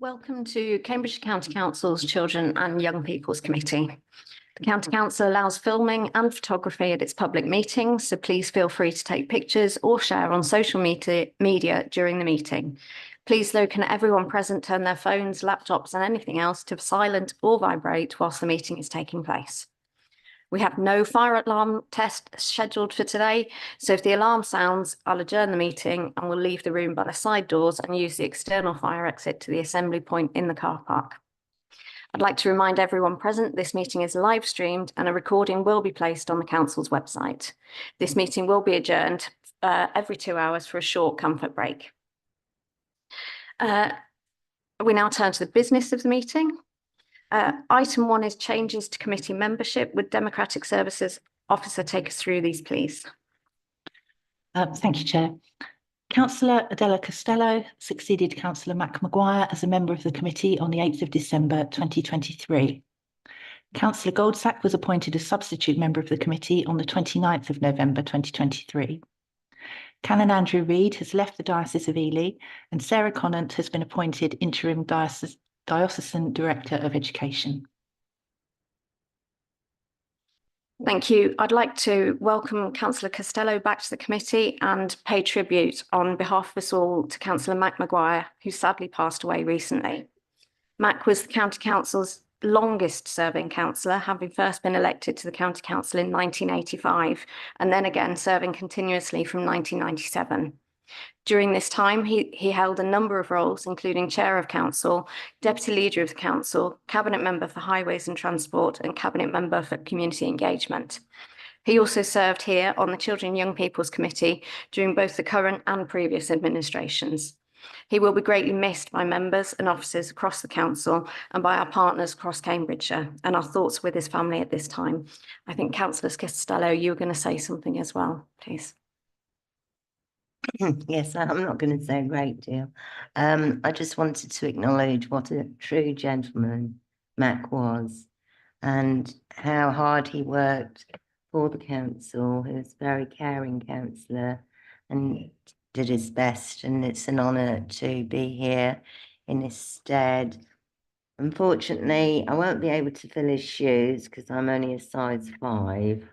Welcome to Cambridgeshire County Council's Children and Young People's Committee. The County Council allows filming and photography at its public meetings, so please feel free to take pictures or share on social media during the meeting. Please, though, can everyone present turn their phones, laptops and anything else to silent or vibrate whilst the meeting is taking place. We have no fire alarm test scheduled for today, so if the alarm sounds, I'll adjourn the meeting and we'll leave the room by the side doors and use the external fire exit to the assembly point in the car park. I'd like to remind everyone present this meeting is live streamed and a recording will be placed on the Council's website. This meeting will be adjourned every 2 hours for a short comfort break. We now turn to the business of the meeting. Item 1 is changes to committee membership. Would Democratic Services Officer take us through these, please? Thank you, Chair. Councillor Adela Costello succeeded Councillor Mac Maguire as a member of the committee on the 8th of December 2023. Councillor Goldsack was appointed a substitute member of the committee on the 29th of November 2023. Canon Andrew Reid has left the Diocese of Ely and Sarah Conant has been appointed Interim Diocesan Director of Education. Thank you. I'd like to welcome Councillor Costello back to the committee and pay tribute on behalf of us all to Councillor Mac Maguire, who sadly passed away recently. Mac was the County Council's longest serving councillor, having first been elected to the County Council in 1985 and then again serving continuously from 1997. During this time, he held a number of roles, including Chair of Council, Deputy Leader of the Council, Cabinet Member for Highways and Transport, and Cabinet Member for Community Engagement. He also served here on the Children and Young People's Committee during both the current and previous administrations. He will be greatly missed by members and officers across the Council and by our partners across Cambridgeshire, and our thoughts with his family at this time. I think Councillor Costello, you were going to say something as well, please. Yes, I'm not going to say a great deal. I just wanted to acknowledge what a true gentleman Mac was and how hard he worked for the council. He was a very caring councillor and did his best, and it's an honour to be here in his stead. Unfortunately, I won't be able to fill his shoes because I'm only a size 5.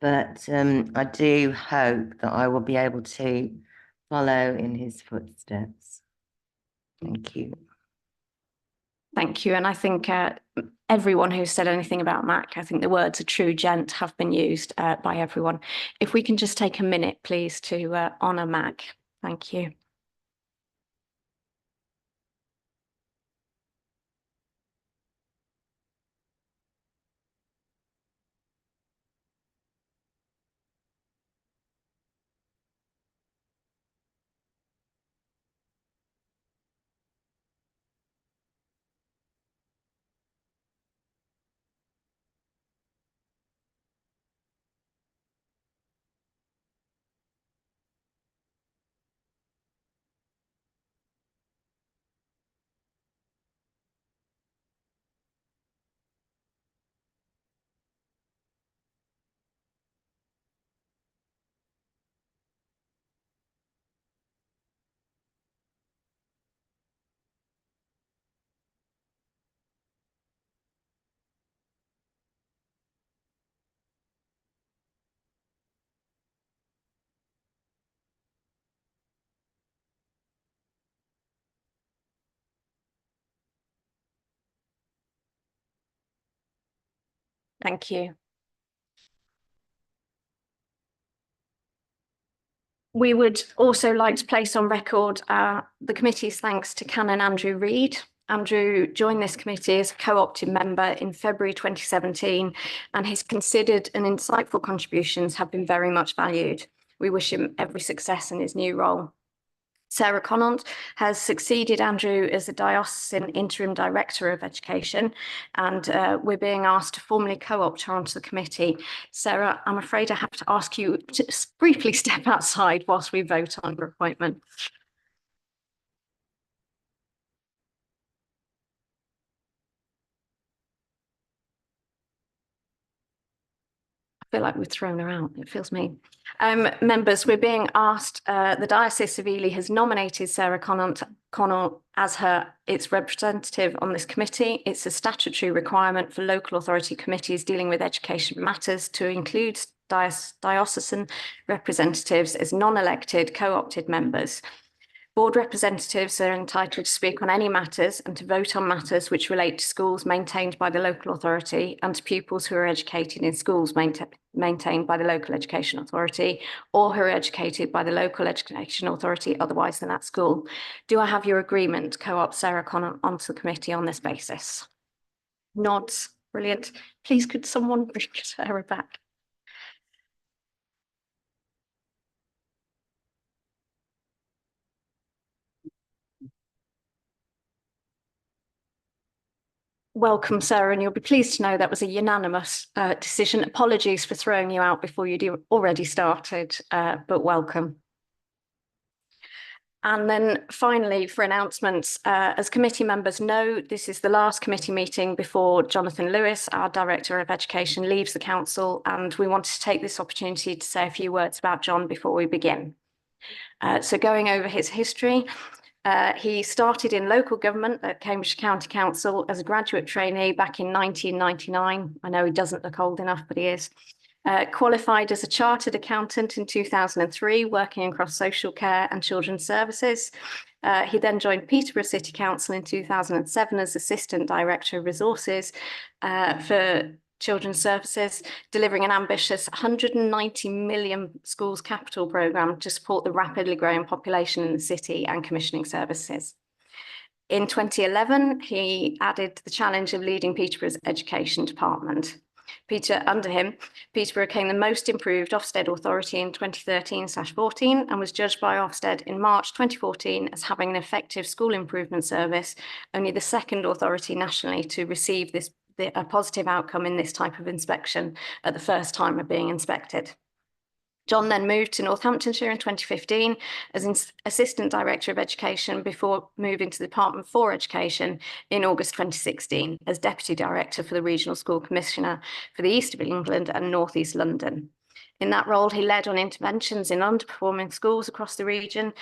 But I do hope that I will be able to follow in his footsteps. Thank you. Thank you. And I think everyone who's said anything about Mac, I think the words "a true gent" have been used by everyone. If we can just take a minute, please, to honour Mac. Thank you. Thank you. We would also like to place on record the committee's thanks to Canon Andrew Reid. Andrew joined this committee as a co-opted member in February 2017, and his considered and insightful contributions have been very much valued. We wish him every success in his new role. Sarah Conant has succeeded Andrew as the Diocesan Interim Director of Education, and we're being asked to formally co-opt her onto the committee. Sarah, I'm afraid I have to ask you to briefly step outside whilst we vote on your appointment. feel like we've thrown her out. It feels mean. Members, we're being asked, the Diocese of Ely has nominated Sarah Connell as its representative on this committee. It's a statutory requirement for local authority committees dealing with education matters to include diocesan representatives as non-elected, co-opted members. Board representatives are entitled to speak on any matters and to vote on matters which relate to schools maintained by the local authority and to pupils who are educated in schools maintained by the local education authority or who are educated by the local education authority otherwise than at school. Do I have your agreement to co-opt Sarah Connell onto the committee on this basis? Nods. Brilliant. Please could someone bring Sarah back? Welcome, Sarah, and you'll be pleased to know that was a unanimous decision. Apologies for throwing you out before you'd already started, but welcome. And then finally, for announcements, as committee members know, this is the last committee meeting before Jonathan Lewis, our Director of Education, leaves the council, and we wanted to take this opportunity to say a few words about John before we begin. So going over his history, he started in local government at Cambridge County Council as a graduate trainee back in 1999. I know he doesn't look old enough, but he is. Qualified as a chartered accountant in 2003, working across social care and children's services. He then joined Peterborough City Council in 2007 as Assistant Director of Resources for Children's Services, delivering an ambitious 190 million schools capital programme to support the rapidly growing population in the city and commissioning services. In 2011, he added the challenge of leading Peterborough's education department. Under him, Peterborough became the most improved Ofsted authority in 2013/14 and was judged by Ofsted in March 2014 as having an effective school improvement service, only the second authority nationally to receive a positive outcome in this type of inspection at the first time of being inspected. John then moved to Northamptonshire in 2015 as Assistant Director of Education before moving to the Department for Education in August 2016 as Deputy Director for the Regional School Commissioner for the East of England and North East London. In that role, he led on interventions in underperforming schools across the region,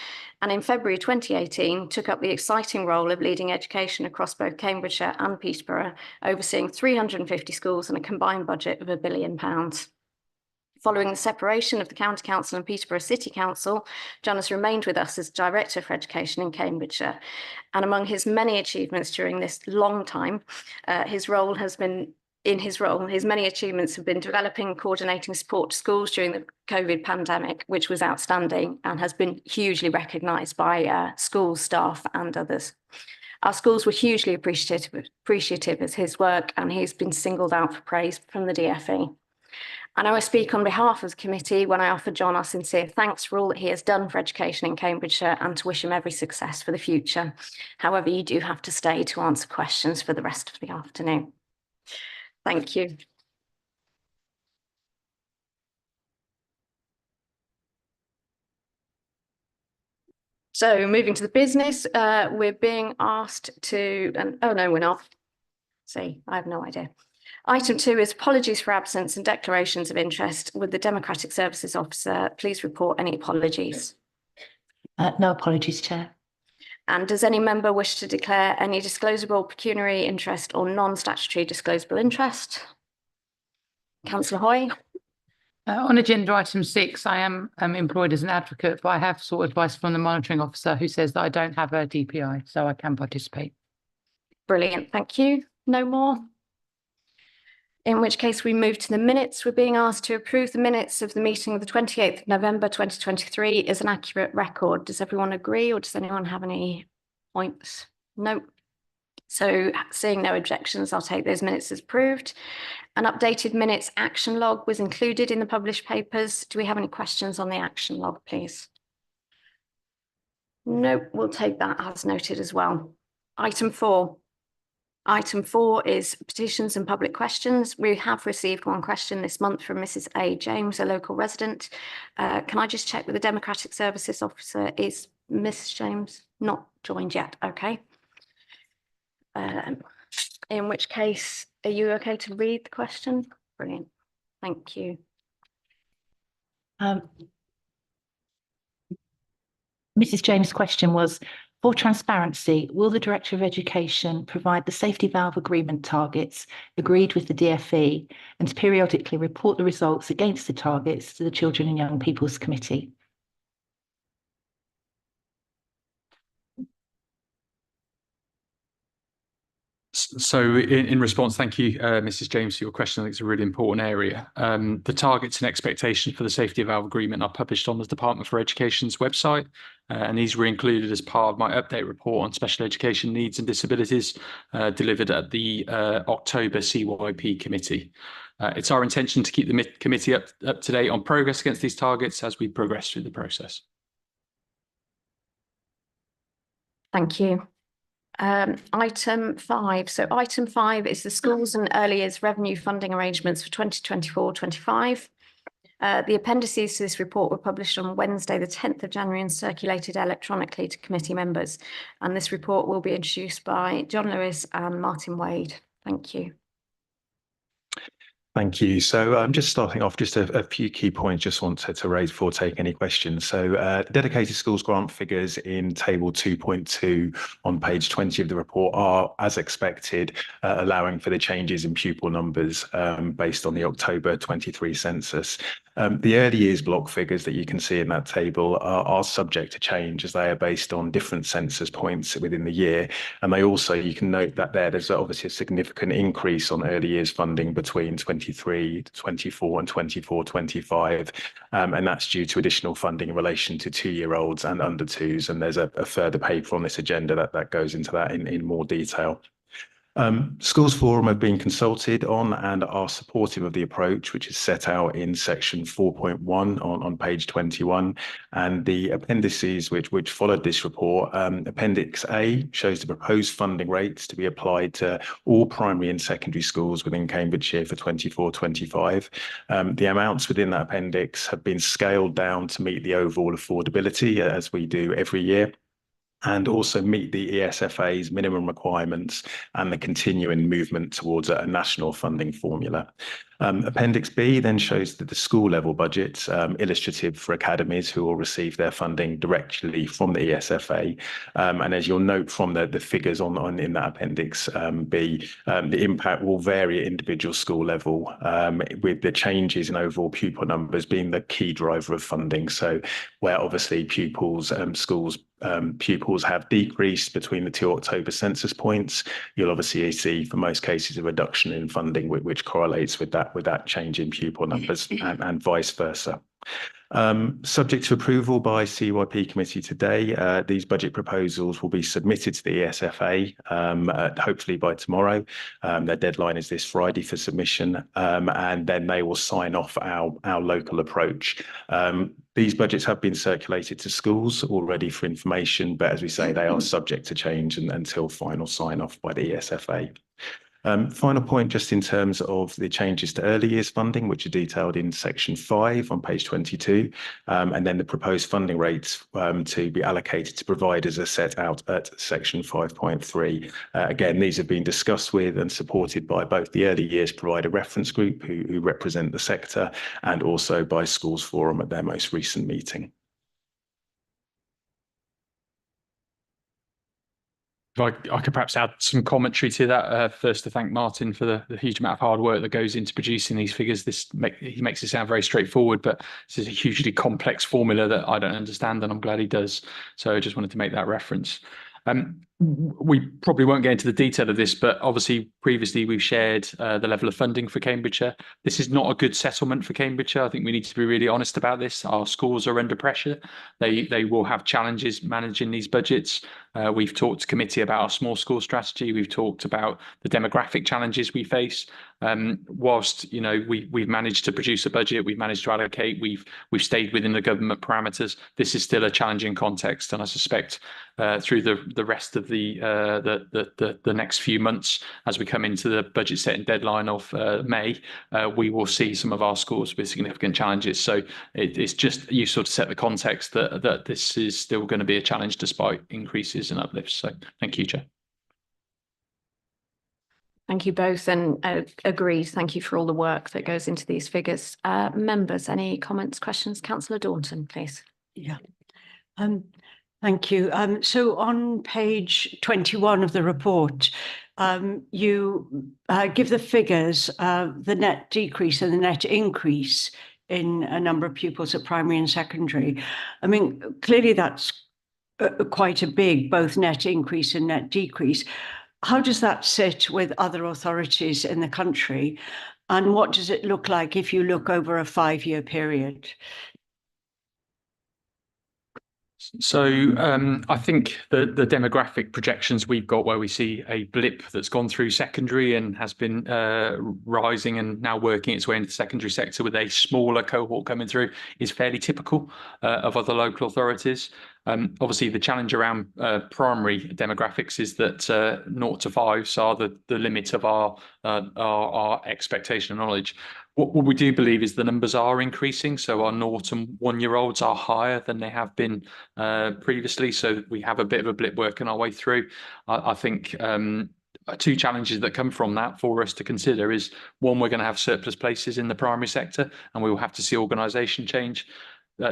and in February 2018 took up the exciting role of leading education across both Cambridgeshire and Peterborough, overseeing 350 schools and a combined budget of £1 billion. Following the separation of the County Council and Peterborough City Council, John has remained with us as Director for Education in Cambridgeshire. And among his many achievements during this long time, his many achievements have been developing and coordinating support to schools during the COVID pandemic, which was outstanding and has been hugely recognised by school staff and others. Our schools were hugely appreciative of his work, and he's been singled out for praise from the DFE. I know I speak on behalf of the committee when I offer John our sincere thanks for all that he has done for education in Cambridgeshire and to wish him every success for the future. However, you do have to stay to answer questions for the rest of the afternoon. Thank you. So moving to the business, we're being asked to, oh no, we're not. See, I have no idea. Item 2 is apologies for absence and declarations of interest. Would the Democratic Services Officer please report any apologies? No apologies, Chair. And does any member wish to declare any disclosable pecuniary interest or non-statutory disclosable interest? Councillor Hoy. On agenda item 6, I am employed as an advocate, but I have sought advice from the monitoring officer who says that I don't have a DPI, so I can participate. Brilliant, thank you. No more? In which case we move to the minutes. We're being asked to approve the minutes of the meeting of the 28th of November 2023 as an accurate record. Does everyone agree, or does anyone have any points? No. So seeing no objections, I'll take those minutes as approved. An updated minutes action log was included in the published papers. Do we have any questions on the action log, please? No, we'll take that as noted as well. Item 4. Item 4 is petitions and public questions. We have received one question this month from Mrs. A. James, a local resident. Can I just check with the Democratic Services Officer? Is Miss James not joined yet? Okay. In which case, are you okay to read the question? Brilliant. Thank you. Mrs. James' question was, for transparency, will the Director of Education provide the safety valve agreement targets agreed with the DfE and periodically report the results against the targets to the Children and Young People's Committee? So in response, thank you, Mrs. James, for your question. I think it's a really important area. The targets and expectations for the safety valve agreement are published on the Department for Education's website, and these were included as part of my update report on special education needs and disabilities delivered at the October CYP committee. It's our intention to keep the committee up to date on progress against these targets as we progress through the process. Thank you. Item 5. So item 5 is the schools and early years revenue funding arrangements for 2024-25. The appendices to this report were published on Wednesday, the 10th of January and circulated electronically to committee members. And this report will be introduced by John Lewis and Martin Wade. Thank you. Thank you. So I'm just starting off, just a few key points just wanted to raise before taking any questions. So dedicated schools grant figures in table 2.2 on page 20 of the report are, as expected, allowing for the changes in pupil numbers based on the October 23 census. The early years block figures that you can see in that table are subject to change as they are based on different census points within the year. And they also, you can note that there's obviously a significant increase on early years funding between 23 to 24 and 24-25. And that's due to additional funding in relation to 2-year-olds and under 2s. And there's a further paper on this agenda that goes into that in more detail. Schools Forum have been consulted on and are supportive of the approach, which is set out in section 4.1 on page 21. And the appendices which followed this report, Appendix A shows the proposed funding rates to be applied to all primary and secondary schools within Cambridgeshire for 24-25. The amounts within that appendix have been scaled down to meet the overall affordability, as we do every year, and also meet the ESFA's minimum requirements and the continuing movement towards a national funding formula. Appendix B then shows that the school level budgets, illustrative for academies who will receive their funding directly from the ESFA. And as you'll note from the figures in that Appendix B, the impact will vary at individual school level, with the changes in overall pupil numbers being the key driver of funding. So where obviously pupils have decreased between the 2 October census points, you'll obviously see for most cases a reduction in funding which correlates with that change in pupil numbers and vice versa. Subject to approval by CYP committee today, these budget proposals will be submitted to the ESFA, hopefully by tomorrow. Their deadline is this Friday for submission, and then they will sign off our local approach. These budgets have been circulated to schools already for information, but as we say, they are subject to change until final sign off by the ESFA. Final point, just in terms of the changes to early years funding, which are detailed in section 5 on page 22, and then the proposed funding rates to be allocated to providers are set out at section 5.3. Again, these have been discussed with and supported by both the early years provider reference group who represent the sector, and also by Schools Forum at their most recent meeting. I could perhaps add some commentary to that. First, to thank Martin for the huge amount of hard work that goes into producing these figures. He makes it sound very straightforward, but this is a hugely complex formula that I don't understand, and I'm glad he does. So I just wanted to make that reference. We probably won't get into the detail of this, but obviously previously we've shared the level of funding for Cambridgeshire. This is not a good settlement for Cambridgeshire. I think we need to be really honest about this. Our schools are under pressure. They will have challenges managing these budgets. We've talked to committee about our small school strategy. We've talked about the demographic challenges we face. Whilst we've managed to produce a budget, we've managed to allocate, we've stayed within the government parameters. This is still a challenging context, and I suspect through the rest of the next few months, as we come into the budget setting deadline of May, we will see some of our schools with significant challenges. So it's just useful to set the context that this is still going to be a challenge despite increases and uplifts. So thank you, Chair. Thank you both, and agreed. Thank you for all the work that goes into these figures. Members, any comments, questions? Councillor Daunton, please. Yeah. Thank you. So on page 21 of the report, you give the figures, the net decrease and the net increase in a number of pupils at primary and secondary. I mean, clearly that's quite a big, both net increase and net decrease. How does that sit with other authorities in the country? And what does it look like if you look over a 5-year period? So I think the demographic projections we've got, where we see a blip that's gone through secondary and has been rising and now working its way into the secondary sector with a smaller cohort coming through, is fairly typical of other local authorities. Obviously, the challenge around primary demographics is that 0 to 5s are the limit of our expectation and knowledge. What we do believe is the numbers are increasing. So our 0 to 1-year-olds are higher than they have been previously. So we have a bit of a blip working our way through. I think two challenges that come from that for us to consider is, one, we're going to have surplus places in the primary sector, and we will have to see organisation change.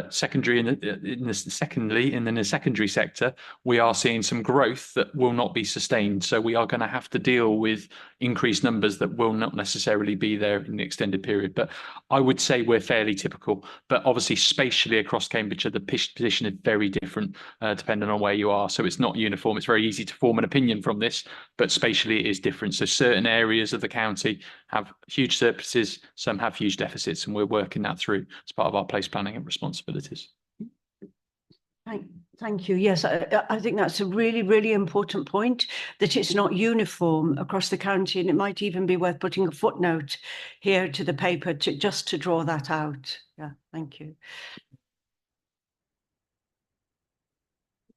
Secondly, in the secondary sector, we are seeing some growth that will not be sustained. So we are going to have to deal with increased numbers that will not necessarily be there in the extended period. But I would say we're fairly typical. But obviously, spatially across Cambridgeshire, the position is very different depending on where you are. So it's not uniform. It's very easy to form an opinion from this, but spatially it is different. So certain areas of the county have huge surpluses, some have huge deficits, and we're working that through as part of our place planning and responsibilities. Thank you. Yes, I think that's a really, really important point, that it's not uniform across the county, and it might even be worth putting a footnote here to the paper just to draw that out. Yeah, thank you.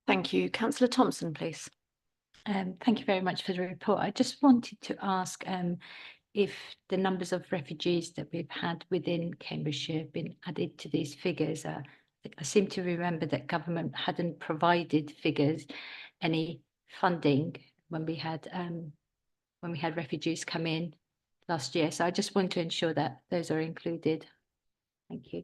Thank you. Councillor Thompson, please. Thank you very much for the report. I just wanted to ask if the numbers of refugees that we've had within Cambridgeshire have been added to these figures. I seem to remember that government hadn't provided figures, any funding when we had refugees come in last year. So I just want to ensure that those are included. Thank you.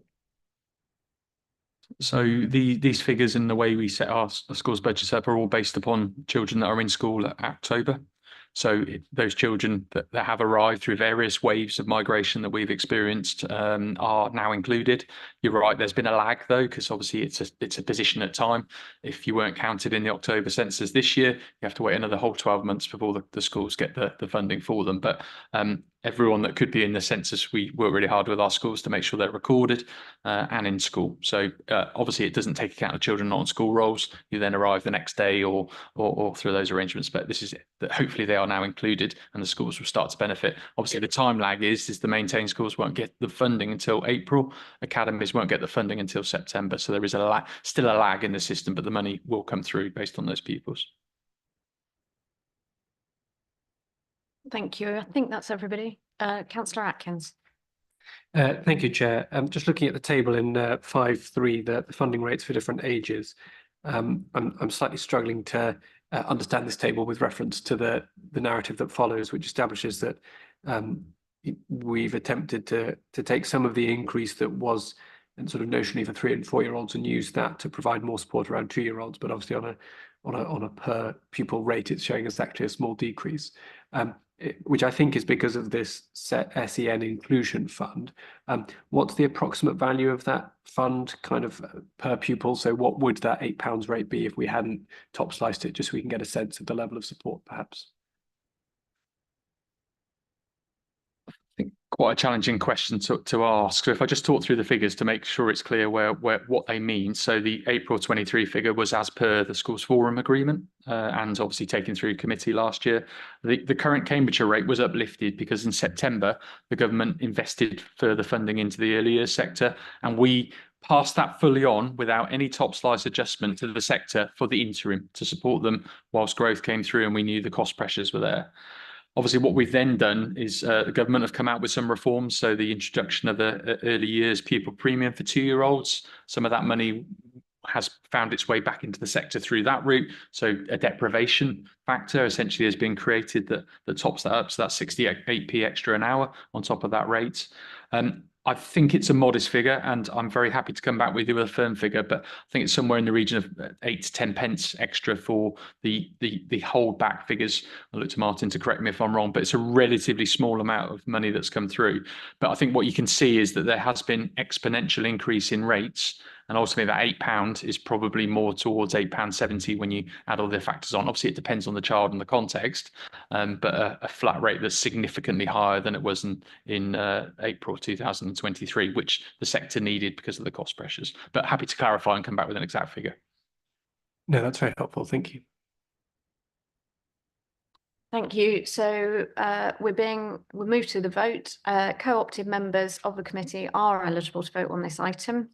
So these figures and the way we set our schools budgets up are all based upon children that are in school at October. So those children that have arrived through various waves of migration that we've experienced are now included. You're right, there's been a lag though, because obviously it's a position at time. If you weren't counted in the October census this year, you have to wait another whole 12 months before the schools get the funding for them. But everyone that could be in the census, we work really hard with our schools to make sure they're recorded and in school. So obviously it doesn't take account of children not on school rolls. You then arrive the next day or through those arrangements. But this is that hopefully they are now included and the schools will start to benefit. Obviously the time lag is the maintained schools won't get the funding until April. Academies won't get the funding until September. So there is still a lag in the system, but the money will come through based on those pupils. Thank you. I think that's everybody. Councillor Atkins. Thank you, Chair. Just looking at the table in 5.3, the funding rates for different ages. I'm slightly struggling to understand this table with reference to the narrative that follows, which establishes that we've attempted to take some of the increase that was and sort of notionally for 3 and 4-year-olds and use that to provide more support around 2-year-olds, but obviously on a per pupil rate, it's showing us actually a small decrease, which I think is because of this SEN inclusion fund. What's the approximate value of that fund kind of per pupil? So what would that £8 rate be if we hadn't top sliced it, just so we can get a sense of the level of support, perhaps? Quite a challenging question to ask. So if I just talk through the figures to make sure it's clear what they mean. So the April 23 figure was as per the Schools Forum agreement and obviously taken through committee last year. The current Cambridgeshire rate was uplifted because in September, the government invested further funding into the early years sector, and we passed that fully on without any top slice adjustment to the sector for the interim to support them whilst growth came through and we knew the cost pressures were there. Obviously, what we've then done is the government have come out with some reforms. So the introduction of the early years pupil premium for 2-year-olds, some of that money has found its way back into the sector through that route. So a deprivation factor essentially has been created that tops that up. So that's 68p extra an hour on top of that rate. I think it's a modest figure, and I'm very happy to come back with you with a firm figure, but I think it's somewhere in the region of 8 to 10 pence extra for the holdback figures. I'll look to Martin to correct me if I'm wrong, but it's a relatively small amount of money that's come through. But I think what you can see is that there has been exponential increase in rates, and ultimately that £8 is probably more towards £8.70 when you add all the factors on. Obviously, it depends on the child and the context, but a flat rate that's significantly higher than it was in April 2023, which the sector needed because of the cost pressures. But happy to clarify and come back with an exact figure. No, that's very helpful. Thank you. Thank you. So we'll move to the vote. Co-opted members of the committee are eligible to vote on this item.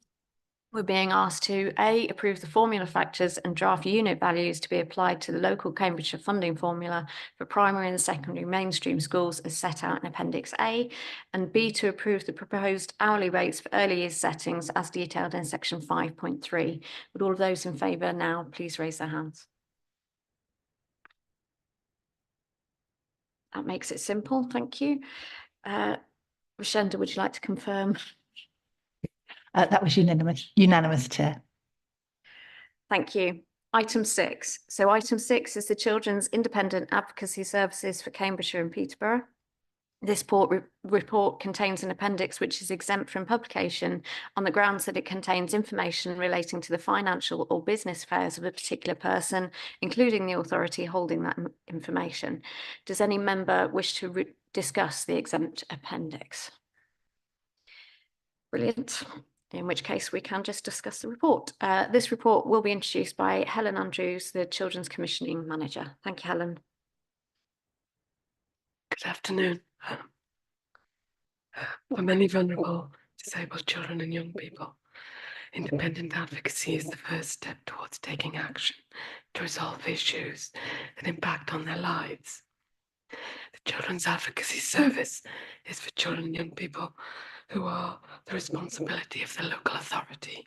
We're being asked to A, approve the formula factors and draft unit values to be applied to the local Cambridgeshire funding formula for primary and secondary mainstream schools as set out in Appendix A, and B, to approve the proposed hourly rates for early years settings as detailed in section 5.3. Would all of those in favour now please raise their hands? That makes it simple, thank you. Rashenda, would you like to confirm? That was unanimous, Chair. Thank you. Item 6. So item 6 is the Children's Independent Advocacy Services for Cambridgeshire and Peterborough. This report contains an appendix which is exempt from publication on the grounds that it contains information relating to the financial or business affairs of a particular person, including the authority holding that information. Does any member wish to discuss the exempt appendix? Brilliant. In which case we can just discuss the report. This report will be introduced by Helen Andrews, the Children's Commissioning Manager. Thank you, Helen. Good afternoon. For many vulnerable, disabled children and young people, independent advocacy is the first step towards taking action to resolve issues that impact on their lives. The Children's Advocacy Service is for children and young people who are the responsibility of the local authority.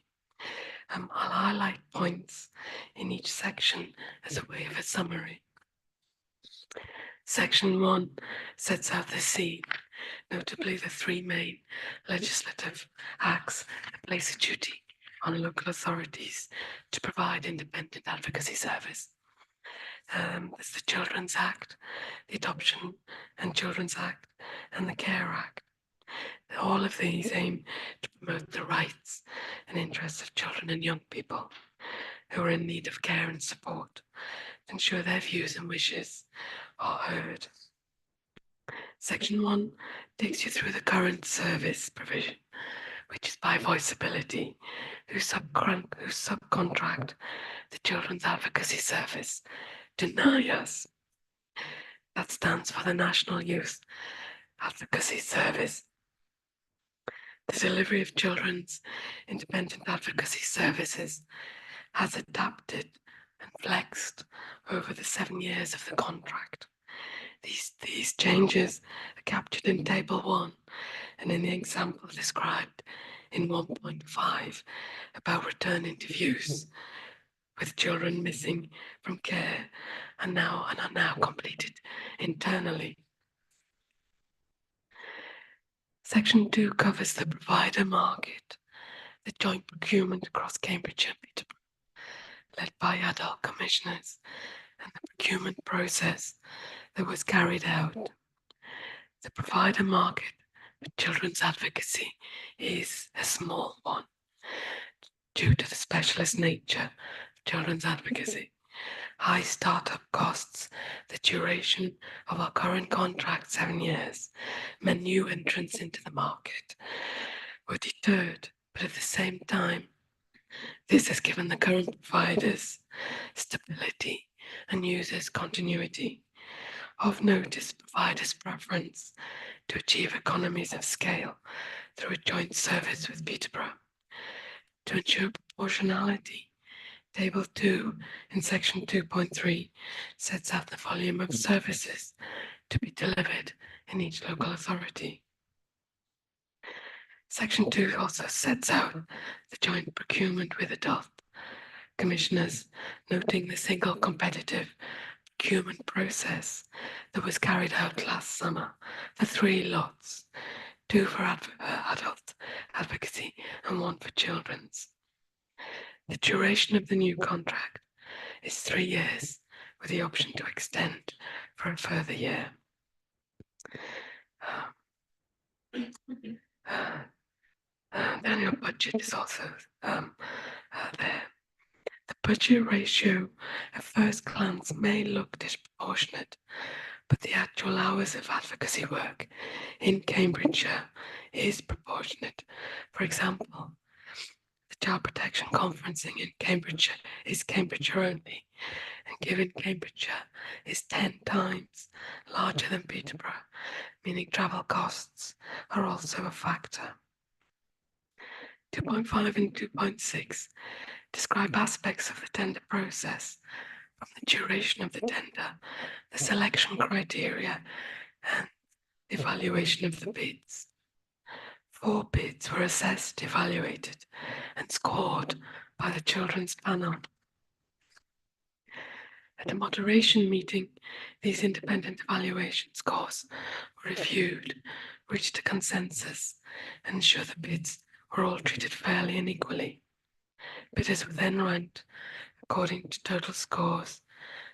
I'll highlight points in each section as a way of a summary. Section 1 sets out the scene, notably the 3 main legislative acts that place a duty on local authorities to provide independent advocacy service. There's the Children's Act, the Adoption and Children's Act, and the Care Act. All of these aim to promote the rights and interests of children and young people who are in need of care and support, to ensure their views and wishes are heard. Section 1 takes you through the current service provision, which is by Voiceability, who subcontract the Children's Advocacy Service to NIAS. That stands for the National Youth Advocacy Service. The delivery of children's independent advocacy services has adapted and flexed over the 7 years of the contract. These changes are captured in Table 1 and in the example described in 1.5 about return interviews with children missing from care and are now completed internally. Section 2 covers the provider market, the joint procurement across Cambridgeshire and Peterborough, led by adult commissioners, and the procurement process that was carried out. The provider market for children's advocacy is a small one due to the specialist nature of children's advocacy. High startup costs, the duration of our current contract, 7 years, meant new entrants into the market were deterred, but at the same time, this has given the current providers stability and users continuity. Of note is providers' preference to achieve economies of scale through a joint service with Peterborough. To ensure proportionality, Table 2 in Section 2.3 sets out the volume of services to be delivered in each local authority. Section 2 also sets out the joint procurement with adult commissioners, noting the single competitive procurement process that was carried out last summer for 3 lots, 2 for adult advocacy and 1 for children's. The duration of the new contract is 3 years, with the option to extend for a further year. The annual budget is also there. The budget ratio at first glance may look disproportionate, but the actual hours of advocacy work in Cambridgeshire is proportionate. For example, the Child Protection Conferencing in Cambridgeshire is Cambridgeshire only, and given Cambridgeshire is 10 times larger than Peterborough, meaning travel costs are also a factor. 2.5 and 2.6 describe aspects of the tender process, from the duration of the tender, the selection criteria, and evaluation of the bids. 4 bids were assessed, evaluated, and scored by the children's panel. At a moderation meeting, these independent evaluation scores were reviewed, reached a consensus, and ensured the bids were all treated fairly and equally. Bidders were then ranked according to total scores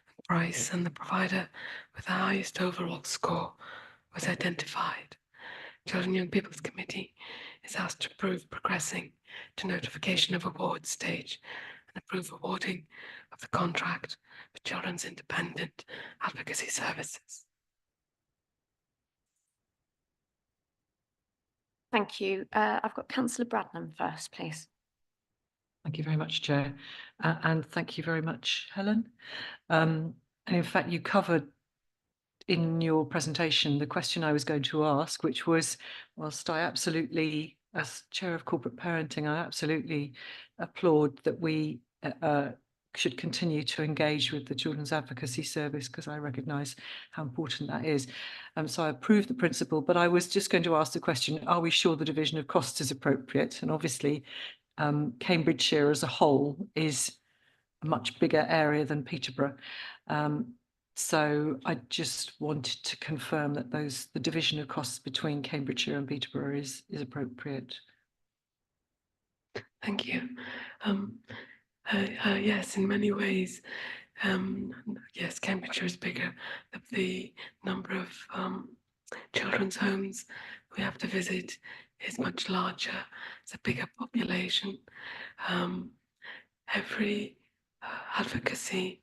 and price, and the provider with the highest overall score was identified. Children and Young People's Committee is asked to approve progressing to notification of award stage and approve awarding of the contract for Children's Independent Advocacy Services. Thank you. I've got Councillor Bradnam first, please. Thank you very much, Chair. And thank you very much, Helen. And in fact, you covered in your presentation the question I was going to ask, which was, whilst I absolutely, as Chair of Corporate Parenting, I absolutely applaud that we should continue to engage with the Children's Advocacy Service, because I recognise how important that is. So I approve the principle, but I was just going to ask the question, are we sure the division of costs is appropriate? And obviously, Cambridgeshire as a whole is a much bigger area than Peterborough. So I just wanted to confirm that the division of costs between Cambridgeshire and Peterborough is appropriate. Thank you. Yes, in many ways, yes, Cambridgeshire is bigger. The number of children's homes we have to visit is much larger. It's a bigger population. Every advocacy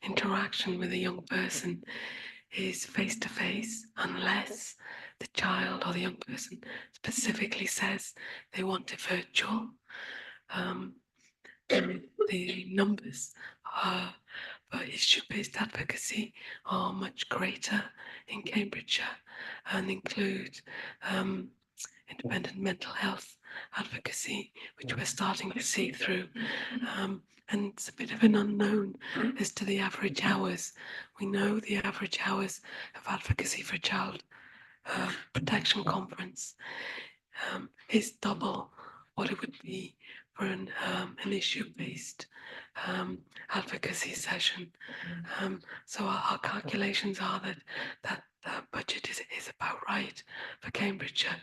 interaction with a young person is face-to-face, unless the child or the young person specifically says they want it virtual. The numbers for issue-based advocacy are much greater in Cambridgeshire and include independent mental health advocacy, which we're starting to see through. And it's a bit of an unknown as to the average hours. We know the average hours of advocacy for Child Protection Conference is double what it would be for an issue-based advocacy session. So our calculations are that budget is about right for Cambridgeshire.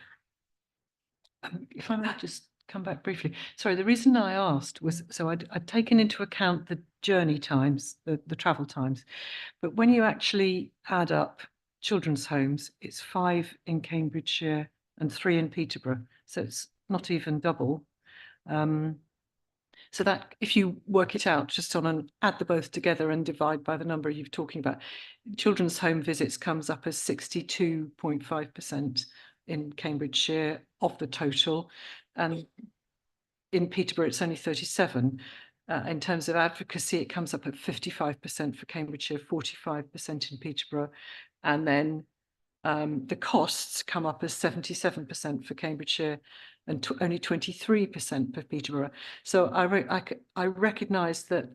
If I might just come back briefly. Sorry, the reason I asked was, so I'd taken into account the journey times, the travel times, but when you actually add up children's homes, it's 5 in Cambridgeshire and 3 in Peterborough. So it's not even double. So that if you work it out just on add the both together and divide by the number you're talking about, children's home visits comes up as 62.5% in Cambridgeshire of the total, and in Peterborough it's only 37. In terms of advocacy, it comes up at 55% for Cambridgeshire, 45% in Peterborough, and then the costs come up as 77% for Cambridgeshire and only 23% for Peterborough. So I recognise that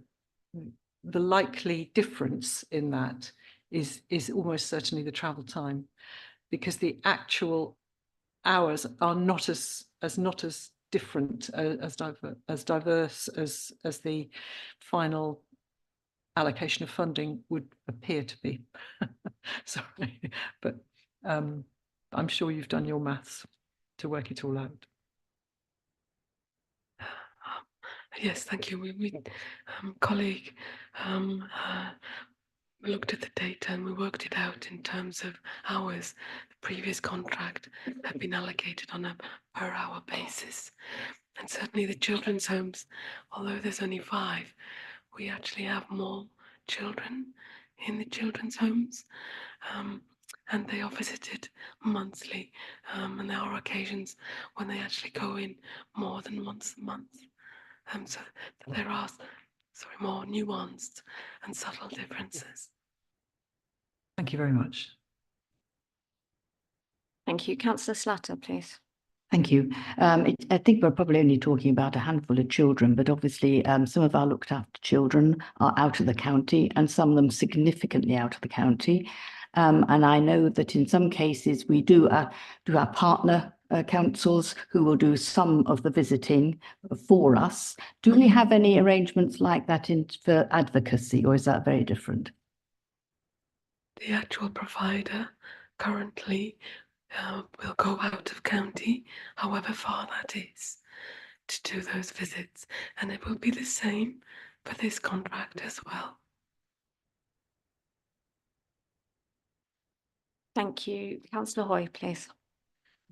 the likely difference in that is almost certainly the travel time, because the actual hours are not as different, as diverse as the final allocation of funding would appear to be. Sorry, but I'm sure you've done your maths to work it all out. Yes, thank you. We colleague, we looked at the data and we worked it out in terms of hours. The previous contract had been allocated on a per hour basis. And certainly the children's homes, although there's only 5, we actually have more children in the children's homes. And they are visited monthly. And there are occasions when they actually go in more than once a month. So there are more nuanced and subtle differences. Thank you very much. Thank you. Councillor Slatter, please. Thank you. I think we're probably only talking about a handful of children, but obviously some of our looked after children are out of the county and some of them significantly out of the county. And I know that in some cases we do our partner councils who will do some of the visiting for us. Do we have any arrangements like that for advocacy, or is that very different? The actual provider currently will go out of county, however far that is, to do those visits, and it will be the same for this contract as well. Thank you. Councillor Hoy, please.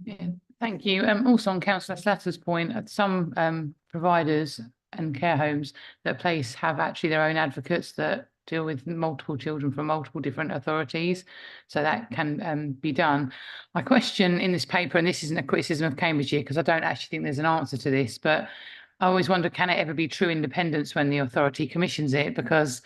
Yeah, thank you. Also on Councillor Slatter's point, some providers and care homes that place have actually their own advocates that deal with multiple children from multiple different authorities, so that can be done. My question in this paper, and this isn't a criticism of Cambridgeshire because I don't actually think there's an answer to this, but I always wonder, can it ever be true independence when the authority commissions it? Because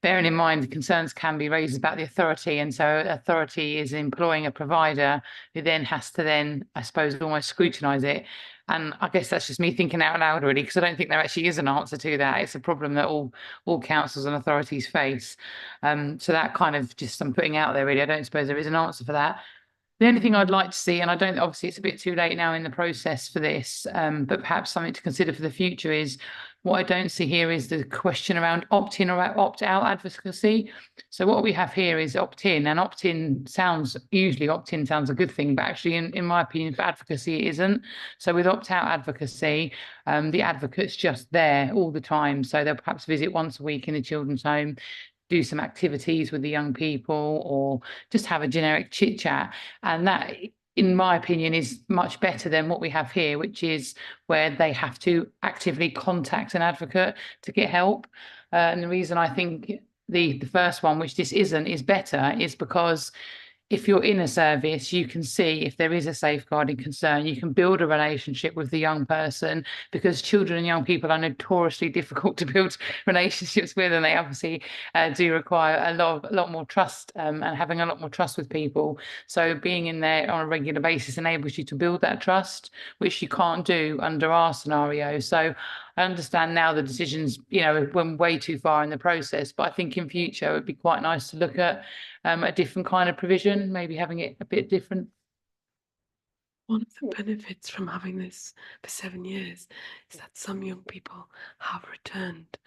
bearing in mind the concerns can be raised about the authority, and so authority is employing a provider who then has to I suppose, almost scrutinise it. And I guess that's just me thinking out loud, really, because I don't think there actually is an answer to that. It's a problem that all councils and authorities face. So that kind of just I'm putting out there, really. I don't suppose there is an answer for that. The only thing I'd like to see, and I don't, obviously it's a bit too late now in the process for this, but perhaps something to consider for the future is, what I don't see here is the question around opt-in or opt-out advocacy. So what we have here is opt-in, and opt-in sounds a good thing, but actually in my opinion for advocacy it isn't. So with opt-out advocacy, the advocate's just there all the time. So they'll perhaps visit once a week in a children's home, do some activities with the young people, or just have a generic chit chat. And that, in my opinion, is much better than what we have here, which is where they have to actively contact an advocate to get help. And the reason I think the first one, which this isn't, is better is because if you're in a service, you can see if there is a safeguarding concern, you can build a relationship with the young person, because children and young people are notoriously difficult to build relationships with, and they obviously do require a lot more trust and having a lot more trust with people. So being in there on a regular basis enables you to build that trust, which you can't do under our scenario. So I understand now the decisions, went way too far in the process, but I think in future it would be quite nice to look at a different kind of provision, maybe having it a bit different. One of the benefits from having this for 7 years is that some young people have returned.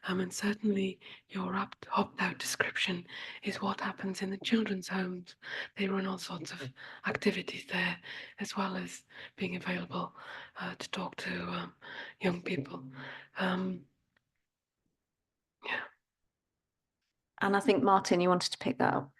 And certainly your opt-out description is what happens in the children's homes. They run all sorts of activities there, as well as being available to talk to young people. Yeah. And I think, Martin, you wanted to pick that up.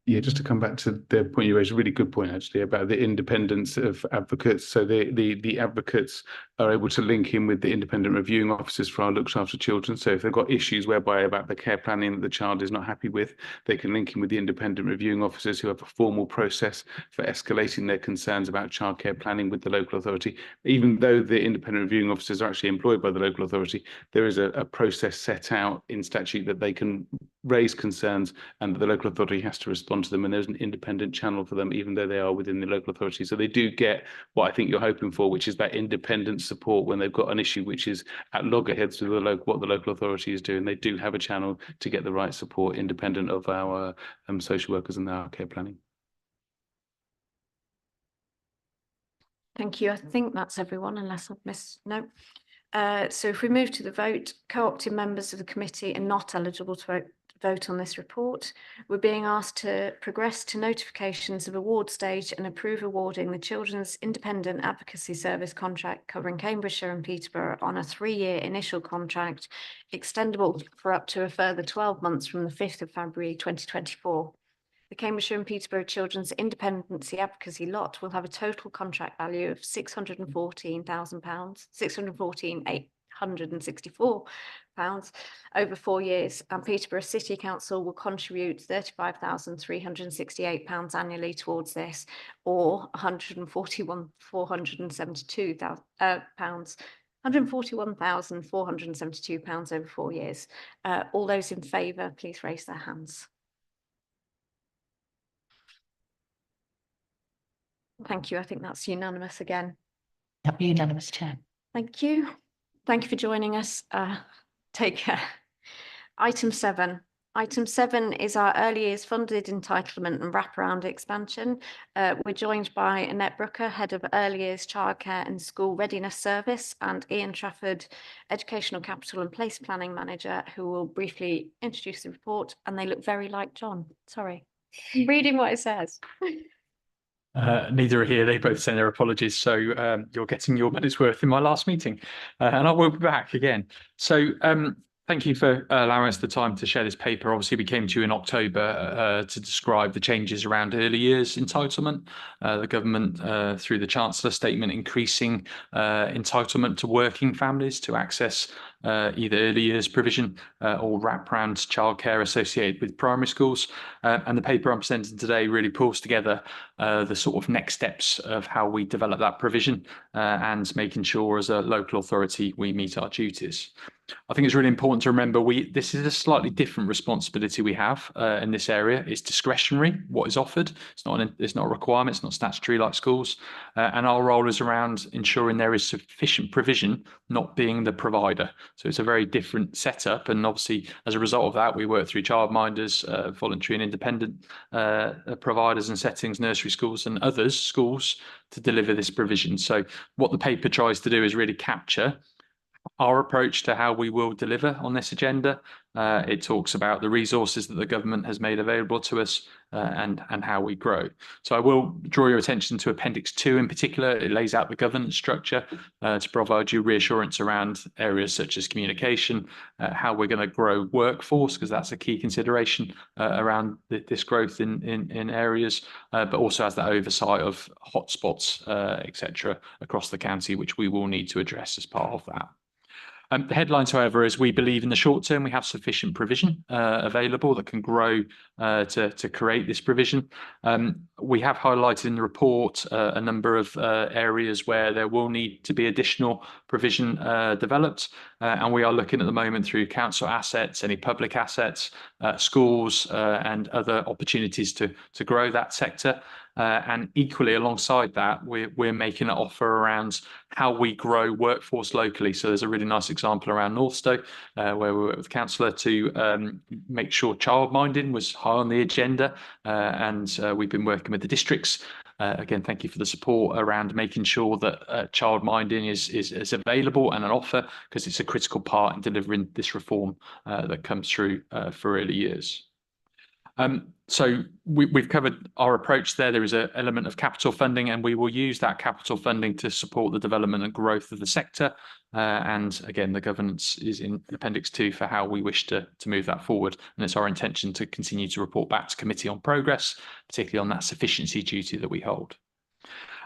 Yeah, just to come back to the point you raised, a really good point actually about the independence of advocates. So the advocates are able to link in with the independent reviewing officers for our looked after children. So if they've got issues about the care planning that the child is not happy with, they can link in with the independent reviewing officers who have a formal process for escalating their concerns about childcare planning with the local authority. Even though the independent reviewing officers are actually employed by the local authority, there is a process set out in statute that they can raise concerns and the local authority has to respond to them, and there's an independent channel for them, even though they are within the local authority. So they do get what I think you're hoping for, which is that independent support when they've got an issue which is at loggerheads with what the local authority is doing. They do have a channel to get the right support, independent of our social workers and our care planning. Thank you. I think that's everyone, unless I've missed, no. So if we move to the vote, co-opted members of the committee are not eligible to vote on this report. We're being asked to progress to notifications of award stage and approve awarding the Children's Independent Advocacy Service contract covering Cambridgeshire and Peterborough on a 3-year initial contract, extendable for up to a further 12 months from the 5th of February 2024. The Cambridgeshire and Peterborough Children's Independency Advocacy lot will have a total contract value of £614,000, £614,864 over 4 years, and Peterborough City Council will contribute £35,368 annually towards this, or £141,472 over 4 years. All those in favour, please raise their hands. Thank you. I think that's unanimous again. That'd be unanimous, Chair. Thank you. Thank you for joining us. Take care. Item 7. Item 7 is our early years funded entitlement and wraparound expansion. We're joined by Annette Brooker, Head of Early Years Childcare and School Readiness Service, and Ian Trafford, Educational Capital and Place Planning Manager, who will briefly introduce the report. And they look very like John. Sorry. I'm reading what it says. Neither are here. They both send their apologies. So you're getting your money's worth in my last meeting, and I will be back again. So thank you for allowing us the time to share this paper. Obviously, we came to you in October to describe the changes around early years entitlement. The government, through the Chancellor statement, increasing entitlement to working families to access either early years provision or wraparound childcare associated with primary schools. And the paper I'm presenting today really pulls together the sort of next steps of how we develop that provision and making sure as a local authority we meet our duties. I think it's really important to remember this is a slightly different responsibility we have in this area. It's discretionary, what is offered. It's not a requirement, it's not statutory like schools. And our role is around ensuring there is sufficient provision, not being the provider. So it's a very different setup. And obviously, as a result of that, we work through childminders, voluntary and independent providers and settings, nursery schools and others schools to deliver this provision. So what the paper tries to do is really capture our approach to how we will deliver on this agenda. It talks about the resources that the government has made available to us and how we grow. So I will draw your attention to Appendix 2 in particular. It lays out the governance structure to provide you reassurance around areas such as communication, how we're going to grow workforce, because that's a key consideration around this growth in areas, but also has that oversight of hotspots, etc., across the county, which we will need to address as part of that. The headlines, however, is we believe in the short term we have sufficient provision available that can grow to create this provision. We have highlighted in the report a number of areas where there will need to be additional provision developed, and we are looking at the moment through council assets, any public assets, schools, and other opportunities to grow that sector. And equally alongside that, we're making an offer around how we grow workforce locally. So there's a really nice example around Northstowe, where we worked with the councillor to make sure childminding was high on the agenda, and we've been working with the districts. Again, thank you for the support around making sure that childminding is available and an offer, because it's a critical part in delivering this reform that comes through for early years. So we've covered our approach there. There is an element of capital funding, and we will use that capital funding to support the development and growth of the sector. And again, the governance is in Appendix 2 for how we wish to move that forward. And it's our intention to continue to report back to committee on progress, particularly on that sufficiency duty that we hold.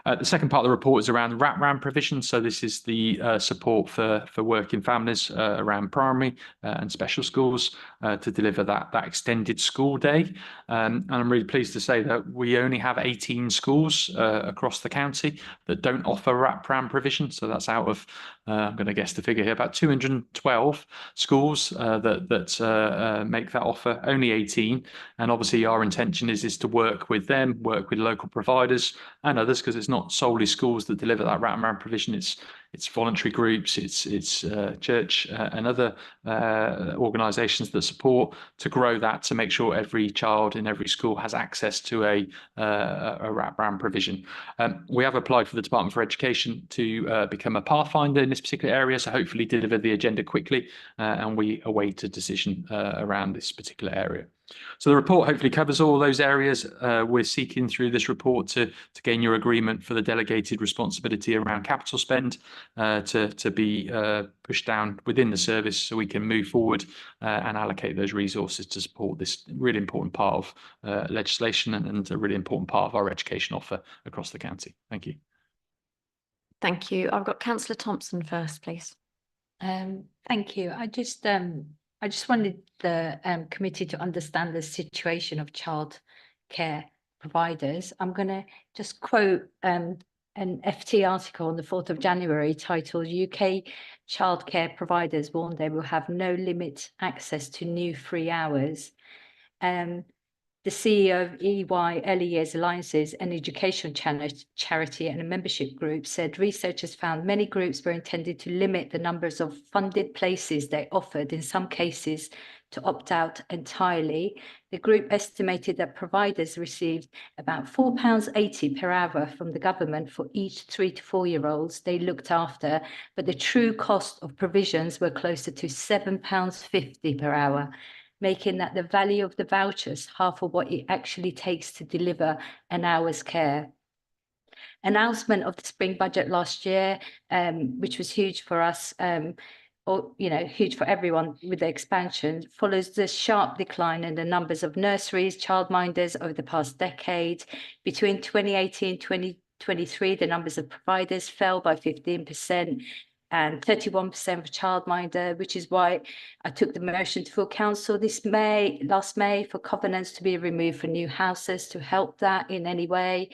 The second part of the report is around the wraparound provision. So this is the support for working families around primary and special schools to deliver that extended school day. And I'm really pleased to say that we only have 18 schools across the county that don't offer wraparound provision. So that's out of, I'm going to guess the figure here, about 212 schools that make that offer, only 18. And obviously our intention is to work with them, work with local providers and others, because it's not not solely schools that deliver that wraparound provision. It's voluntary groups, it's church and other organisations that support, to grow that, to make sure every child in every school has access to a wraparound provision. We have applied for the Department for Education to become a pathfinder in this particular area, so hopefully deliver the agenda quickly, and we await a decision around this particular area. So the report hopefully covers all those areas. We're seeking through this report to gain your agreement for the delegated responsibility around capital spend to be pushed down within the service, so we can move forward and allocate those resources to support this really important part of legislation and a really important part of our education offer across the county. Thank you. Thank you. I've got Councillor Thompson first, please. Thank you. I just wanted the committee to understand the situation of childcare providers. I'm going to just quote an FT article on the 4th of January titled "UK childcare providers warn they will have no limit access to new free hours." The CEO of EY Early Years Alliances, an education charity and a membership group, said researchers found many groups were intended to limit the numbers of funded places they offered, in some cases to opt out entirely. The group estimated that providers received about £4.80 per hour from the government for each 3 to 4 year olds they looked after, but the true cost of provisions were closer to £7.50 per hour, making that the value of the vouchers half of what it actually takes to deliver an hour's care. Announcement of the spring budget last year, which was huge for us, or huge for everyone with the expansion, follows the sharp decline in the numbers of nurseries, childminders over the past decade. Between 2018 and 2023, the numbers of providers fell by 15%. And 31% for childminder, which is why I took the motion to full council last May for covenants to be removed for new houses to help that in any way.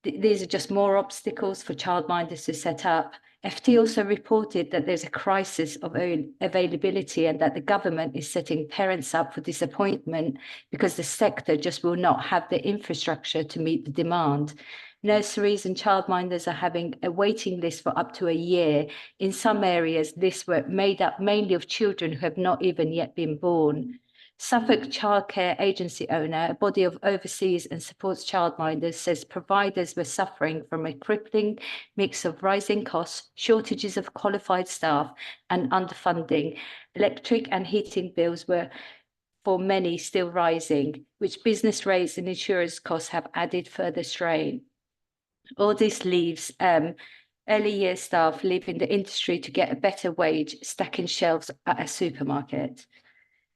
These are just more obstacles for childminders to set up. FT also reported that there's a crisis of availability and that the government is setting parents up for disappointment because the sector just will not have the infrastructure to meet the demand. Nurseries and childminders are having a waiting list for up to a year. In some areas, lists were made up mainly of children who have not even yet been born. Suffolk Childcare Agency owner, a body of overseas and supports childminders, says providers were suffering from a crippling mix of rising costs, shortages of qualified staff, and underfunding. Electric and heating bills were, for many, still rising, which business rates and insurance costs have added further strain. All this leaves early year staff leaving the industry to get a better wage, stacking shelves at a supermarket.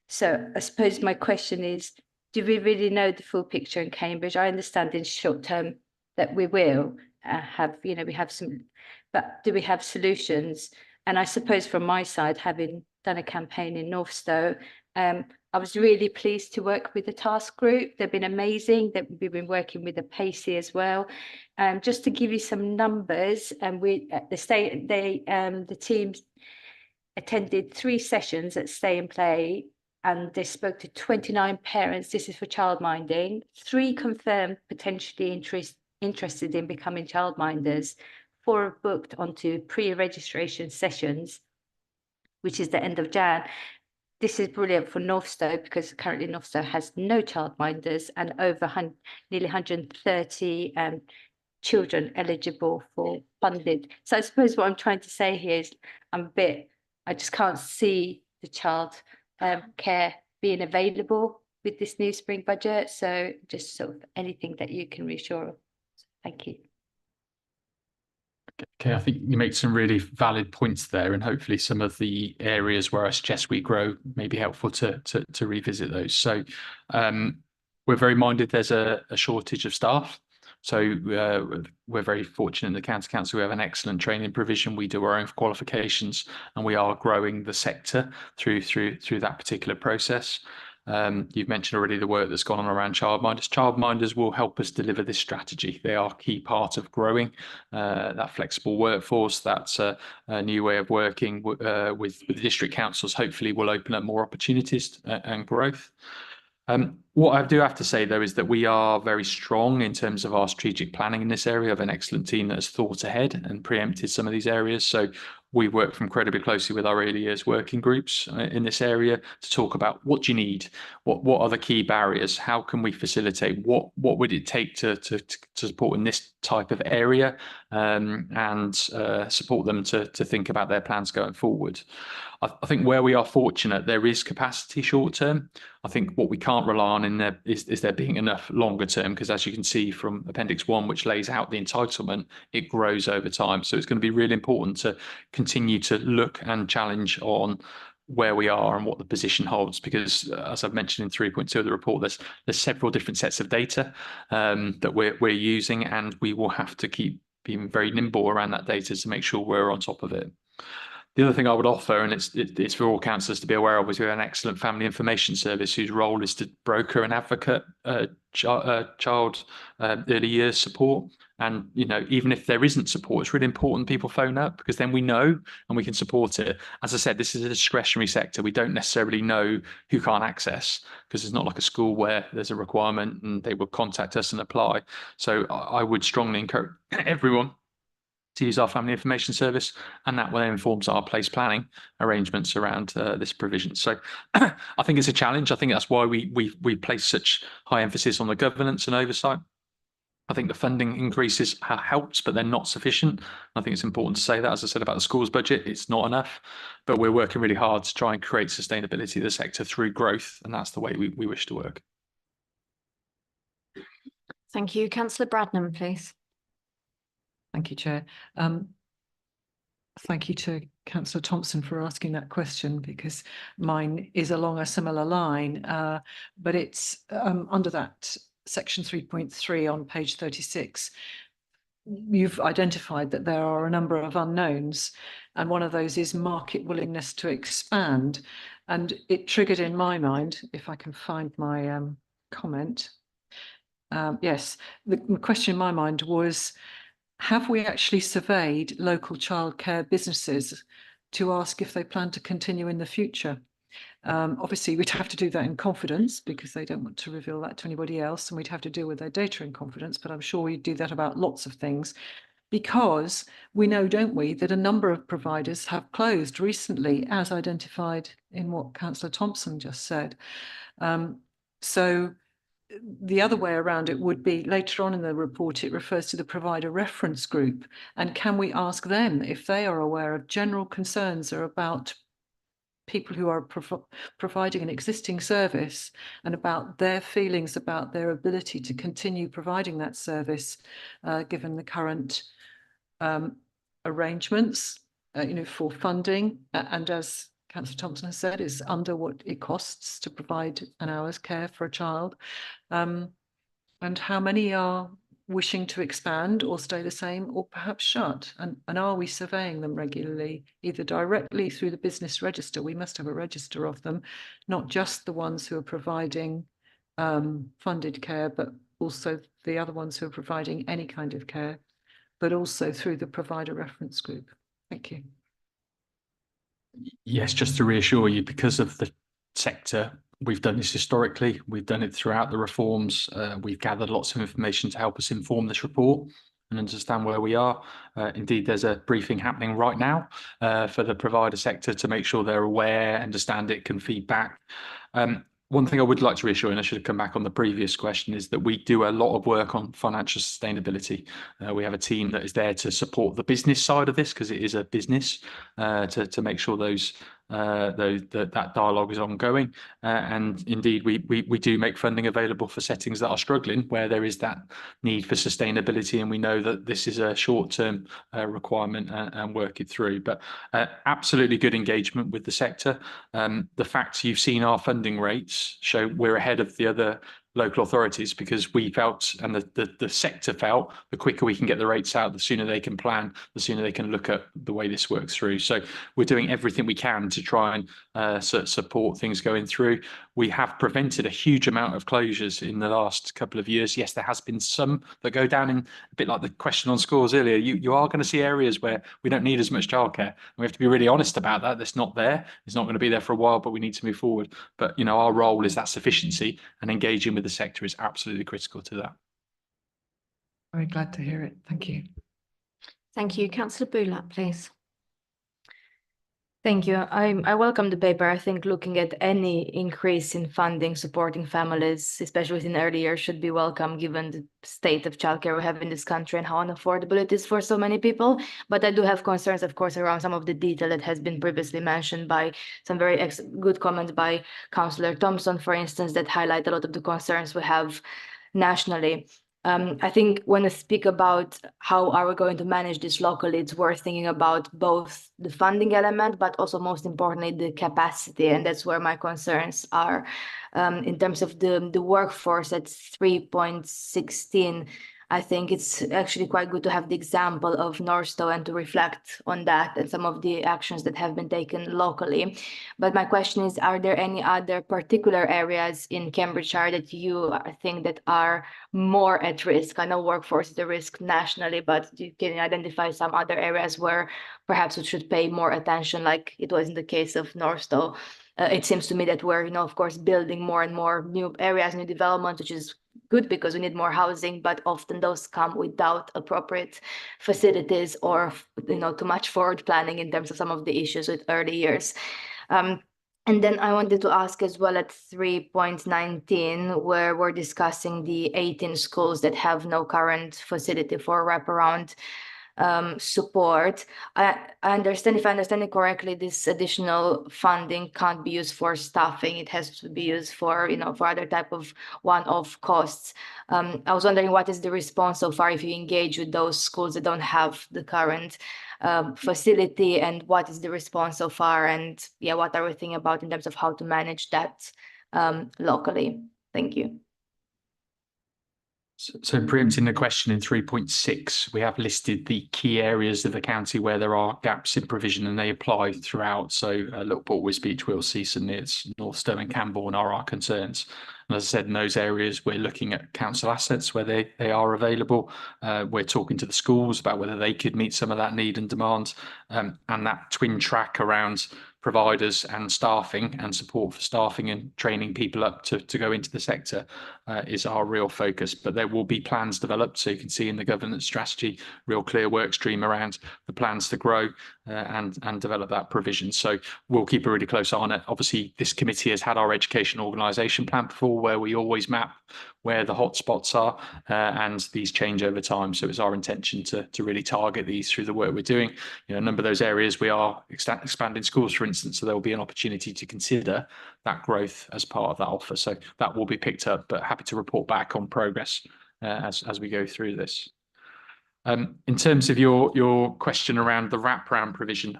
So I suppose my question is, do we really know the full picture in Cambridge? I understand in short term that we will have, we have some, but do we have solutions? And I suppose from my side, having done a campaign in Northstowe, I was really pleased to work with the task group. They've been amazing. We've been working with the Pacey as well. Just to give you some numbers, we at the state, the team attended 3 sessions at Stay and Play, and they spoke to 29 parents. This is for childminding. 3 confirmed potentially interested in becoming childminders. 4 have booked onto pre-registration sessions, which is the end of Jan. This is brilliant for Northstowe because currently Northstowe has no childminders and over nearly 130 children eligible for funded. So I suppose what I'm trying to say here is I just can't see the child care being available with this new spring budget. So just sort of anything that you can reassure of. Thank you. Okay, I think you make some really valid points there, and hopefully some of the areas where I suggest we grow may be helpful to revisit those. So we're very minded there's a shortage of staff. So we're very fortunate in the county council. We have an excellent training provision. We do our own qualifications, and we are growing the sector through that particular process. You've mentioned already the work that's gone on around childminders. Childminders will help us deliver this strategy. They are a key part of growing that flexible workforce. That's a new way of working with the district councils. Hopefully will open up more opportunities and growth. What I do have to say, though, is that we are very strong in terms of our strategic planning in this area. We have an excellent team that has thought ahead and preempted some of these areas. So we work incredibly closely with our early years working groups in this area to talk about what do you need, what are the key barriers, how can we facilitate, what would it take to support in this type of area, and support them to think about their plans going forward. I think where we are fortunate, there is capacity short term. I think what we can't rely on in there is there being enough longer term, because as you can see from Appendix 1, which lays out the entitlement, it grows over time. So it's going to be really important to continue to look and challenge on where we are and what the position holds, because as I've mentioned in 3.2 of the report, there's several different sets of data that we're using, and we will have to keep being very nimble around that data to make sure we're on top of it. The other thing I would offer, and it's for all councillors to be aware of, is we have an excellent family information service whose role is to broker and advocate child early years support. And, you know, even if there isn't support, it's really important people phone up, because then we know and we can support it. As I said, this is a discretionary sector. We don't necessarily know who can't access, because it's not like a school where there's a requirement and they will contact us and apply. So I would strongly encourage everyone to use our family information service, and that then informs our place planning arrangements around this provision. So I think it's a challenge. I think that's why we place such high emphasis on the governance and oversight. I think the funding increases helps, but they're not sufficient. I think it's important to say that. As I said about the schools budget, it's not enough, but we're working really hard to try and create sustainability of the sector through growth, and that's the way we wish to work. Thank you. Councillor Bradnam, please. Thank you, Chair. Thank you to Councillor Thompson for asking that question, because mine is along a similar line, but it's under that section 3.3 on page 36. You've identified that there are a number of unknowns, and one of those is market willingness to expand. And it triggered in my mind, if I can find my comment. Yes, the question in my mind was, have we actually surveyed local childcare businesses to ask if they plan to continue in the future? Obviously, we'd have to do that in confidence, because they don't want to reveal that to anybody else, and we'd have to deal with their data in confidence, but I'm sure we do that about lots of things, because we know, don't we, that a number of providers have closed recently, as identified in what Councillor Thompson just said. So the other way around it would be, later on in the report, it refers to the provider reference group. And can we ask them if they are aware of general concerns or about people who are providing an existing service, and about their feelings about their ability to continue providing that service, given the current arrangements, for funding, and as Councillor Thompson has said, is under what it costs to provide an hour's care for a child, and how many are wishing to expand or stay the same, or perhaps shut, and are we surveying them regularly, either directly through the business register? We must have a register of them, not just the ones who are providing funded care, but also the other ones who are providing any kind of care, but also through the provider reference group. Thank you. Yes, just to reassure you, because of the sector, we've done this historically. We've done it throughout the reforms. We've gathered lots of information to help us inform this report and understand where we are. Indeed, there's a briefing happening right now for the provider sector to make sure they're aware, understand it, can feed back. One thing I would like to reassure, and I should have come back on the previous question, is that we do a lot of work on financial sustainability. We have a team that is there to support the business side of this, because it is a business, to make sure that dialogue is ongoing. And indeed, we do make funding available for settings that are struggling, where there is that need for sustainability, and we know that this is a short-term requirement, and work it through. But absolutely good engagement with the sector. The fact you've seen our funding rates show we're ahead of the other local authorities, because we felt, and the sector felt, the quicker we can get the rates out, the sooner they can plan, the sooner they can look at the way this works through. So we're doing everything we can to try and support things going through. We have prevented a huge amount of closures in the last couple of years. Yes, there has been some that go down in a bit like the question on schools earlier. You are going to see areas where we don't need as much childcare. And we have to be really honest about that. That's not there. It's not going to be there for a while, but we need to move forward. But, you know, our role is that sufficiency, and engaging with the sector is absolutely critical to that. Very glad to hear it. Thank you. Thank you. Councillor Bulat, please. Thank you. I welcome the paper. I think looking at any increase in funding supporting families, especially within early years, should be welcome given the state of childcare we have in this country and how unaffordable it is for so many people. But I do have concerns, of course, around some of the detail that has been previously mentioned by some very good comments by Councillor Thompson, for instance, that highlight a lot of the concerns we have nationally. I think when we speak about how are we going to manage this locally, it's worth thinking about both the funding element, but also most importantly, the capacity. And that's where my concerns are. In terms of the workforce at 3.16, I think it's actually quite good to have the example of Northstowe and to reflect on that and some of the actions that have been taken locally. But my question is, are there any other particular areas in Cambridgeshire that you think that are more at risk? I know workforce is a risk nationally, but you can identify some other areas where perhaps we should pay more attention, like it was in the case of Northstowe. It seems to me that we're, of course, building more and more new areas, new development, which is good because we need more housing, but often those come without appropriate facilities or, too much forward planning in terms of some of the issues with early years. And then I wanted to ask as well at 3.19, where we're discussing the 18 schools that have no current facility for wraparound support. I understand, if I understand it correctly, this additional funding can't be used for staffing. It has to be used for, for other type of one-off costs. I was wondering what is the response so far if you engage with those schools that don't have the current facility, and what is the response so far? And yeah, what are we thinking about in terms of how to manage that locally? Thank you. So preempting the question in 3.6, we have listed the key areas of the county where there are gaps in provision, and they apply throughout. So Lockport, Wisbech, Willsey, St Neots, Northstowe and Camborne are our concerns. And as I said, in those areas, we're looking at council assets where they are available. We're talking to the schools about whether they could meet some of that need and demand, and that twin track around providers and staffing and support for staffing and training people up to go into the sector is our real focus. But there will be plans developed, so you can see in the governance strategy, real clear work stream around the plans to grow and develop that provision. So we'll keep a really close eye on it. Obviously, this committee has had our education organisation plan before, where we always map where the hotspots are, and these change over time. So it's our intention to really target these through the work we're doing. A number of those areas we are expanding schools, for instance, so there will be an opportunity to consider that growth as part of that offer. So that will be picked up, but happy to report back on progress as we go through this. In terms of your question around the wraparound provision,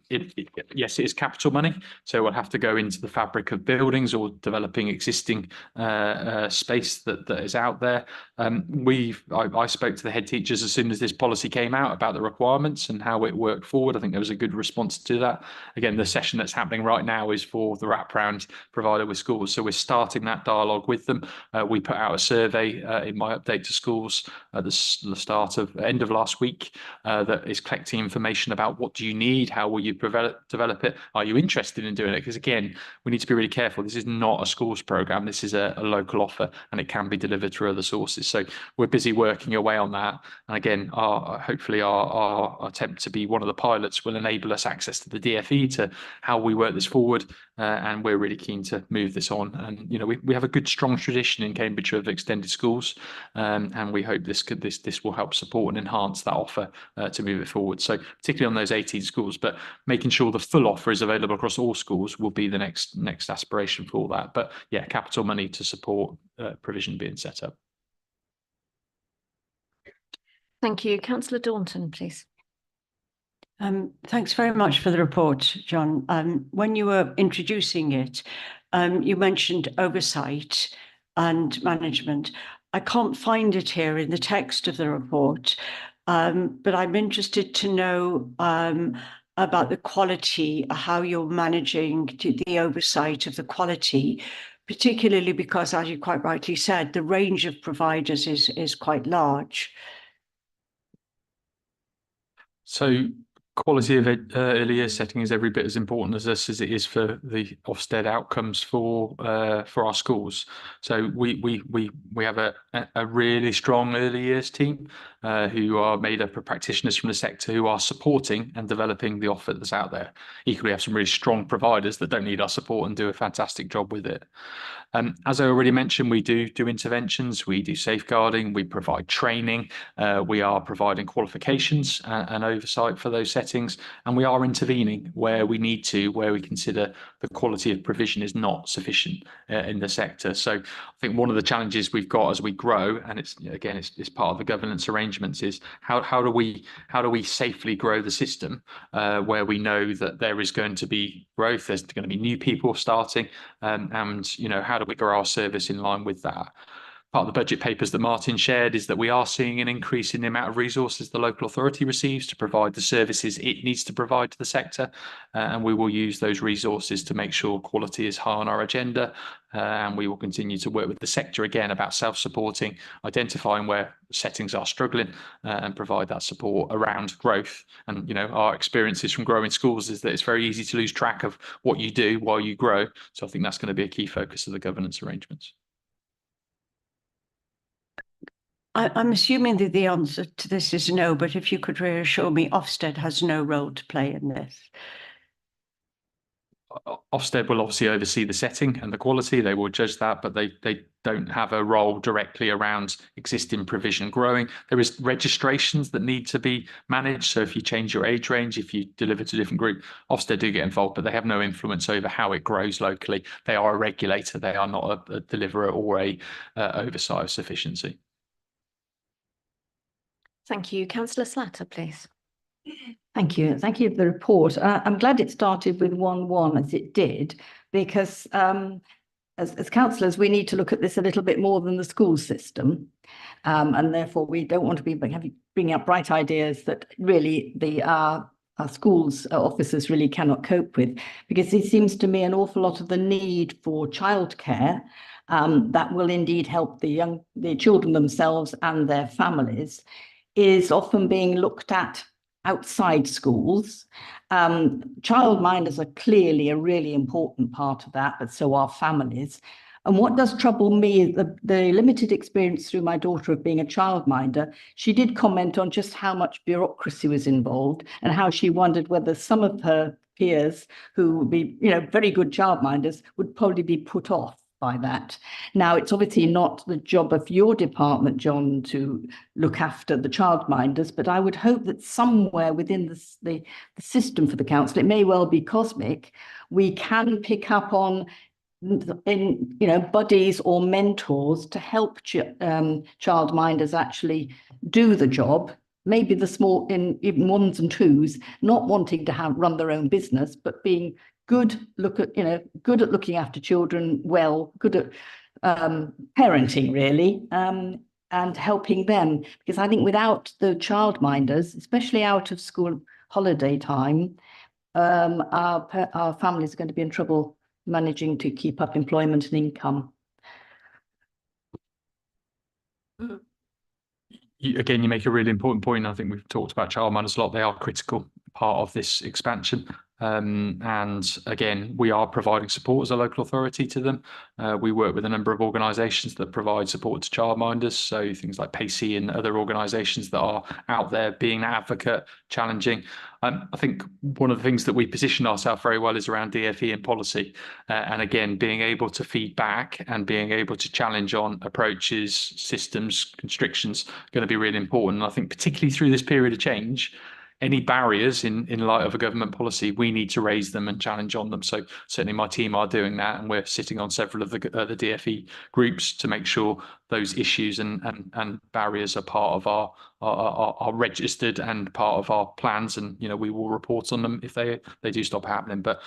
yes, it is capital money, so we'll have to go into the fabric of buildings or developing existing space that is out there. I spoke to the head teachers as soon as this policy came out about the requirements and how it worked forward. I think there was a good response to that. Again, the session that's happening right now is for the wraparound provider with schools, so we're starting that dialogue with them. We put out a survey in my update to schools at the start of end of last week that is collecting information about what do you need, how will you develop it, are you interested in doing it? Because again, we need to be really careful. This is not a schools program, this is a local offer, and it can be delivered through other sources. So we're busy working away on that, and again, hopefully our attempt to be one of the pilots will enable us access to the DFE to how we work this forward, and we're really keen to move this on. And we have a good strong tradition in Cambridgeshire of extended schools, and we hope this will help support and enhance that offer to move it forward. So particularly on those 18 schools, but making sure the full offer is available across all schools will be the next aspiration for all that. But yeah, capital money to support provision being set up. Thank you. Councillor Daunton, please. Thanks very much for the report, John. When you were introducing it, you mentioned oversight, and management. I can't find it here in the text of the report, but I'm interested to know about the quality, how you're managing the oversight of the quality, particularly because, as you quite rightly said, the range of providers is quite large. So quality of early years setting is every bit as important as it is for the Ofsted outcomes for our schools. So we have a really strong early years team who are made up of practitioners from the sector who are supporting and developing the offer that's out there. Equally, we have some really strong providers that don't need our support and do a fantastic job with it. As I already mentioned, we do interventions, we do safeguarding, we provide training, we are providing qualifications and oversight for those settings, and we are intervening where we need to, where we consider the quality of provision is not sufficient in the sector. So I think one of the challenges we've got as we grow, and it's part of the governance arrangements, is how do we safely grow the system where we know that there is going to be growth, there's going to be new people starting, and how do we grow our service in line with that? Part of the budget papers that Martin shared is that we are seeing an increase in the amount of resources the local authority receives to provide the services it needs to provide to the sector, and we will use those resources to make sure quality is high on our agenda, and we will continue to work with the sector again about self-supporting, identifying where settings are struggling, and provide that support around growth. And our experiences from growing schools is that it's very easy to lose track of what you do while you grow. So I think that's going to be a key focus of the governance arrangements. I'm assuming that the answer to this is no, but if you could reassure me, Ofsted has no role to play in this. Ofsted will obviously oversee the setting and the quality. They will judge that, but they don't have a role directly around existing provision growing. There is registrations that need to be managed. So if you change your age range, if you deliver to a different group, Ofsted do get involved, but they have no influence over how it grows locally. They are a regulator. They are not a deliverer or a oversight of sufficiency. Thank you. Councillor Slatter, please. Thank you. Thank you for the report. I'm glad it started with 1-1 as it did, because as councillors, we need to look at this a little bit more than the school system. And therefore, we don't want to be bringing up bright ideas that really our schools officers really cannot cope with, because it seems to me an awful lot of the need for childcare that will indeed help the children themselves and their families is often being looked at outside schools. Childminders are clearly a really important part of that, but so are families. And what does trouble me is the limited experience through my daughter of being a childminder. She did comment on just how much bureaucracy was involved and how she wondered whether some of her peers who would be, very good childminders would probably be put off by that. Now, it's obviously not the job of your department, John, to look after the childminders, but I would hope that somewhere within the system for the council, it may well be cosmic, we can pick up on buddies or mentors to help childminders actually do the job. Maybe the small, in even ones and twos, not wanting to run their own business, but being good at looking after children, good at parenting really, and helping them. Because I think without the childminders, especially out of school holiday time, our families are going to be in trouble managing to keep up employment and income. Again, you make a really important point. I think we've talked about childminders a lot. They are a critical part of this expansion. And again, we are providing support as a local authority to them. We work with a number of organisations that provide support to childminders, so things like Pacey and other organisations that are out there being an advocate, challenging. I think one of the things that we position ourselves very well is around DfE and policy. And again, being able to feed back and being able to challenge on approaches, systems, constrictions, going to be really important. And I think particularly through this period of change, any barriers in light of a government policy, we need to raise them and challenge on them. So certainly my team are doing that, and we're sitting on several of the DFE groups to make sure those issues and barriers are part of are registered and part of our plans, and we will report on them if they do stop happening. But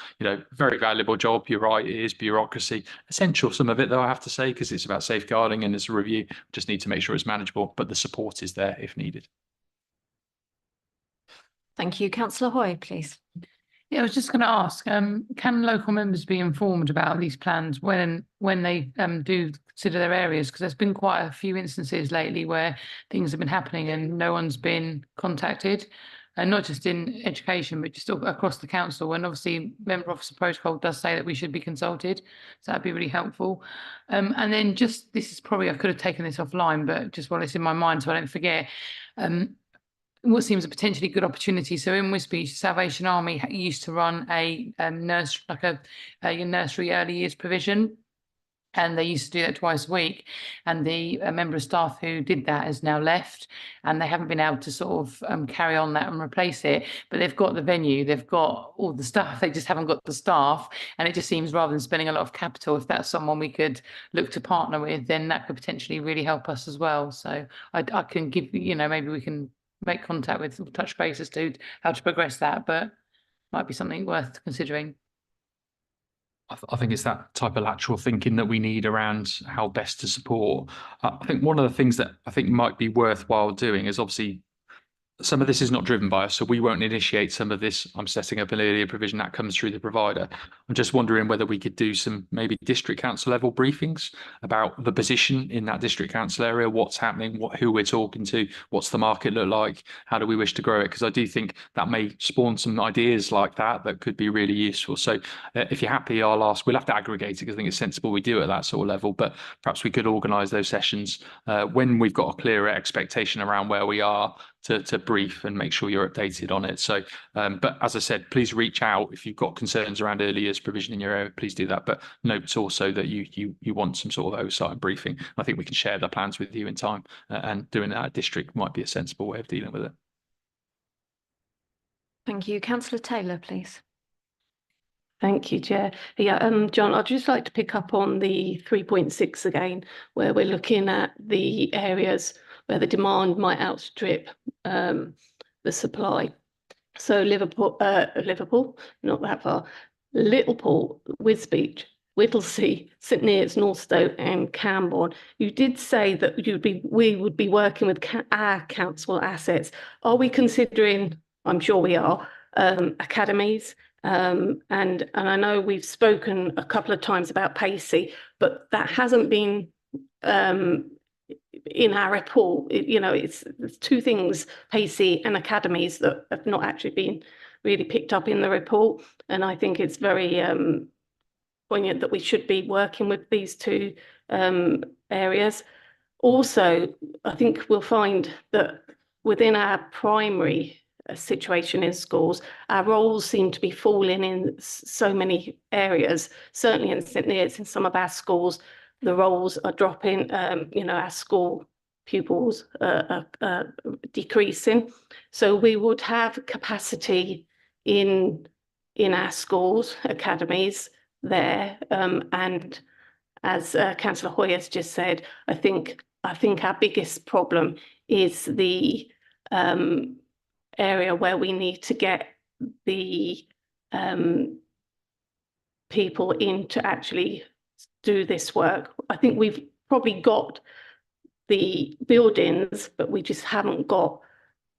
very valuable job. You're right, it is bureaucracy, essential some of it though, I have to say, because it's about safeguarding and it's a review. Just need to make sure it's manageable, but the support is there if needed. Thank you. Councillor Hoy, please. Yeah, I was just going to ask, can local members be informed about these plans when they do consider their areas? Because there's been quite a few instances lately where things have been happening and no one's been contacted, and not just in education, but just across the council. And obviously, member officer protocol does say that we should be consulted, so that'd be really helpful. And then just, this is probably, I could have taken this offline, but just while it's in my mind so I don't forget, what seems a potentially good opportunity. So in Wisbech, Salvation Army used to run a nursery, like a nursery early years provision, and they used to do that twice a week. And the member of staff who did that has now left, and they haven't been able to sort of carry on that and replace it. But they've got the venue, they've got all the stuff, they just haven't got the staff. And it just seems, rather than spending a lot of capital, if that's someone we could look to partner with, then that could potentially really help us as well. So I can give, maybe we can make contact with, touch base as to how to progress that, but might be something worth considering. I think it's that type of lateral thinking that we need around how best to support. I think one of the things that I think might be worthwhile doing is, obviously, some of this is not driven by us, so we won't initiate some of this. I'm setting up an earlier provision that comes through the provider. I'm just wondering whether we could do some maybe district council level briefings about the position in that district council area, what's happening, who we're talking to, what's the market look like, how do we wish to grow it? Because I do think that may spawn some ideas like that could be really useful. So if you're happy, we'll have to aggregate it because I think it's sensible we do it at that sort of level, but perhaps we could organise those sessions when we've got a clearer expectation around where we are, to brief and make sure you're updated on it. So, but as I said, please reach out if you've got concerns around early years provision in your area, please do that. But note also that you want some sort of oversight and briefing. I think we can share the plans with you in time, and doing that at district might be a sensible way of dealing with it. Thank you. Councillor Taylor, please. Thank you, Chair. Yeah, John, I'd just like to pick up on the 3.6 again, where we're looking at the areas where the demand might outstrip the supply. So Liverpool, not that far, Littleport, Wisbech, Whittlesea, St Neots, Northstowe and Camborne. You did say that we would be working with our council assets. Are we considering, I'm sure we are, academies? And I know we've spoken a couple of times about Pacey, but that hasn't been in our report. It's two things, Pacey and academies, that have not actually been really picked up in the report. And I think it's very poignant that we should be working with these two areas. Also, I think we'll find that within our primary situation in schools, our roles seem to be falling in so many areas. Certainly in St Neots, in some of our schools, the roles are dropping. Our school pupils are decreasing. So we would have capacity in our schools, academies there. And as Councillor Hoy has just said, I think our biggest problem is the area where we need to get the people in to actually do this work. I think we've probably got the buildings, but we just haven't got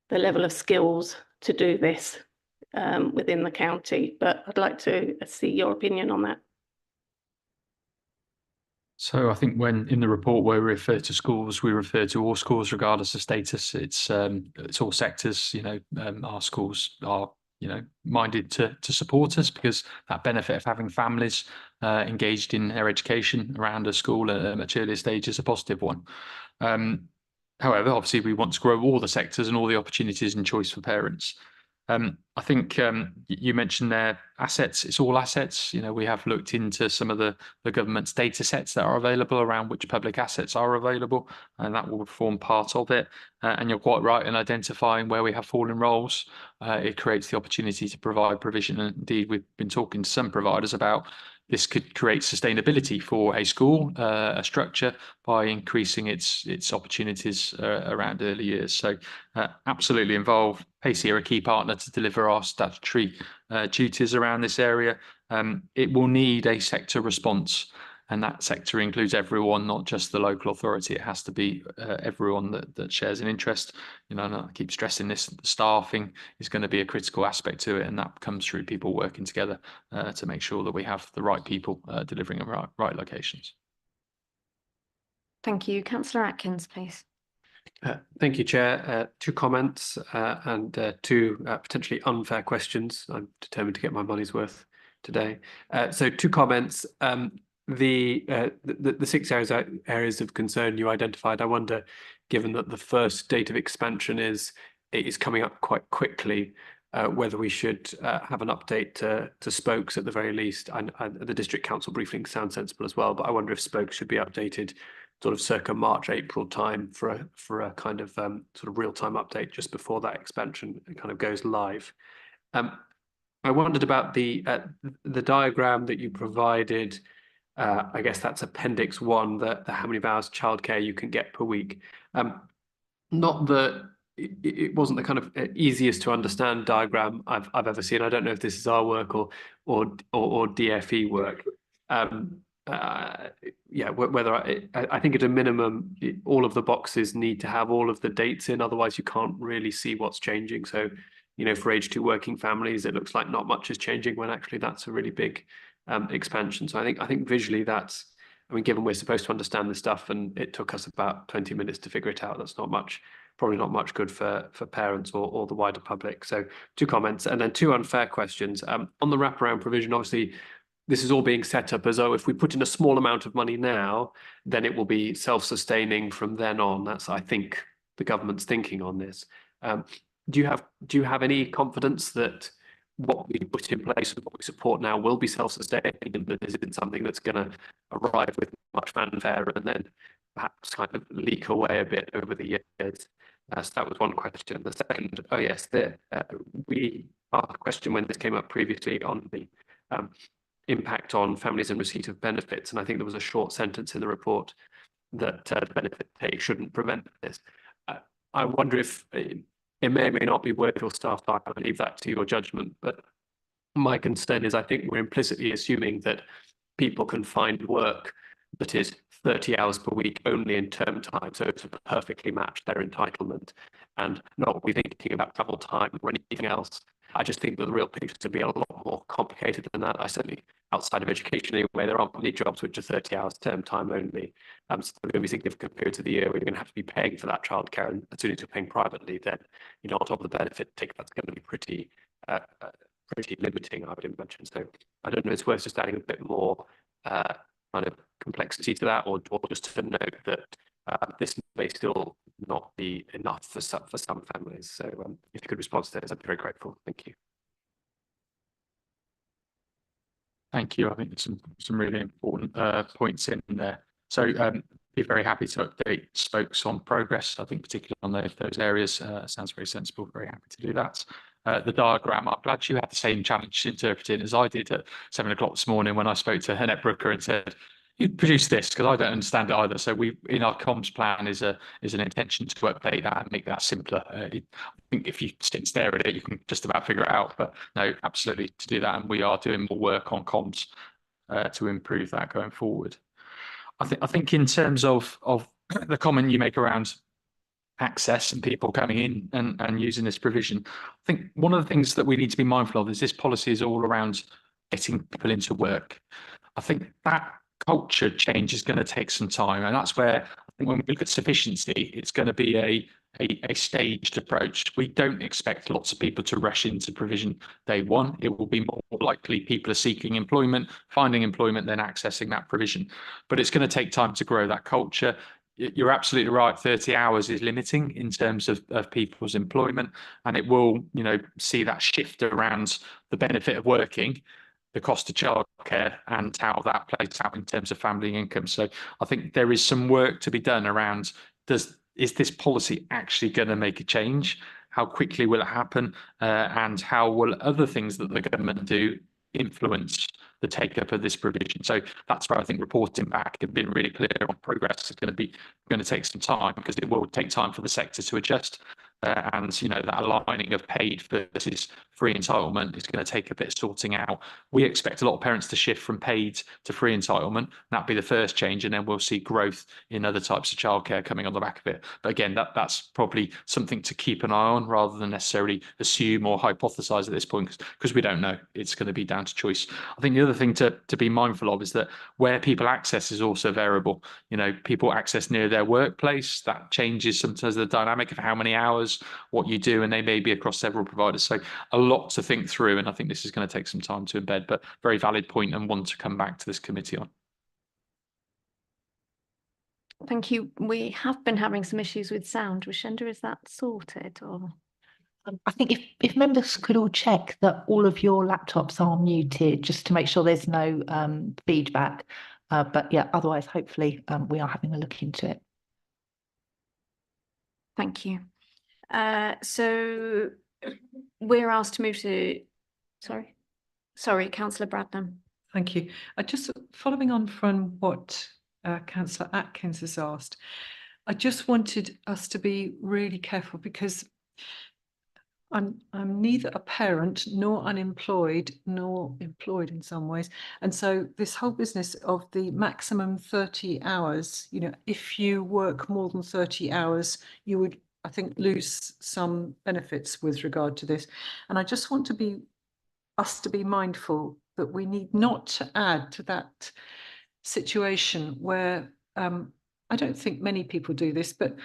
the level of skills to do this within the county. But I'd like to see your opinion on that. So I think when in the report where we refer to schools, we refer to all schools regardless of status. It's all sectors. Our schools are minded to support us, because that benefit of having families engaged in their education around a school at a much earlier stage is a positive one. However, obviously we want to grow all the sectors and all the opportunities and choice for parents. I think you mentioned there assets. It's all assets. You know, we have looked into some of the government's data sets that are available around which public assets are available, and that will form part of it. And you're quite right in identifying where we have fallen roles. It creates the opportunity to provide provision. And indeed, we've been talking to some providers about this could create sustainability for a school, a structure, by increasing its opportunities around early years. So absolutely involved. Pacey are a key partner to deliver our statutory duties around this area. It will need a sector response, and that sector includes everyone, not just the local authority. It has to be everyone that shares an interest. You know, and I keep stressing this, staffing is going to be a critical aspect to it, and that comes through people working together to make sure that we have the right people delivering in right locations. Thank you. Councillor Atkins, please. Thank you, Chair. Two comments and two potentially unfair questions. I'm determined to get my money's worth today. So two comments. The 6 areas of concern you identified, I wonder, given that the first date of expansion is coming up quite quickly, whether we should have an update to spokes at the very least. And the district council briefing sounds sensible as well, but I wonder if spokes should be updated sort of circa March, April time for a kind of sort of real-time update just before that expansion kind of goes live. I wondered about the diagram that you provided. I guess that's Appendix 1, the how many hours childcare you can get per week. Not that it wasn't the kind of easiest to understand diagram I've ever seen. I don't know if this is our work or DFE work. Yeah, whether I think at a minimum, all of the boxes need to have all of the dates in, otherwise you can't really see what's changing. So, you know, for age 2 working families, it looks like not much is changing when actually that's a really big expansion. So I think visually that's, I mean, given we're supposed to understand this stuff and it took us about 20 minutes to figure it out, that's not much, probably not much good for parents or the wider public. So two comments, and then two unfair questions. On the wraparound provision, obviously, this is all being set up as though if we put in a small amount of money now, then it will be self-sustaining from then on. That's, I think, the government's thinking on this. Do you have any confidence that what we put in place and what we support now will be self-sustaining, and that isn't something that's going to arrive with much fanfare and then perhaps kind of leak away a bit over the years? So that was one question. The second, oh yes, we asked a question when this came up previously on the impact on families and receipt of benefits, and I think there was a short sentence in the report that the benefit take shouldn't prevent this. I wonder if it may or may not be worth your staff time. I leave that to your judgment, but my concern is I think we're implicitly assuming that people can find work that is 30 hours per week only in term time, so to perfectly match their entitlement, and not be thinking about travel time or anything else. I just think that the real picture to be a lot more complicated than that. I certainly, outside of education anyway, there aren't many jobs which are 30 hours term time only. So there are going to be significant periods of the year where you're going to have to be paying for that childcare, and as soon as you're paying privately, then, you know, on top of the benefit take, that's going to be pretty limiting, I would imagine. So I don't know, it's worth just adding a bit more kind of complexity to that, or just to note that this may still not be enough for some families. So if you could respond to this, I'd be very grateful. Thank you. Thank you. I think there's some really important points in there. So be very happy to update spokes on progress. I think particularly on those areas, sounds very sensible. Very happy to do that. The diagram, I'm glad you had the same challenge interpreting as I did at 7 o'clock this morning when I spoke to Annette Brooker and said, you produce this, because I don't understand it either. So we, in our comms plan, is an intention to update that and make that simpler. I think if you sit and stare at it, you can just about figure it out. But no, absolutely to do that, and we are doing more work on comms to improve that going forward. I think in terms of the comment you make around access and people coming in and using this provision, I think one of the things that we need to be mindful of is this policy is all around getting people into work. I think that culture change is going to take some time, and that's where I think when we look at sufficiency, it's going to be a staged approach. We don't expect lots of people to rush into provision day one. It will be more likely people are seeking employment, finding employment, then accessing that provision. But it's going to take time to grow that culture. you're absolutely right. 30 hours is limiting in terms of people's employment, and it will, you know, see that shift around the benefit of working, the cost of childcare, and how that plays out in terms of family income. So I think there is some work to be done around, is this policy actually going to make a change? How quickly will it happen? And how will other things that the government do influence the take up of this provision? So that's where I think reporting back and being really clear on progress is going to take some time, because it will take time for the sector to adjust. And, you know, that aligning of paid versus free entitlement is going to take a bit of sorting out. We expect a lot of parents to shift from paid to free entitlement. That'll be the first change, and then we'll see growth in other types of childcare coming on the back of it. But again, that's probably something to keep an eye on rather than necessarily assume or hypothesize at this point, because we don't know. It's going to be down to choice. I think the other thing to be mindful of is that where people access is also variable. You know, people access near their workplace, that changes sometimes the dynamic of how many hours, what you do, and they may be across several providers. So a lot to think through, and I think this is going to take some time to embed, but very valid point, and one to come back to this committee on. Thank you. We have been having some issues with sound. Rashenda, is that sorted or? I think if members could all check that all of your laptops are muted, just to make sure there's no feedback. But yeah, otherwise, hopefully, we are having a look into it. Thank you. So we're asked to move to, sorry, Councillor Bradnam. Thank you. Just following on from what Councillor Atkins has asked, I just wanted us to be really careful, because I'm neither a parent nor unemployed nor employed in some ways. And so this whole business of the maximum 30 hours, you know, if you work more than 30 hours, you would, I think, lose some benefits with regard to this. And I just want us to be mindful that we need not to add to that situation where I don't think many people do this, but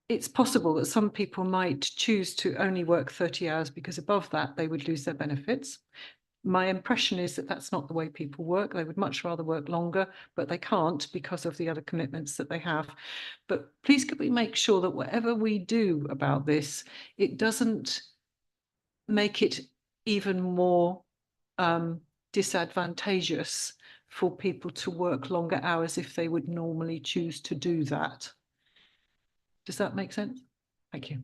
it's possible that some people might choose to only work 30 hours because above that they would lose their benefits. My impression is that that's not the way people work. They would much rather work longer, but they can't because of the other commitments that they have. But please could we make sure that whatever we do about this, it doesn't make it even more disadvantageous for people to work longer hours if they would normally choose to do that. Does that make sense? Thank you.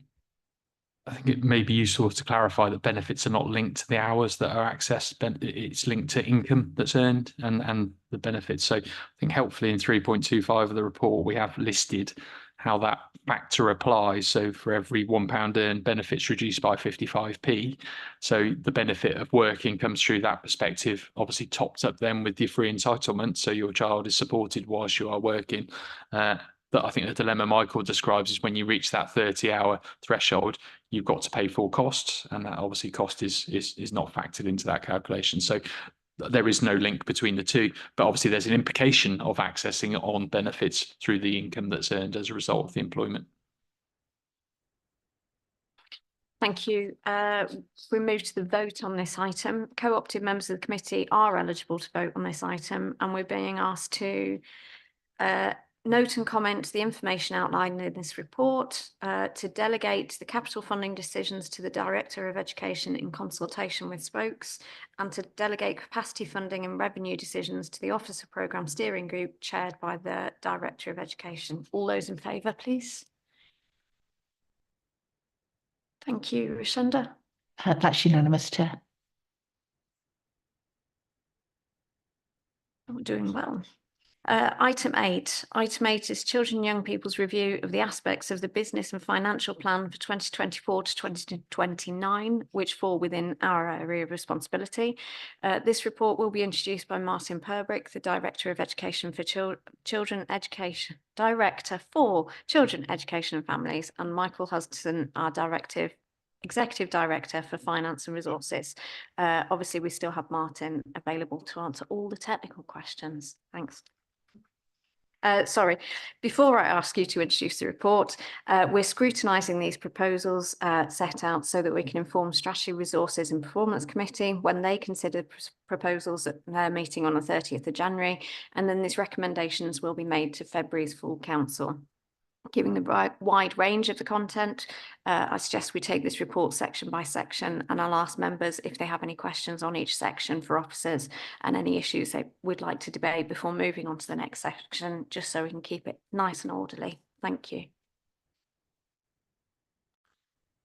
I think it may be useful to clarify that benefits are not linked to the hours that are accessed, but it's linked to income that's earned and the benefits. So I think helpfully in 3.25 of the report, we have listed how that factor applies. So for every £1 earned, benefits reduced by 55p. So the benefit of working comes through that perspective, obviously topped up then with your free entitlement. So your child is supported whilst you are working. But I think the dilemma Michael describes is when you reach that 30-hour threshold, you've got to pay full costs, and that obviously cost is not factored into that calculation. So there is no link between the two, but obviously there's an implication of accessing on benefits through the income that's earned as a result of the employment. Thank you. We move to the vote on this item. Co-opted members of the committee are eligible to vote on this item, and we're being asked to note and comment the information outlined in this report, to delegate the capital funding decisions to the Director of Education in consultation with spokes, and to delegate capacity funding and revenue decisions to the Office of Programme Steering Group chaired by the Director of Education. All those in favour, please. Thank you. Rashenda? That's unanimous, Chair. We're doing well. Item 8. Item 8 is Children and Young People's review of the aspects of the business and financial plan for 2024 to 2029, which fall within our area of responsibility. This report will be introduced by Martin Perbrick, the Director of Education for Children Education, Director for Children, Education and Families, and Michael Hudson, our Executive Director for Finance and Resources. Obviously, we still have Martin available to answer all the technical questions. Thanks. Sorry, before I ask you to introduce the report, we're scrutinising these proposals set out so that we can inform Strategy, Resources and Performance Committee when they consider proposals at their meeting on the 30th of January, and then these recommendations will be made to February's full council. Given the wide range of the content, I suggest we take this report section by section, and I'll ask members if they have any questions on each section for officers and any issues they would like to debate before moving on to the next section, just so we can keep it nice and orderly. Thank you.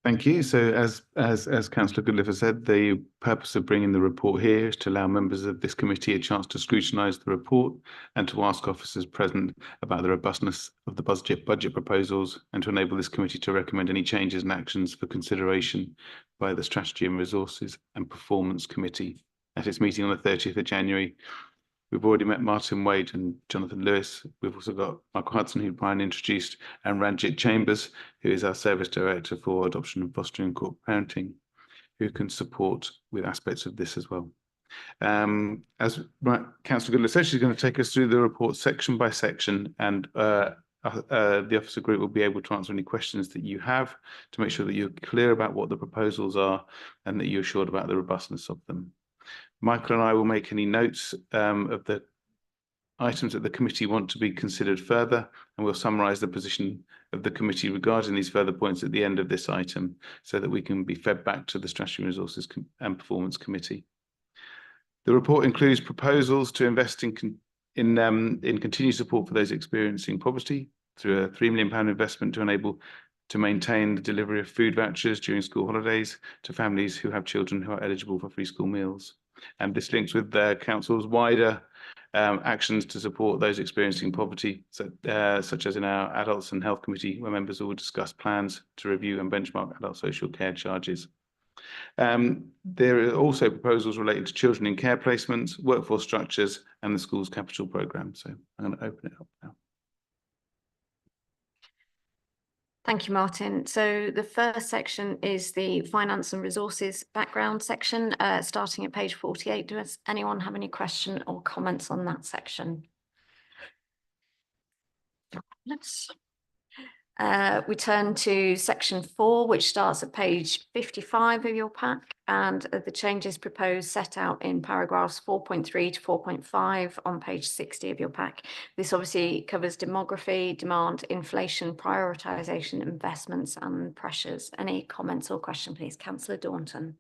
Thank you. So as Councillor Goodliff said, the purpose of bringing the report here is to allow members of this committee a chance to scrutinise the report and to ask officers present about the robustness of the budget proposals, and to enable this committee to recommend any changes and actions for consideration by the Strategy and Resources and Performance Committee at its meeting on the 30th of January. We've already met Martin Wade and Jonathan Lewis. We've also got Michael Hudson, who Brian introduced, and Ranjit Chambers, who is our Service Director for Adoption and Fostering Corporate Parenting, who can support with aspects of this as well. As Councillor Goodliff said, she's going to take us through the report section by section, and the officer group will be able to answer any questions that you have to make sure that you're clear about what the proposals are and that you're assured about the robustness of them. Michael and I will make any notes of the items that the committee want to be considered further, and we'll summarise the position of the committee regarding these further points at the end of this item, so that we can be fed back to the Strategy, Resources and Performance Committee. The report includes proposals to invest in continued support for those experiencing poverty through a £3 million investment to maintain the delivery of food vouchers during school holidays to families who have children who are eligible for free school meals. And this links with the council's wider actions to support those experiencing poverty, such as in our Adults and Health Committee, where members will discuss plans to review and benchmark adult social care charges. There are also proposals relating to children in care placements, workforce structures, and the school's capital programme. So I'm going to open it up now. Thank you, Martin. So the first section is the finance and resources background section, starting at page 48. Does anyone have any question or comments on that section? We turn to section 4, which starts at page 55 of your pack, and the changes proposed set out in paragraphs 4.3 to 4.5 on page 60 of your pack. This obviously covers demography, demand, inflation, prioritisation, investments and pressures. Any comments or question, please? Councillor Daunton.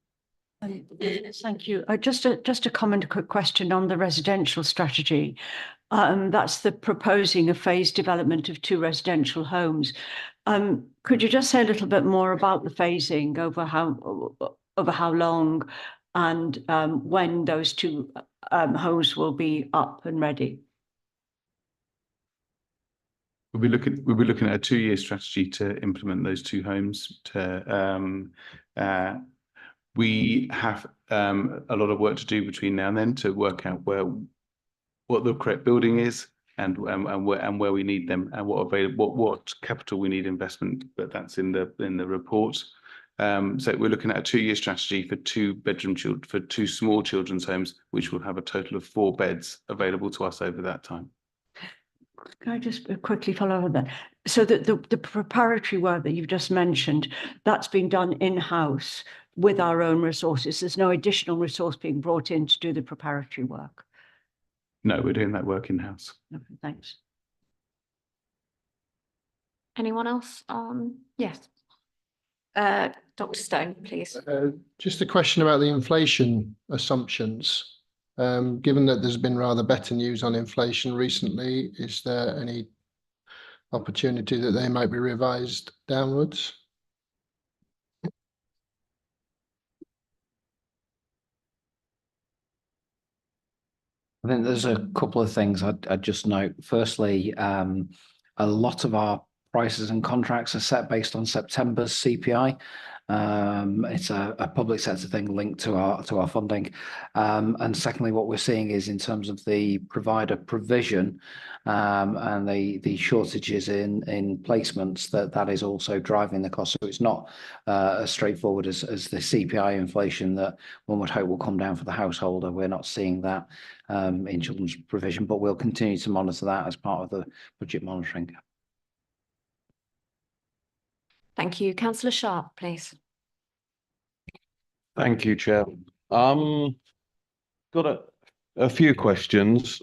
Thank you. Just a comment, a quick question on the residential strategy. That's the proposing a phased development of 2 residential homes. Could you just say a little bit more about the phasing over how long, and when those 2 homes will be up and ready? We'll be looking at a 2-year strategy to implement those 2 homes. We have a lot of work to do between now and then to work out what the correct building is, and where we need them, and what capital we need investment. But that's in the report. So we're looking at a 2-year strategy for 2 small children's homes, which will have a total of 4 beds available to us over that time. Can I just quickly follow on that? So the preparatory work that you've just mentioned, that's been done in-house with our own resources. There's no additional resource being brought in to do the preparatory work. No, we're doing that work in-house. Okay, thanks. Anyone else yes. Dr. Stone, please. Just a question about the inflation assumptions. Given that there's been rather better news on inflation recently, is there any opportunity that they might be revised downwards? I think there's a couple of things I'd just note. Firstly, a lot of our prices and contracts are set based on September's CPI. It's a public sector thing linked to our funding. And secondly, what we're seeing is in terms of the provider provision and the shortages in placements, that is also driving the cost. So it's not as straightforward as the CPI inflation that one would hope will come down for the householder. We're not seeing that in children's provision, but we'll continue to monitor that as part of the budget monitoring. Thank you. Councillor Sharp, please. Thank you, Chair. Got a few questions.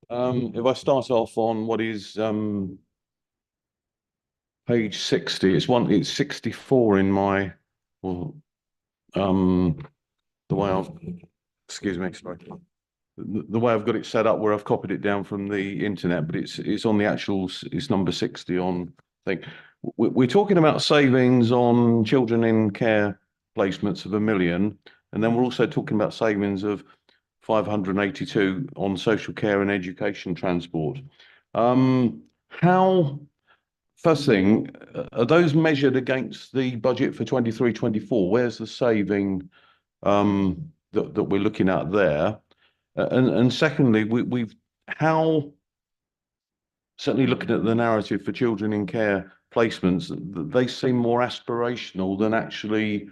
If I start off on what is page 60, it's 64 in my the way I've the way I've got it set up, where I've copied it down from the internet, but it's on the actual, it's number 60 on thing. We're talking about savings on children in care placements of £1 million, and then we're also talking about savings of 582 on social care and education transport. First thing, are those measured against the budget for 23-24? Where's the saving that we're looking at there? And secondly, certainly looking at the narrative for children in care placements, they seem more aspirational than actually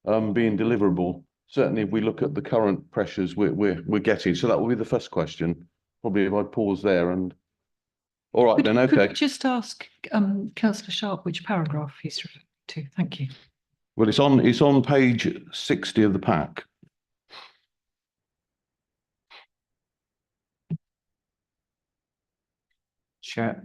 being deliverable. Certainly, if we look at the current pressures we're getting. So that will be the first question. Probably if I pause there and. All right, then. Okay. Could we just ask Councillor Sharp which paragraph he's referring to? Thank you. Well, it's on page 60 of the pack. Chair,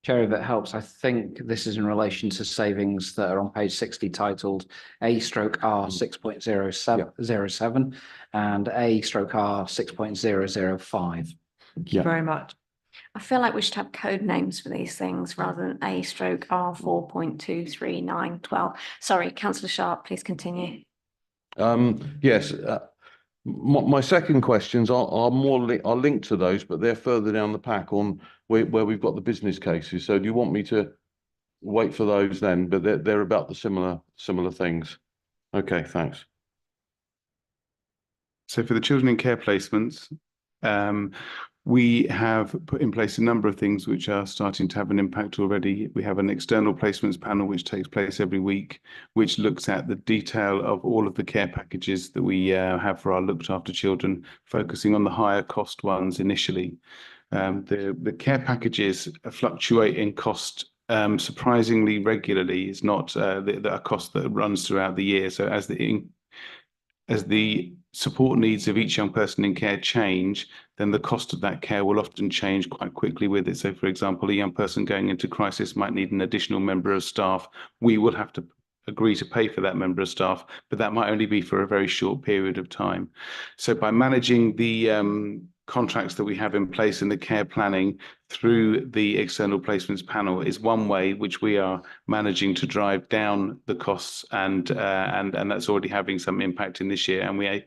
if it helps, I think this is in relation to savings that are on page 60 titled A/R 6.07 and A/R 6.005. Thank you very much. I feel like we should have code names for these things rather than A/R 4.23912. Sorry, Councillor Sharp, please continue. Yes. My second questions are linked to those, but they're further down the pack on where we've got the business cases. So do you want me to wait for those then? But they're about the similar things. Okay, thanks. So for the children in care placements, we have put in place a number of things which are starting to have an impact already. We have an external placements panel which takes place every week, which looks at the detail of all of the care packages that we have for our looked after children, focusing on the higher cost ones initially. The care packages fluctuate in cost surprisingly regularly. It's not a cost that runs throughout the year. So as the support needs of each young person in care change, then the cost of that care will often change quite quickly with it. So, for example, a young person going into crisis might need an additional member of staff. We will have to agree to pay for that member of staff, but that might only be for a very short period of time. So by managing the contracts that we have in place in the care planning through the external placements panel is one way which we are managing to drive down the costs, and that's already having some impact in this year. And we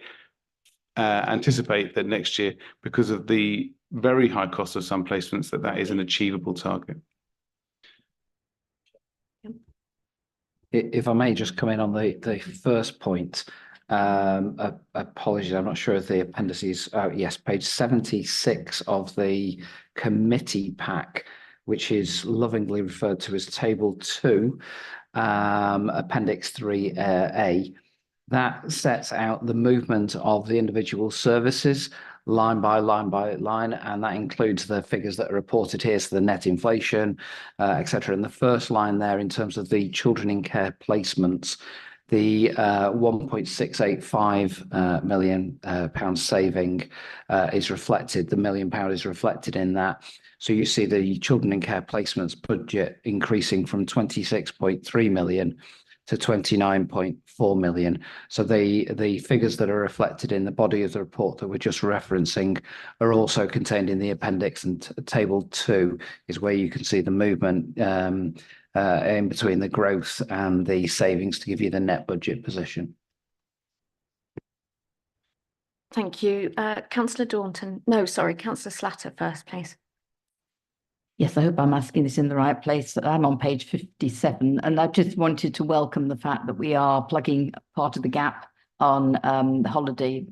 anticipate that next year, because of the very high cost of some placements, that is an achievable target. If I may just come in on the first point. Apologies, I'm not sure if the appendices. Yes, page 76 of the committee pack, which is lovingly referred to as table 2, appendix 3A. That sets out the movement of the individual services line by line by line, and that includes the figures that are reported here, so the net inflation, etc. And the first line there, in terms of the children in care placements, the 1.685 million pound saving is reflected. The £1 million is reflected in that. So you see the children in care placements budget increasing from 26.3 million to 29.4 million. So the figures that are reflected in the body of the report that we're just referencing are also contained in the appendix, and table 2 is where you can see the movement in between the growth and the savings to give you the net budget position. Thank you. Councillor Daunton. No, sorry, Councillor Slatter first, please. Yes, I hope I'm asking this in the right place. I'm on page 57, and I just wanted to welcome the fact that we are plugging part of the gap on the holiday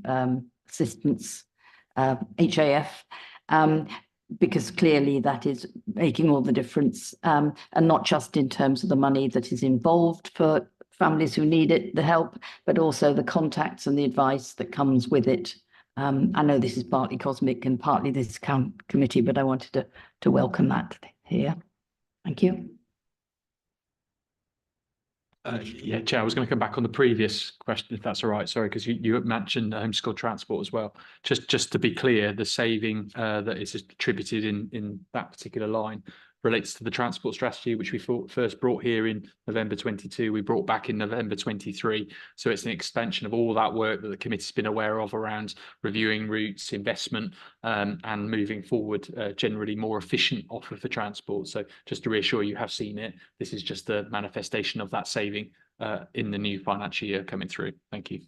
assistance, HAF, because clearly that is making all the difference, and not just in terms of the money that is involved for families who need it, the help, but also the contacts and the advice that comes with it. I know this is partly cosmic and partly this committee, but I wanted to welcome that here. Thank you. Yeah, Chair, I was going to come back on the previous question, if that's all right. Sorry, because you mentioned homeschool transport as well. Just to be clear, the saving that is attributed in that particular line relates to the transport strategy, which we first brought here in November 22. We brought back in November 23. So it's an expansion of all that work that the committee's been aware of around reviewing routes, investment, and moving forward generally more efficient offer for transport. So just to reassure you have seen it. This is just the manifestation of that saving in the new financial year coming through. Thank you.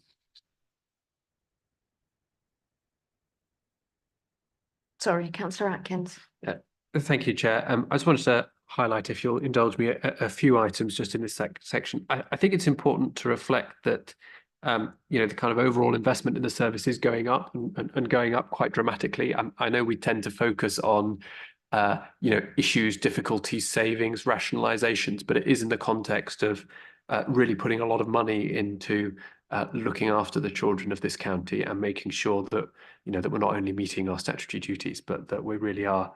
Sorry, Councillor Atkins. Thank you, Chair. I just wanted to highlight, if you'll indulge me, a few items just in this section. I think it's important to reflect that, the kind of overall investment in the service is going up and going up quite dramatically. I know we tend to focus on, issues, difficulties, savings, rationalizations, but it is in the context of really putting a lot of money into looking after the children of this county and making sure that, that we're not only meeting our statutory duties, but that we really are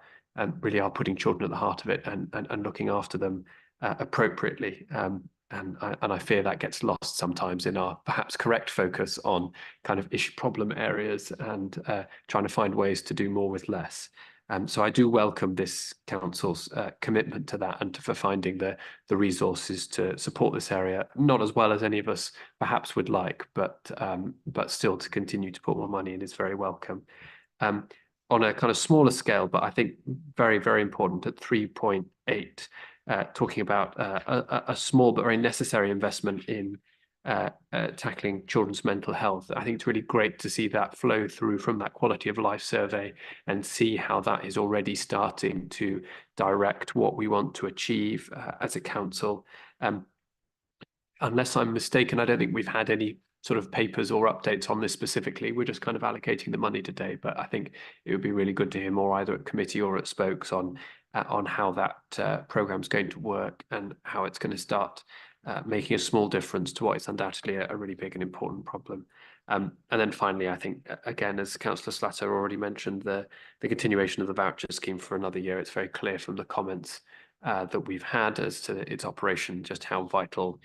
putting children at the heart of it and looking after them appropriately. And I fear that gets lost sometimes in our perhaps correct focus on kind of problem areas and trying to find ways to do more with less. So I do welcome this council's commitment to that and for finding the resources to support this area, not as well as any of us perhaps would like, but still to continue to put more money in is very welcome. On a kind of smaller scale, but I think very, very important at 3.8, talking about a small but very necessary investment in tackling children's mental health. I think it's really great to see that flow through from that quality of life survey and see how that is already starting to direct what we want to achieve as a council. Unless I'm mistaken, I don't think we've had any sort of papers or updates on this specifically. We're just kind of allocating the money today, but I think it would be really good to hear more either at committee or at spokes on how that programme is going to work and how it's going to start making a small difference to what is undoubtedly a really big and important problem. And then finally, I think, again, as Councillor Slatter already mentioned, the continuation of the voucher scheme for another year. It's very clear from the comments that we've had as to its operation, just how vital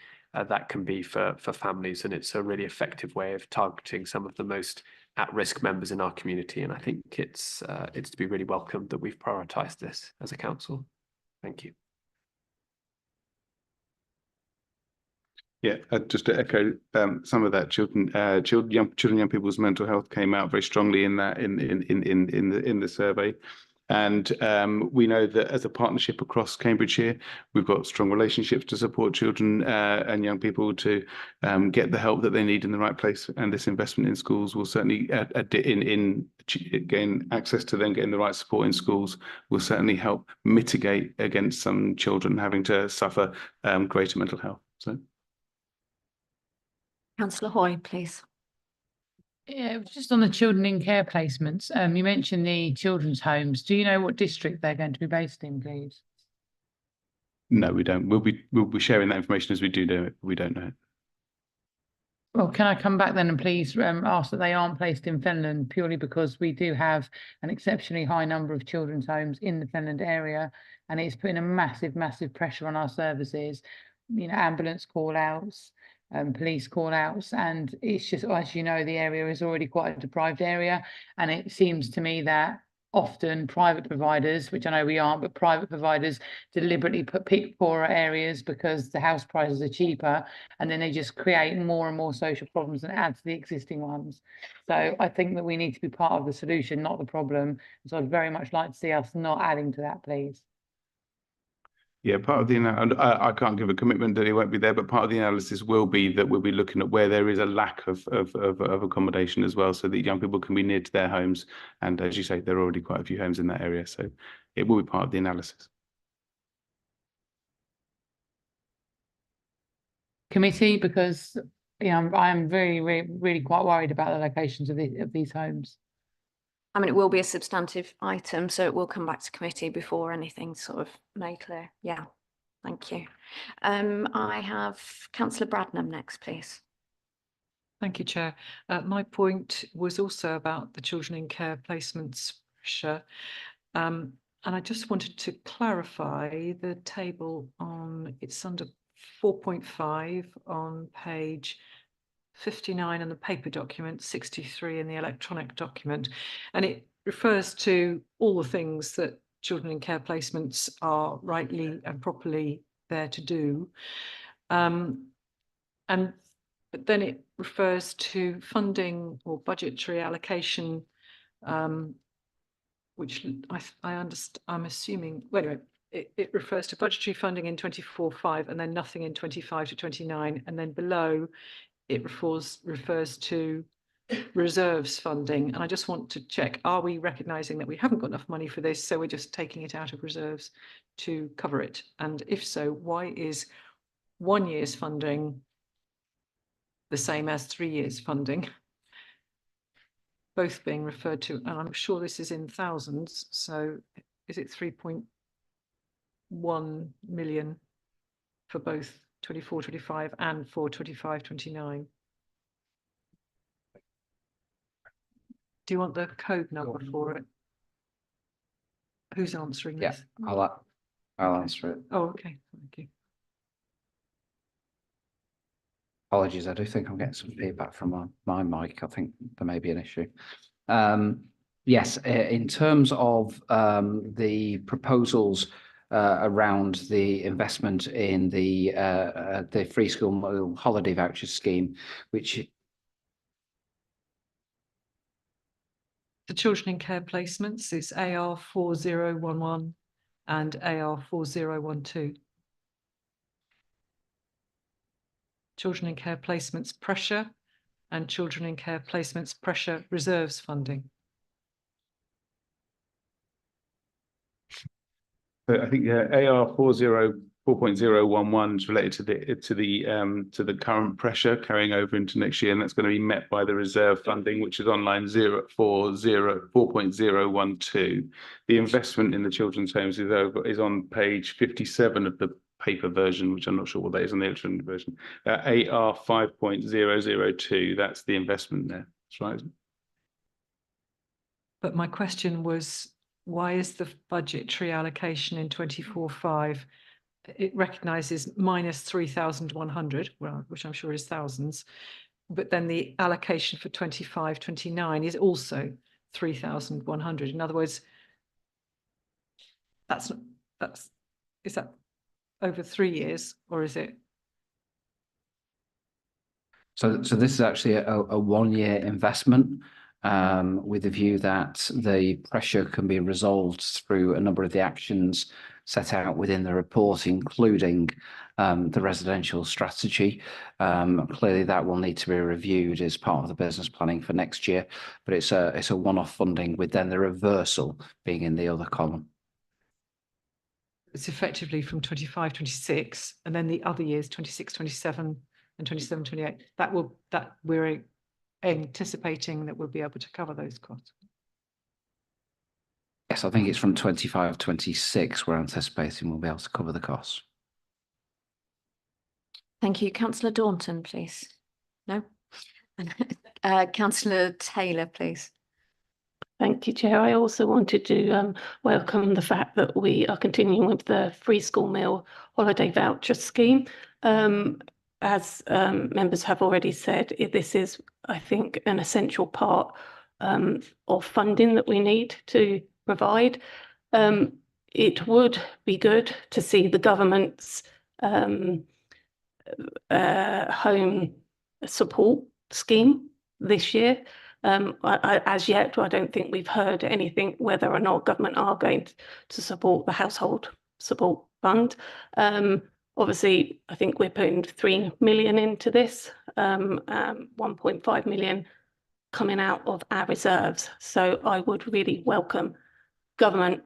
that can be for families, and it's a really effective way of targeting some of the most at-risk members in our community. And I think it's to be really welcomed that we've prioritised this as a council. Thank you. Yeah, just to echo some of that, young people's mental health came out very strongly in that in the survey. And we know that as a partnership across Cambridgeshire, we've got strong relationships to support children and young people to get the help that they need in the right place. And this investment in schools will certainly, in getting access to them, getting the right support in schools, will certainly help mitigate against some children having to suffer greater mental health. So, Councillor Hoy, please. Yeah, just on the children in care placements, you mentioned the children's homes. Do you know what district they're going to be based in, please? No, we don't. We'll be sharing that information as we do know it. We don't know it. Well, can I come back then and please ask that they aren't placed in Fenland, purely because we do have an exceptionally high number of children's homes in the Fenland area, and it's putting a massive, massive pressure on our services, ambulance call outs, police call outs, and it's just, as you know, the area is already quite a deprived area, and it seems to me that often private providers, which I know we aren't, but private providers deliberately pick poorer areas because the house prices are cheaper, and then they just create more and more social problems and add to the existing ones. So I think that we need to be part of the solution, not the problem. So I'd very much like to see us not adding to that, please. Yeah, part of the I can't give a commitment that it won't be there, but part of the analysis will be that we'll be looking at where there is a lack of accommodation as well, so that young people can be near to their homes. And as you say, there are already quite a few homes in that area, so it will be part of the analysis. committee because I'm really quite worried about the locations of these homes. I mean, it will be a substantive item, so it will come back to committee before anything's sort of made clear. Yeah, thank you. I have Councillor Bradnam next, please. Thank you, Chair. My point was also about the children in care placements pressure. And I just wanted to clarify the table it's under 4.5 on page 59 in the paper document, 63 in the electronic document. And it refers to all the things that children in care placements are rightly and properly there to do. But then it refers to funding or budgetary allocation, which I understand, I'm assuming, well, anyway, it refers to budgetary funding in 24/5 and then nothing in 25 to 29. And then below it refers to reserves funding. And I just want to check, are we recognising that we haven't got enough money for this, so we're just taking it out of reserves to cover it? And if so, why is 1 year's funding the same as 3 years funding, both being referred to? And I'm sure this is in thousands, so is it 3.1 million for both 24/25 and for 25/29? Do you want the code number for it? Who's answering Yeah, this? I'll answer it. Oh, okay, thank you. Apologies, I do think I'm getting some feedback from my mic. I think there may be an issue. Yes, in terms of the proposals around the investment in the free school holiday voucher scheme, which The children in care placements is AR 4011 and AR 4012. Children in care placements pressure and children in care placements pressure reserves funding. So I think AR 4.011 is related to the current pressure carrying over into next year, and that's going to be met by the reserve funding, which is on line 4.012. The investment in the children's homes is on page 57 of the paper version, which I'm not sure what that is on the electronic version. AR 5.002, that's the investment there. That's right. But my question was, why is the budgetary allocation in 24/5? It recognises minus 3,100, well, which I'm sure is thousands, but then the allocation for 25/29 is also 3,100. In other words, is that over 3 years, or is it? So this is actually a 1 year investment with the view that the pressure can be resolved through a number of the actions set out within the report, including the residential strategy. Clearly that will need to be reviewed as part of the business planning for next year, but it's a one-off funding with then the reversal being in the other column. It's effectively from 25/26, and then the other years 26/27 and 27/28. That we're anticipating that we'll be able to cover those costs. Yes, I think it's from 25/26 we're anticipating we'll be able to cover the costs. Thank you. Councillor Daunton, please. No? Councillor Taylor, please. Thank you, Chair. I also wanted to welcome the fact that we are continuing with the free school meal holiday voucher scheme. As members have already said, this is, I think, an essential part of funding that we need to provide. It would be good to see the government's home support scheme this year. As yet, I don't think we've heard anything whether or not government are going to support the household support fund. Obviously, I think we're putting 3 million into this, 1.5 million coming out of our reserves. So I would really welcome government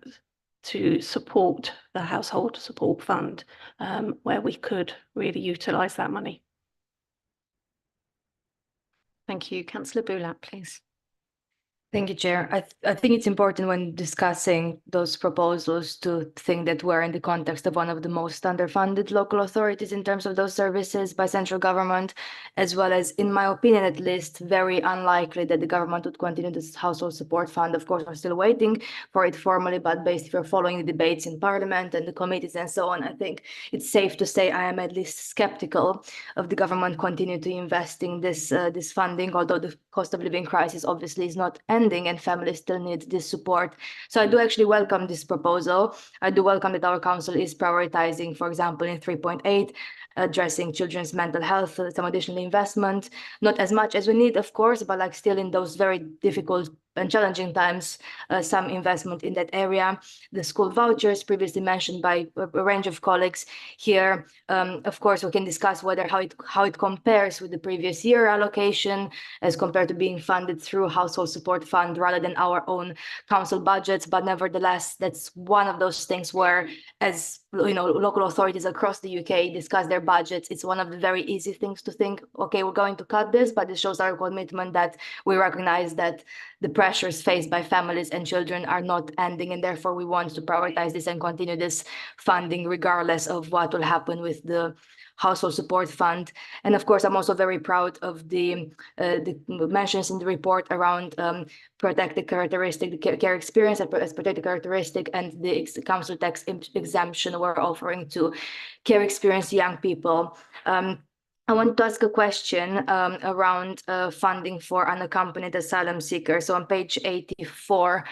to support the household support fund, where we could really utilise that money. Thank you. Councillor Boulat, please. Thank you, Chair. I think it's important when discussing those proposals to think that we're in the context of one of the most underfunded local authorities in terms of those services by central government, as well as, in my opinion at least, very unlikely that the government would continue this household support fund. Of course, we're still waiting for it formally, but based if you're following the debates in Parliament and the committees and so on, I think it's safe to say I am at least skeptical of the government continue to invest in this funding, although the cost of living crisis obviously is not ending and families still need this support. So I do actually welcome this proposal. I do welcome that our council is prioritizing, for example, in 3.8, addressing children's mental health, some additional investment, not as much as we need, of course, but like still in those very difficult and challenging times, some investment in that area. The school vouchers previously mentioned by a range of colleagues here. Of course, we can discuss whether how it compares with the previous year allocation as compared to being funded through household support fund rather than our own council budgets. But nevertheless, that's one of those things where, as you know, local authorities across the UK discuss their budgets. It's one of the very easy things to think, okay, we're going to cut this, but it shows our commitment that we recognize that the pressures faced by families and children are not ending, and therefore we want to prioritize this and continue this funding regardless of what will happen with the household support fund. And of course, I'm also very proud of the mentions in the report around protected characteristic, the care experience as protected characteristic, and the council tax exemption we're offering to care experience young people. I want to ask a question around funding for unaccompanied asylum seekers. So on page 84,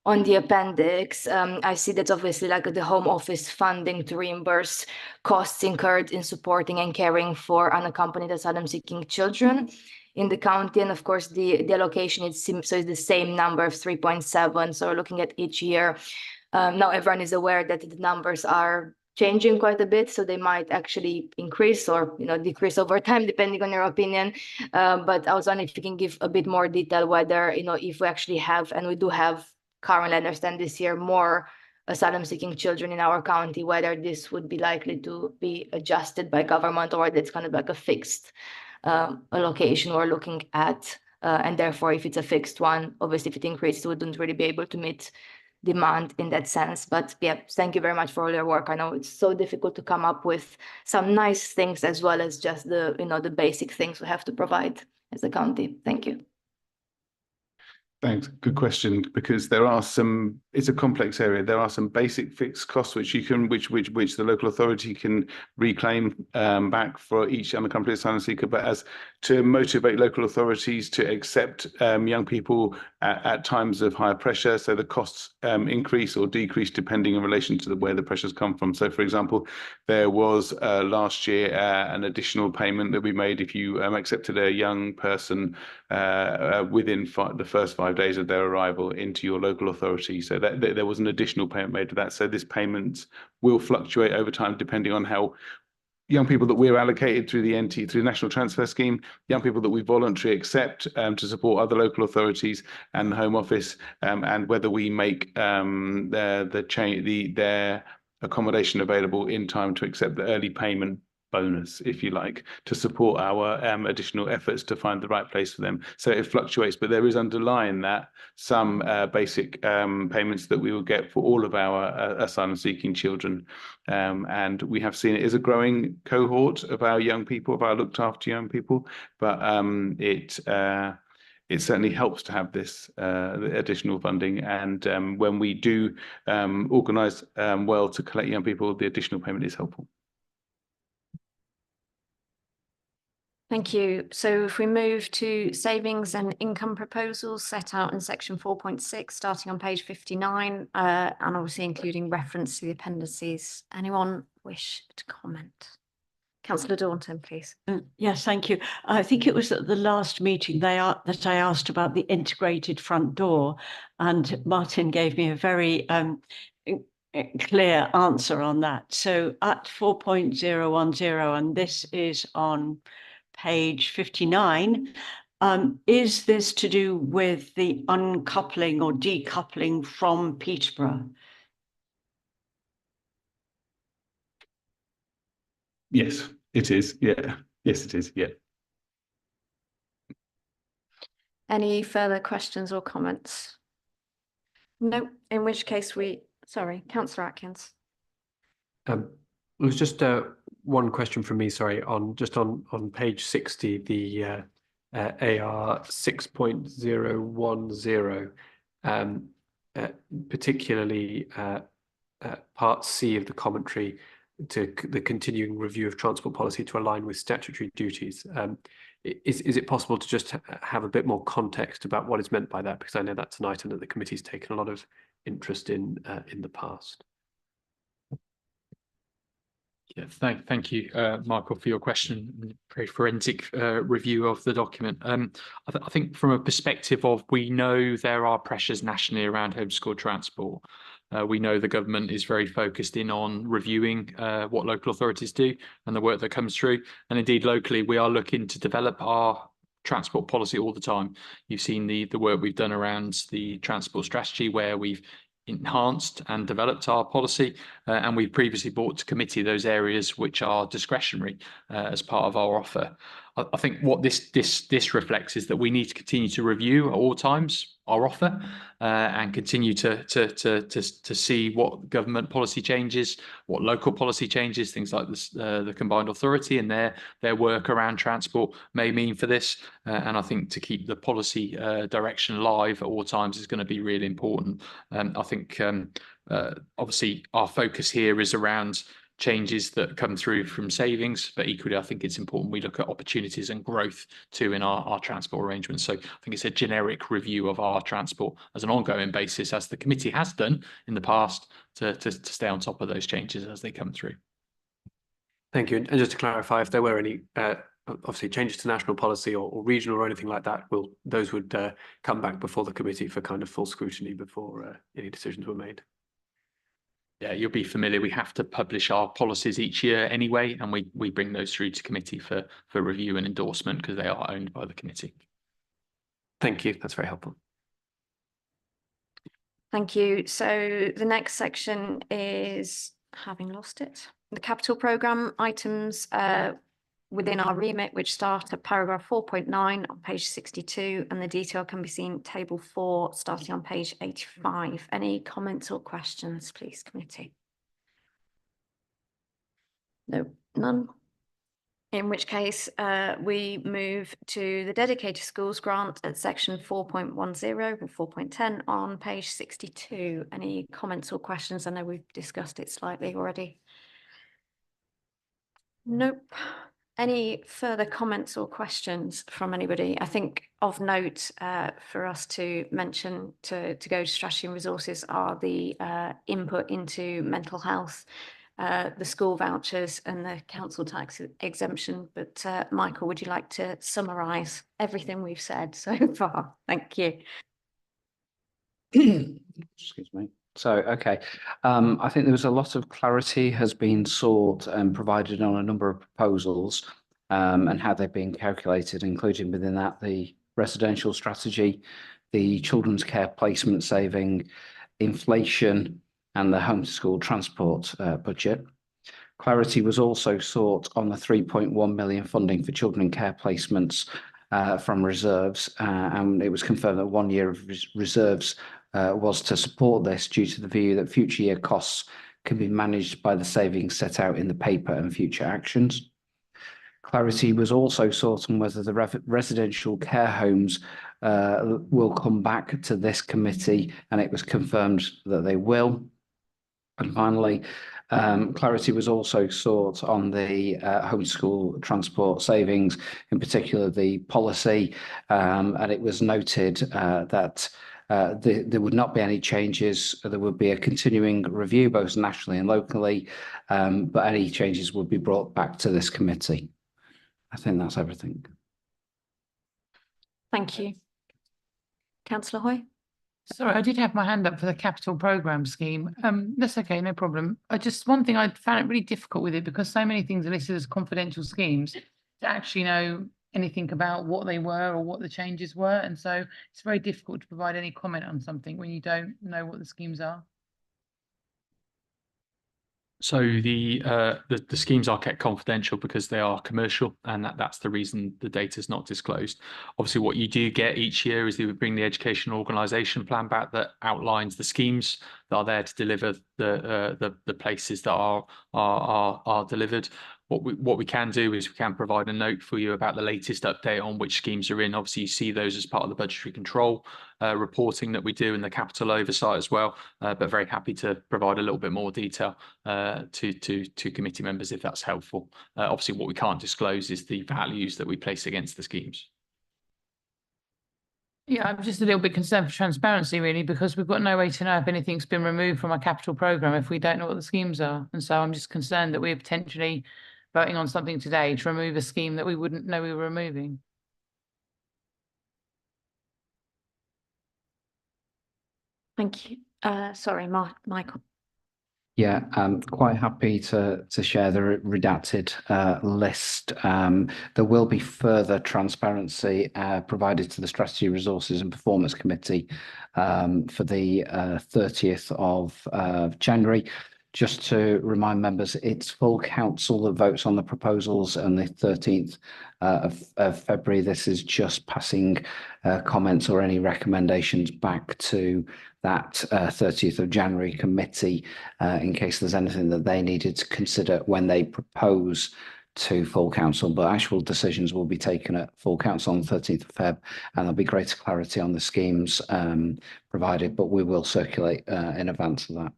on the appendix, I see that's obviously like the Home Office funding to reimburse costs incurred in supporting and caring for unaccompanied asylum seeking children in the county. And of course, the allocation is the same number of 3.7. So we're looking at each year. Now everyone is aware that the numbers are changing quite a bit, so they might actually increase or decrease over time, depending on your opinion. But I was wondering if you can give a bit more detail whether if we actually have, and we do have currently, I understand this year, more asylum seeking children in our county, whether this would be likely to be adjusted by government or that's kind of like a fixed allocation we're looking at. And therefore, if it's a fixed one, obviously if it increases, we wouldn't really be able to meet demand in that sense. But yeah, thank you very much for all your work. I know it's so difficult to come up with some nice things as well as just the basic things we have to provide as a county. Thank you. Thanks. Good question, because there are some, it's a complex area. There are some basic fixed costs which you can, which the local authority can reclaim back for each unaccompanied asylum seeker, but as to motivate local authorities to accept young people at times of higher pressure. So the costs increase or decrease depending in relation to where the pressures come from. So for example, there was last year an additional payment that we made if you accepted a young person within the first 5 days of their arrival into your local authority. So that there was an additional payment made to that. So this payment will fluctuate over time depending on how young people that we're allocated through the through the National Transfer Scheme, young people that we voluntarily accept to support other local authorities and the Home Office, and whether we make their accommodation available in time to accept the early payment bonus, if you like, to support our additional efforts to find the right place for them. So it fluctuates, but there is underlying that some basic payments that we will get for all of our asylum seeking children. And we have seen it is a growing cohort of our young people, of our looked after young people, but it certainly helps to have this additional funding. And when we do organise well to collect young people, the additional payment is helpful. Thank you. So if we move to savings and income proposals set out in section 4.6, starting on page 59, and obviously including reference to the appendices. Anyone wish to comment? Councillor Daunton, please. Yes, thank you. I think it was at the last meeting that I asked about the integrated front door, and Martin gave me a very clear answer on that. So at 4.010, and this is on page 59, is this to do with the uncoupling or decoupling from Peterborough? Yes, it is. Yeah. Yes, it is. Yeah. Any further questions or comments? No, in which case sorry, Councillor Atkins. It was just one question from me, sorry, on page 60, the AR 6.010, particularly part C of the commentary to the continuing review of transport policy to align with statutory duties. Is it possible to just have a bit more context about what is meant by that? Because I know that's an item that the committee's taken a lot of interest in the past. Yeah, thank you, Michael, for your question. Very forensic review of the document. I think from a perspective of, we know there are pressures nationally around homeschool transport. We know the government is very focused in on reviewing what local authorities do and the work that comes through. And indeed, locally, we are looking to develop our transport policy all the time. You've seen the work we've done around the transport strategy, where we've enhanced and developed our policy, and we've previously brought to committee those areas which are discretionary as part of our offer. I think what this reflects is that we need to continue to review at all times our offer and continue to see what government policy changes, what local policy changes, things like this, the combined authority and their work around transport may mean for this. And I think to keep the policy direction live at all times is going to be really important. I think obviously our focus here is around changes that come through from savings, but equally I think it's important we look at opportunities and growth too in our transport arrangements. So I think it's a generic review of our transport as an ongoing basis, as the committee has done in the past, to stay on top of those changes as they come through. Thank you. And just to clarify, if there were any obviously changes to national policy or regional or anything like that, those would come back before the committee for kind of full scrutiny before any decisions were made. Yeah, you'll be familiar. We have to publish our policies each year anyway, and we bring those through to committee for review and endorsement because they are owned by the committee. Thank you. That's very helpful. Thank you. So the next section is, having lost it, the capital programme items within our remit, which start at paragraph 4.9 on page 62, and the detail can be seen table 4 starting on page 85. Any comments or questions, please, committee? No, none. In which case, we move to the dedicated schools grant at section 4.10 or 4.10 on page 62. Any comments or questions? I know we've discussed it slightly already. Nope. Any further comments or questions from anybody? I think of note for us to mention to go to strategy and resources are the input into mental health, the school vouchers and the council tax exemption. But Michael, would you like to summarise everything we've said so far? Thank you. Excuse me. So, okay, I think there was a lot of clarity has been sought and provided on a number of proposals and how they've been calculated, including within that the residential strategy, the children's care placement saving, inflation and the homeschool transport budget. Clarity was also sought on the 3.1 million funding for children in care placements from reserves, and it was confirmed that 1 year of reserves was to support this due to the view that future year costs can be managed by the savings set out in the paper and future actions. Clarity was also sought on whether the residential care homes will come back to this committee, and it was confirmed that they will. And finally, clarity was also sought on the homeschool transport savings, in particular the policy, and it was noted that there would not be any changes. There would be a continuing review both nationally and locally, but any changes would be brought back to this committee. I think that's everything. Thank you. Councillor Hoy. Sorry, I did have my hand up for the capital programme scheme. That's okay, no problem. One thing I found it really difficult with it, because so many things are listed as confidential schemes, to actually know anything about what they were or what the changes were. And so it's very difficult to provide any comment on something when you don't know what the schemes are. So the schemes are kept confidential because they are commercial, and that's the reason the data is not disclosed. Obviously, what you do get each year is that we bring the educational organisation plan back that outlines the schemes that are there to deliver the places that are delivered. What we can do is we can provide a note for you about the latest update on which schemes are in. Obviously, you see those as part of the budgetary control reporting that we do in the capital oversight as well. But very happy to provide a little bit more detail to committee members if that's helpful. Obviously, what we can't disclose is the values that we place against the schemes. Yeah, I'm just a little bit concerned for transparency, really, because we've got no way to know if anything's been removed from our capital programme if we don't know what the schemes are. And so I'm just concerned that we're potentially voting on something today to remove a scheme that we wouldn't know we were removing. Thank you. Sorry, Michael. Yeah, quite happy to share the redacted list. There will be further transparency provided to the Strategy, Resources and Performance Committee for the 30th of January. Just to remind members, it's full council that votes on the proposals on the 13th of February. This is just passing comments or any recommendations back to that 30th of January committee in case there's anything that they needed to consider when they propose to full council. But actual decisions will be taken at full council on the 13th of Feb, and there'll be greater clarity on the schemes provided, but we will circulate in advance of that.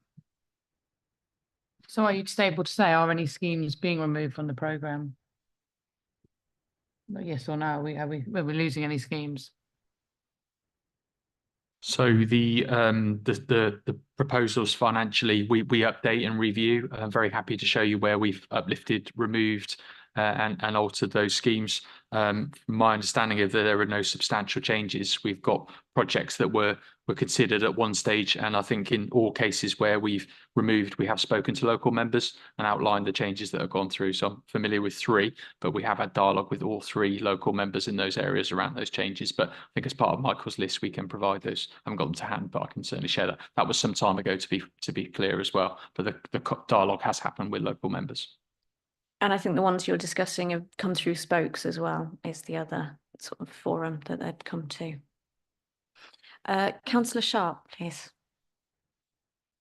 So are you able to say, are any schemes being removed from the programme? Yes or no? Are we losing any schemes? So the proposals financially, we update and review. I'm very happy to show you where we've uplifted, removed, and altered those schemes. My understanding is that there are no substantial changes. We've got projects that were considered at one stage, and I think in all cases where we've removed, we have spoken to local members and outlined the changes that have gone through. So I'm familiar with 3, but we have had dialogue with all 3 local members in those areas around those changes. But I think as part of Michael's list, we can provide those. I haven't got them to hand, but I can certainly share that. That was some time ago, to be clear as well. But the dialogue has happened with local members. And I think the ones you're discussing have come through spokes as well, is the other sort of forum that they'd come to. Councillor Sharp, please.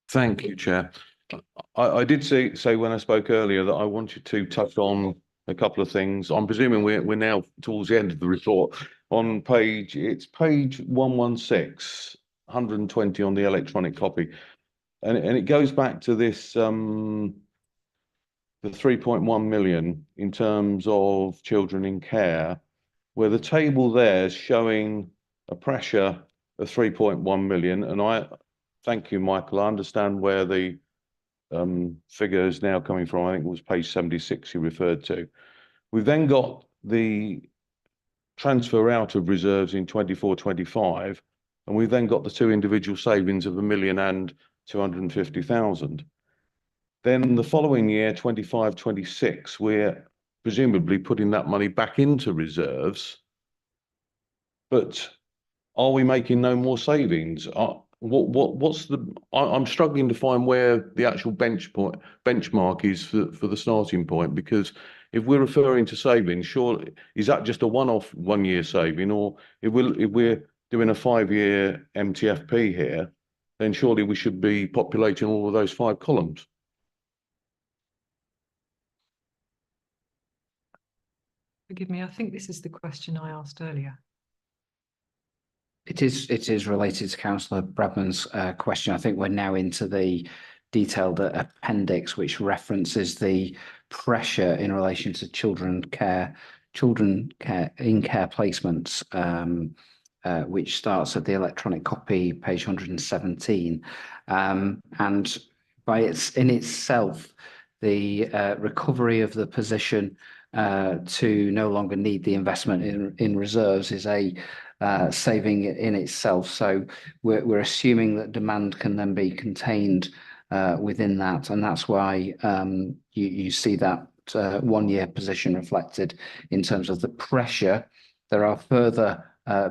Thank you, Chair. I did say when I spoke earlier that I wanted to touch on a couple of things. I'm presuming we're now towards the end of the report. On page 116, 120 on the electronic copy. And it goes back to this the 3.1 million in terms of children in care, where the table there is showing a pressure of 3.1 million. And I thank you, Michael. I understand where the figure is now coming from. I think it was page 76 you referred to. We've then got the transfer out of reserves in 24-25, and we've then got the 2 individual savings of 1 million and 250,000. Then the following year, 25-26, we're presumably putting that money back into reserves. But are we making no more savings? What's the? I'm struggling to find where the actual benchmark is for the starting point, because if we're referring to savings, sure, is that just a one-off 1-year saving, or if we're doing a 5-year MTFP here, then surely we should be populating all of those 5 columns. Forgive me, I think this is the question I asked earlier. It is related to Councillor Bradman's question. I think we're now into the detailed appendix, which references the pressure in relation to children care in care placements, which starts at the electronic copy, page 117. And in itself, the recovery of the position to no longer need the investment in reserves is a saving in itself. So we're assuming that demand can then be contained within that, and that's why you see that 1-year position reflected in terms of the pressure. There are further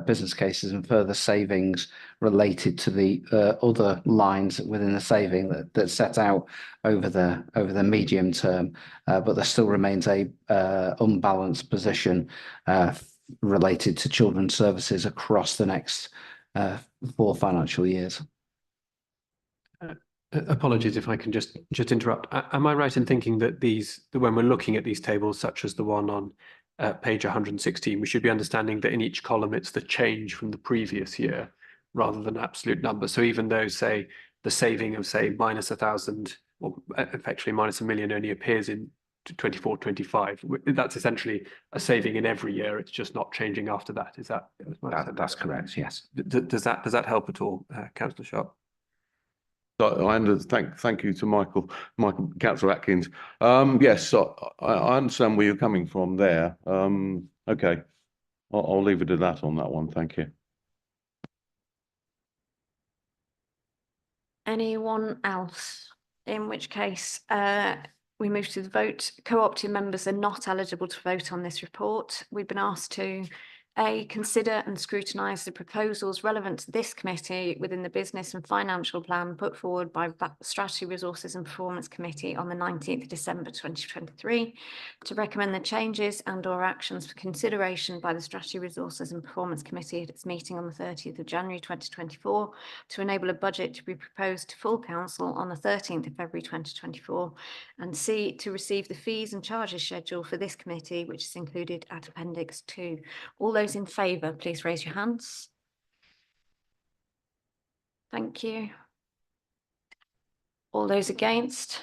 business cases and further savings related to the other lines within the saving that's set out over the medium term, but there still remains a unbalanced position related to children's services across the next 4 financial years. Apologies if I can just interrupt. Am I right in thinking that when we're looking at these tables, such as the one on page 116, we should be understanding that in each column it's the change from the previous year rather than absolute number? So even though, say, the saving of, say, minus 1,000 or effectively minus 1 million only appears in 24-25, that's essentially a saving in every year. It's just not changing after that. Is that? That's correct. Yes. Does that help at all, Councillor Sharp? Thank you to Councillor Atkins. Yes, so I understand where you're coming from there. Okay, I'll leave it at that on that one. Thank you. Anyone else? In which case, we move to the vote. Co-opted members are not eligible to vote on this report. We've been asked to consider and scrutinise the proposals relevant to this committee within the business and financial plan put forward by Strategy, Resources and Performance Committee on the 19th of December 2023, to recommend the changes and or actions for consideration by the Strategy, Resources and Performance Committee at its meeting on the 30th of January 2024, to enable a budget to be proposed to full council on the 13th of February 2024, and C, to receive the fees and charges schedule for this committee, which is included at Appendix 2. All those in favour, please raise your hands. Thank you. All those against?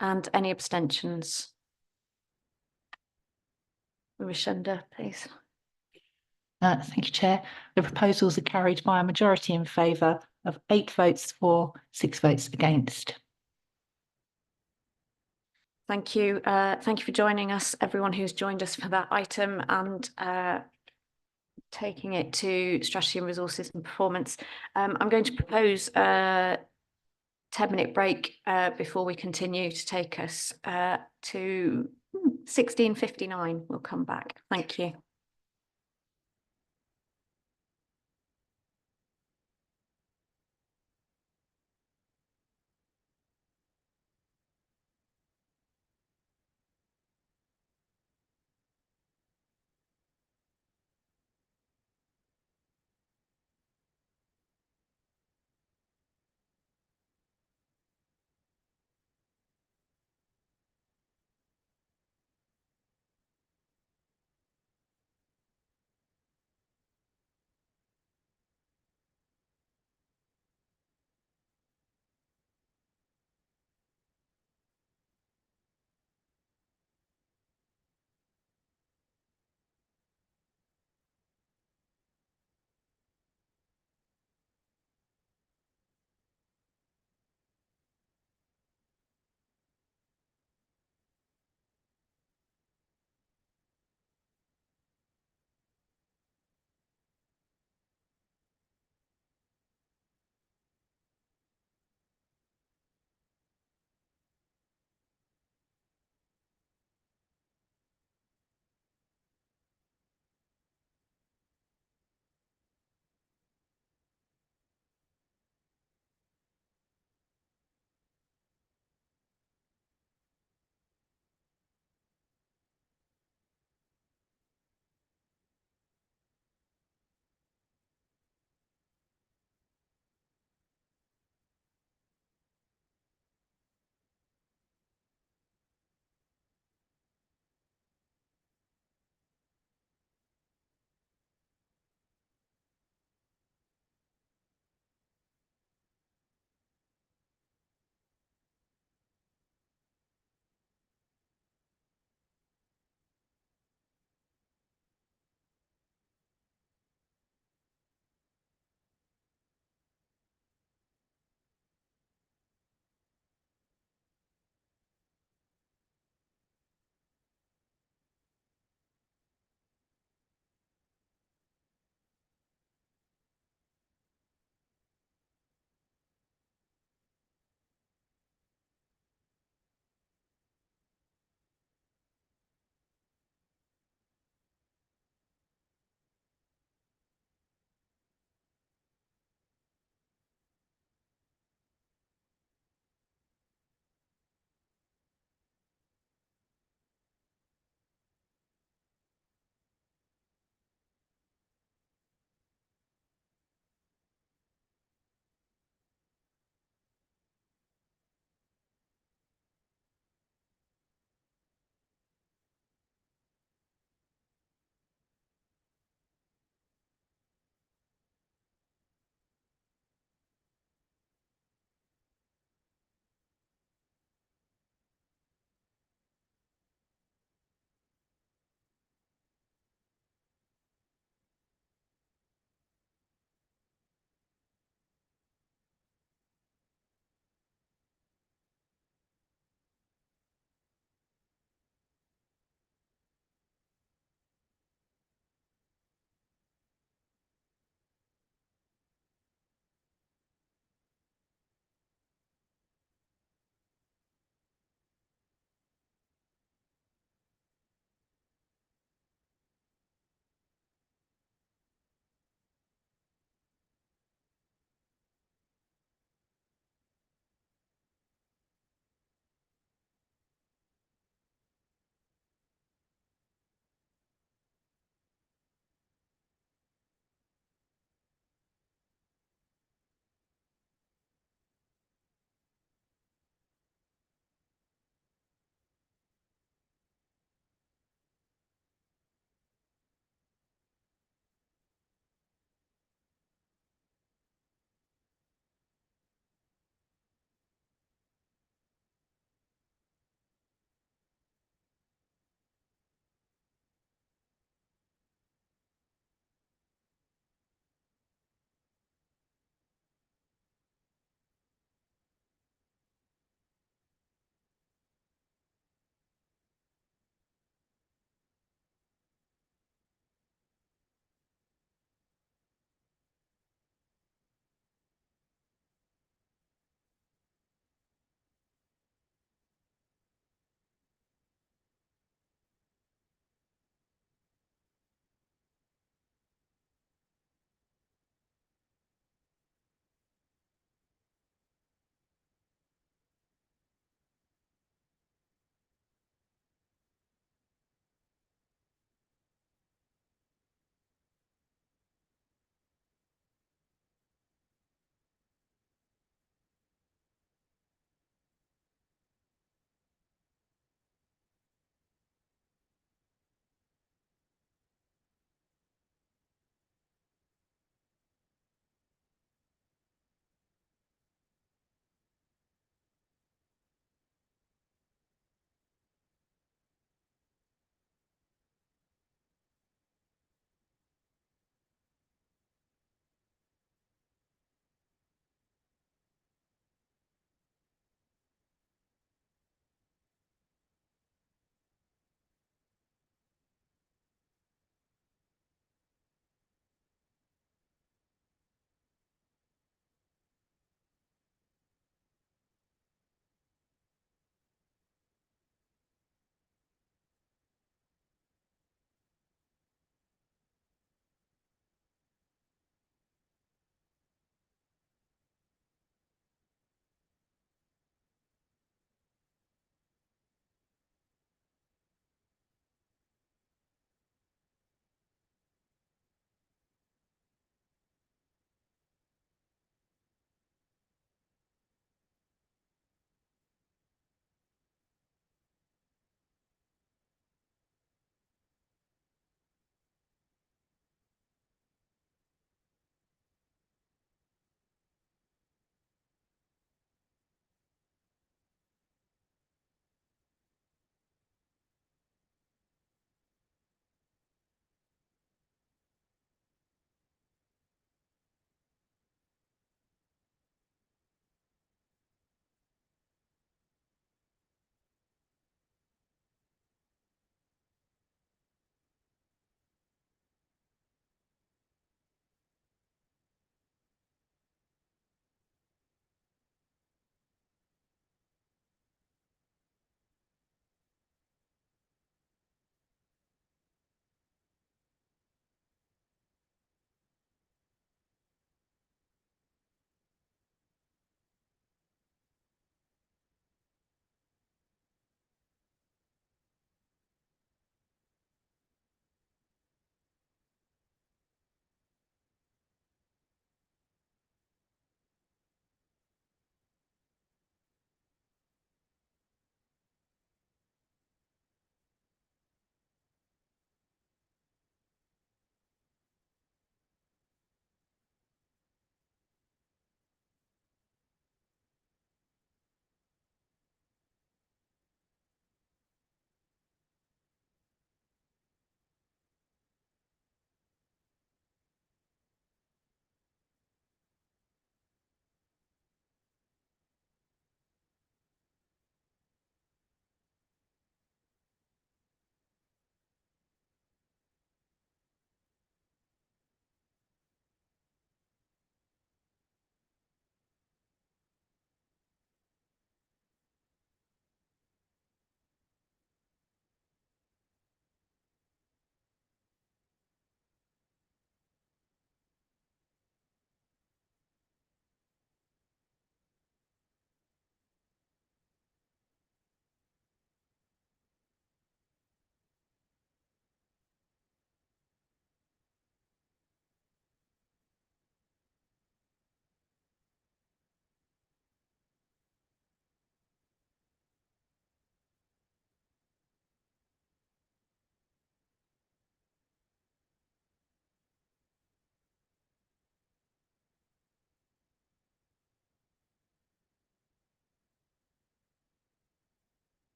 And any abstentions? Rishenda, please. Thank you, Chair. The proposals are carried by a majority in favour of 8 votes for, 6 votes against. Thank you. Thank you for joining us, everyone who's joined us for that item, and taking it to Strategy and Resources and Performance. I'm going to propose a 10-minute break before we continue to take us to 16:59. We'll come back. Thank you.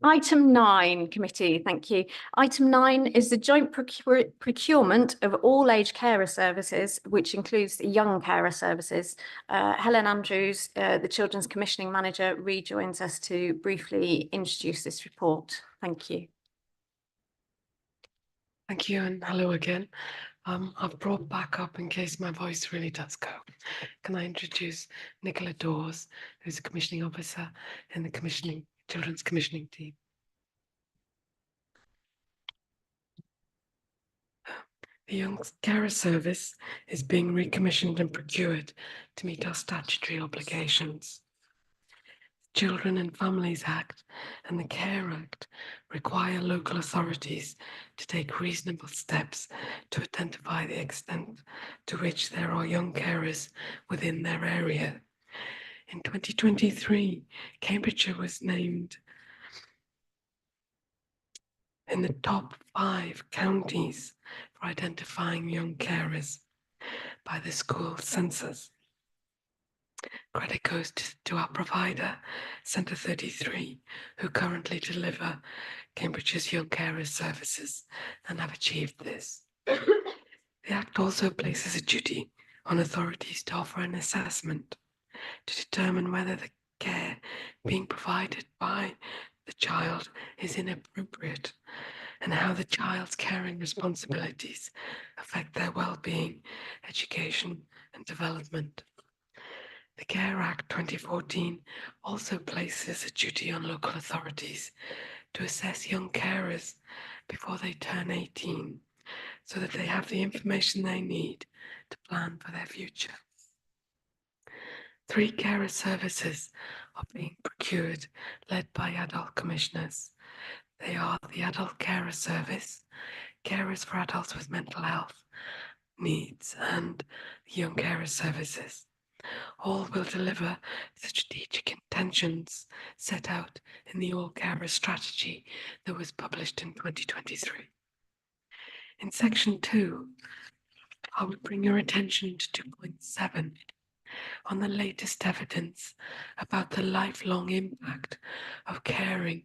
Item 9, committee, thank you. Item 9 is the joint procurement of all age carer services, which includes the young carer services. Helen Andrews, the Children's Commissioning Manager, rejoins us to briefly introduce this report. Thank you. Thank you and hello again. I've brought back up in case my voice really does go. Can I introduce Nicola Dawes, who's a commissioning officer in the Children's Commissioning team. The Young Carer Service is being recommissioned and procured to meet our statutory obligations. The Children and Families Act and the Care Act require local authorities to take reasonable steps to identify the extent to which there are young carers within their area. In 2023, Cambridgeshire was named in the top 5 counties for identifying young carers by the school census. Credit goes to our provider, Centre 33, who currently deliver Cambridgeshire's young carers services and have achieved this. The Act also places a duty on authorities to offer an assessment to determine whether the care being provided by the child is inappropriate and how the child's caring responsibilities affect their well-being, education and development. The Care Act 2014 also places a duty on local authorities to assess young carers before they turn 18 so that they have the information they need to plan for their future. 3 carer services are being procured, led by adult commissioners. They are the Adult Carer Service, Carers for Adults with Mental Health Needs, and the Young Carer Services. All will deliver the strategic intentions set out in the All Carer Strategy that was published in 2023. In Section 2, I would bring your attention to 2.7 on the latest evidence about the lifelong impact of caring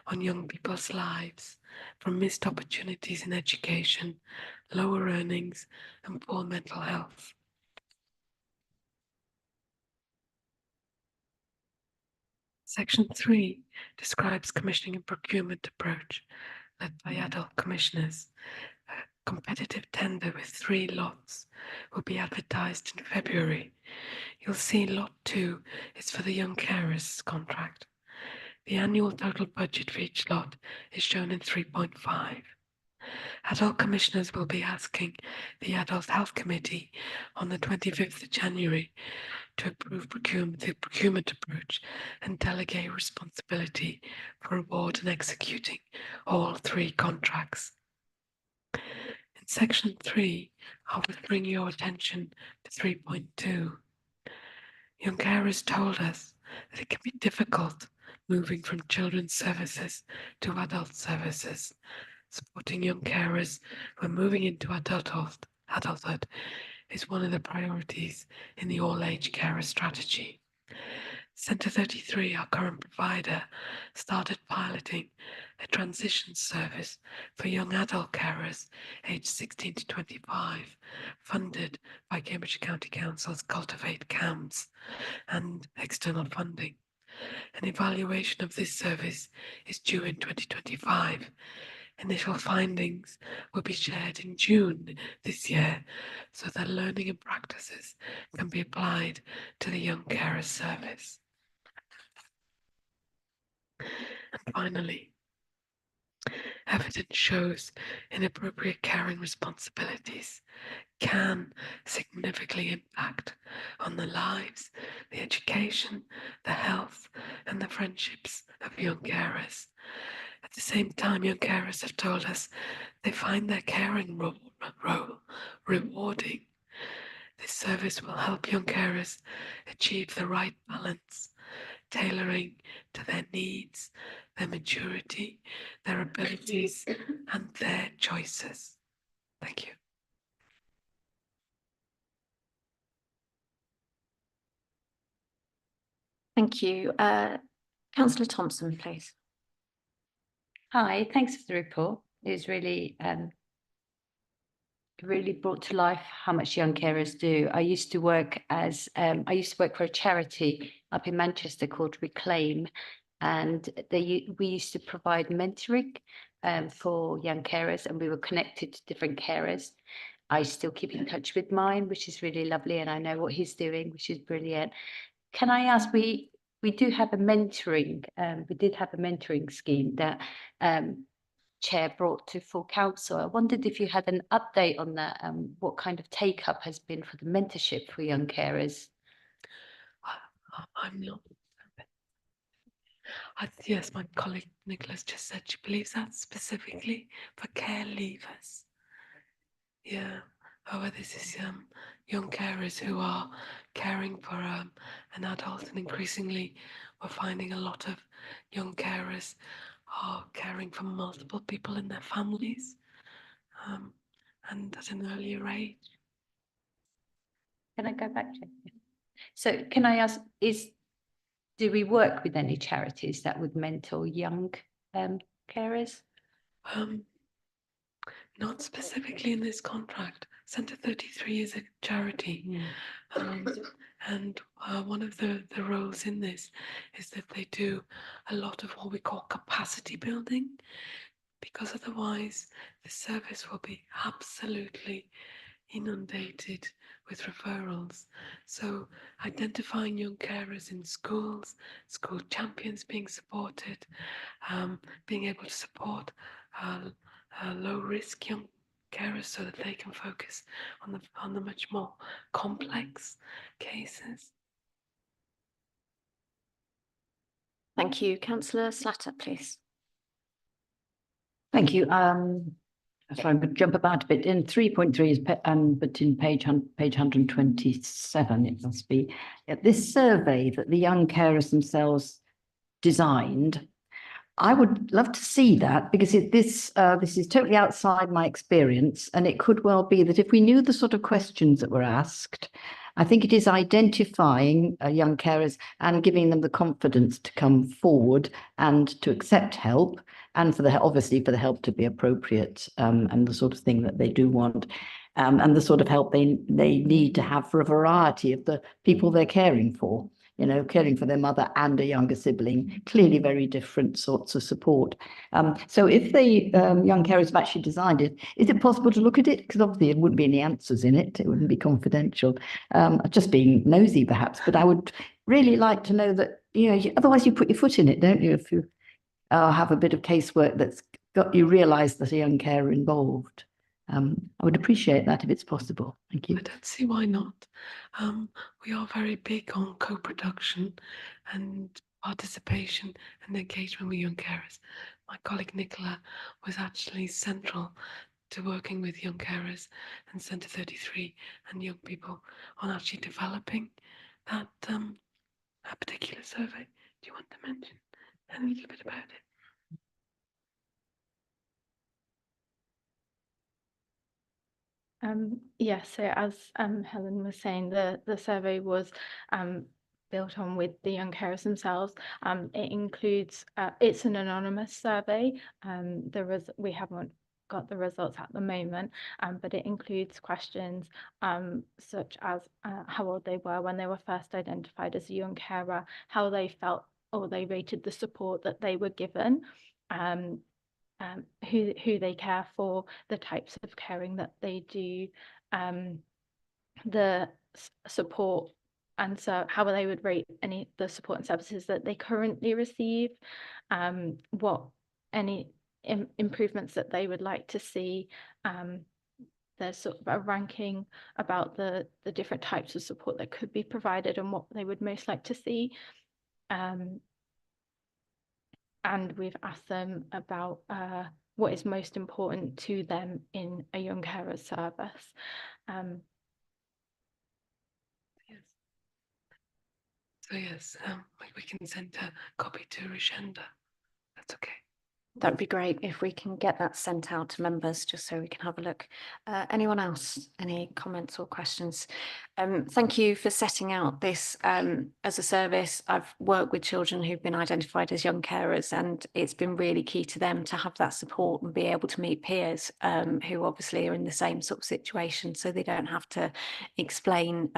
on young people's lives, from missed opportunities in education, lower earnings, and poor mental health. Section 3 describes commissioning and procurement approach led by adult commissioners. A competitive tender with 3 lots will be advertised in February. You'll see lot 2 is for the young carers contract. The annual total budget for each lot is shown in 3.5. Adult commissioners will be asking the Adult Health Committee on the 25th of January to approve the procurement approach and delegate responsibility for award and executing all 3 contracts. In Section 3, I would bring your attention to 3.2. Young carers told us that it can be difficult moving from children's services to adult services. Supporting young carers when moving into adulthood is one of the priorities in the all-age carer strategy. Centre 33, our current provider, started piloting a transition service for young adult carers aged 16 to 25, funded by Cambridgeshire County Council's Cultivate CAMS and external funding. An evaluation of this service is due in 2025. Initial findings will be shared in June this year so that learning and practices can be applied to the young carer service. And finally, evidence shows inappropriate caring responsibilities can significantly impact on the lives, the education, the health, and the friendships of young carers. At the same time, young carers have told us they find their caring role rewarding. This service will help young carers achieve the right balance, tailoring to their needs, their maturity, their abilities, and their choices. Thank you. Thank you. Councillor Thompson, please. Hi, thanks for the report. It was really really brought to life how much young carers do. I used to work for a charity up in Manchester called Reclaim, and we used to provide mentoring for young carers, and we were connected to different carers. I still keep in touch with mine, which is really lovely, and I know what he's doing, which is brilliant. Can I ask, we do have a mentoring, we did have a mentoring scheme that Chair brought to full council. I wondered if you had an update on that, what kind of take up has been for the mentorship for young carers? I'm not. Yes, my colleague Nicholas just said she believes that's specifically for care leavers. Yeah, however, this is young carers who are caring for an adult, and increasingly we're finding a lot of young carers are caring for multiple people in their families, and at an earlier age. Can I go back to you? So can I ask, do we work with any charities that would mentor young carers? Not specifically in this contract. Centre 33 is a charity, and one of the roles in this is that they do a lot of what we call capacity building, because otherwise the service will be absolutely inundated with referrals. So identifying young carers in schools, school champions being supported, being able to support low risk young carers so that they can focus on the much more complex cases. Thank you. Councillor Slatter, please. Thank you. Sorry, I'm going to jump about a bit. In 3.3 is, but in page 127, it must be. This survey that the young carers themselves designed, I would love to see that, because this is totally outside my experience, and it could well be that if we knew the sort of questions that were asked, I think it is identifying young carers and giving them the confidence to come forward and to accept help, and obviously for the help to be appropriate, and the sort of thing that they do want, and the sort of help they need to have for a variety of the people they're caring for. You know, caring for their mother and a younger sibling, clearly very different sorts of support. So if the young carers have actually designed it, is it possible to look at it? Because obviously there wouldn't be any answers in it. It wouldn't be confidential. Just being nosy perhaps, but I would really like to know that, you know, otherwise you put your foot in it, don't you? If you have a bit of casework that's got you realise that a young carer involved. I would appreciate that if it's possible. Thank you. I don't see why not. We are very big on co-production and participation and engagement with young carers. My colleague Nicola was actually central to working with young carers and Centre 33 and young people on actually developing that a particular survey. Do you want to mention a little bit about it? Yes, so as Helen was saying, the survey was built on with the young carers themselves. It includes, it's an anonymous survey. We haven't got the results at the moment, but it includes questions such as how old they were when they were first identified as a young carer, how they felt or they rated the support that they were given, who they care for, the types of caring that they do, the support, and so how they would rate the support and services that they currently receive, what any improvements that they would like to see. There's sort of a ranking about the different types of support that could be provided and what they would most like to see. And we've asked them about what is most important to them in a young carer service. Yes. So yes, we can send a copy to Rishenda. That's okay. That would be great if we can get that sent out to members, just so we can have a look. Anyone else, any comments or questions? Thank you for setting out this as a service. I've worked with children who've been identified as young carers, and it's been really key to them to have that support and be able to meet peers who obviously are in the same sort of situation, so they don't have to explain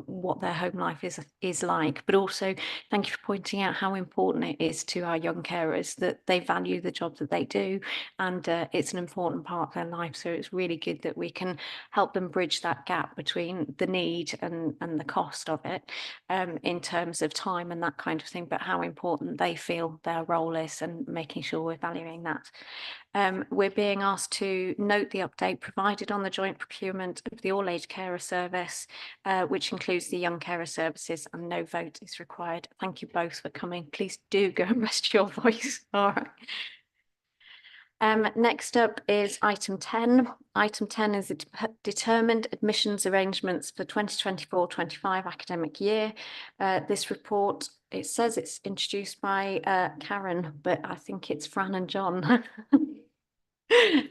what their home life is like. But also, thank you for pointing out how important it is to our young carers that they value the job that they do, and it's an important part of their life. So it's really good that we can help them bridge that gap between the need and the cost of it in terms of time and that kind of thing, but how important they feel their role is, and making sure we're valuing that. We're being asked to note the update provided on the joint procurement of the all-age carer service, which includes the young carer services, and no vote is required. Thank you both for coming. Please do go and rest your voice. All right. Next up is item 10. Item 10 is determined admissions arrangements for 2024-25 academic year. This report, it says it's introduced by Karen, but I think it's Fran and John.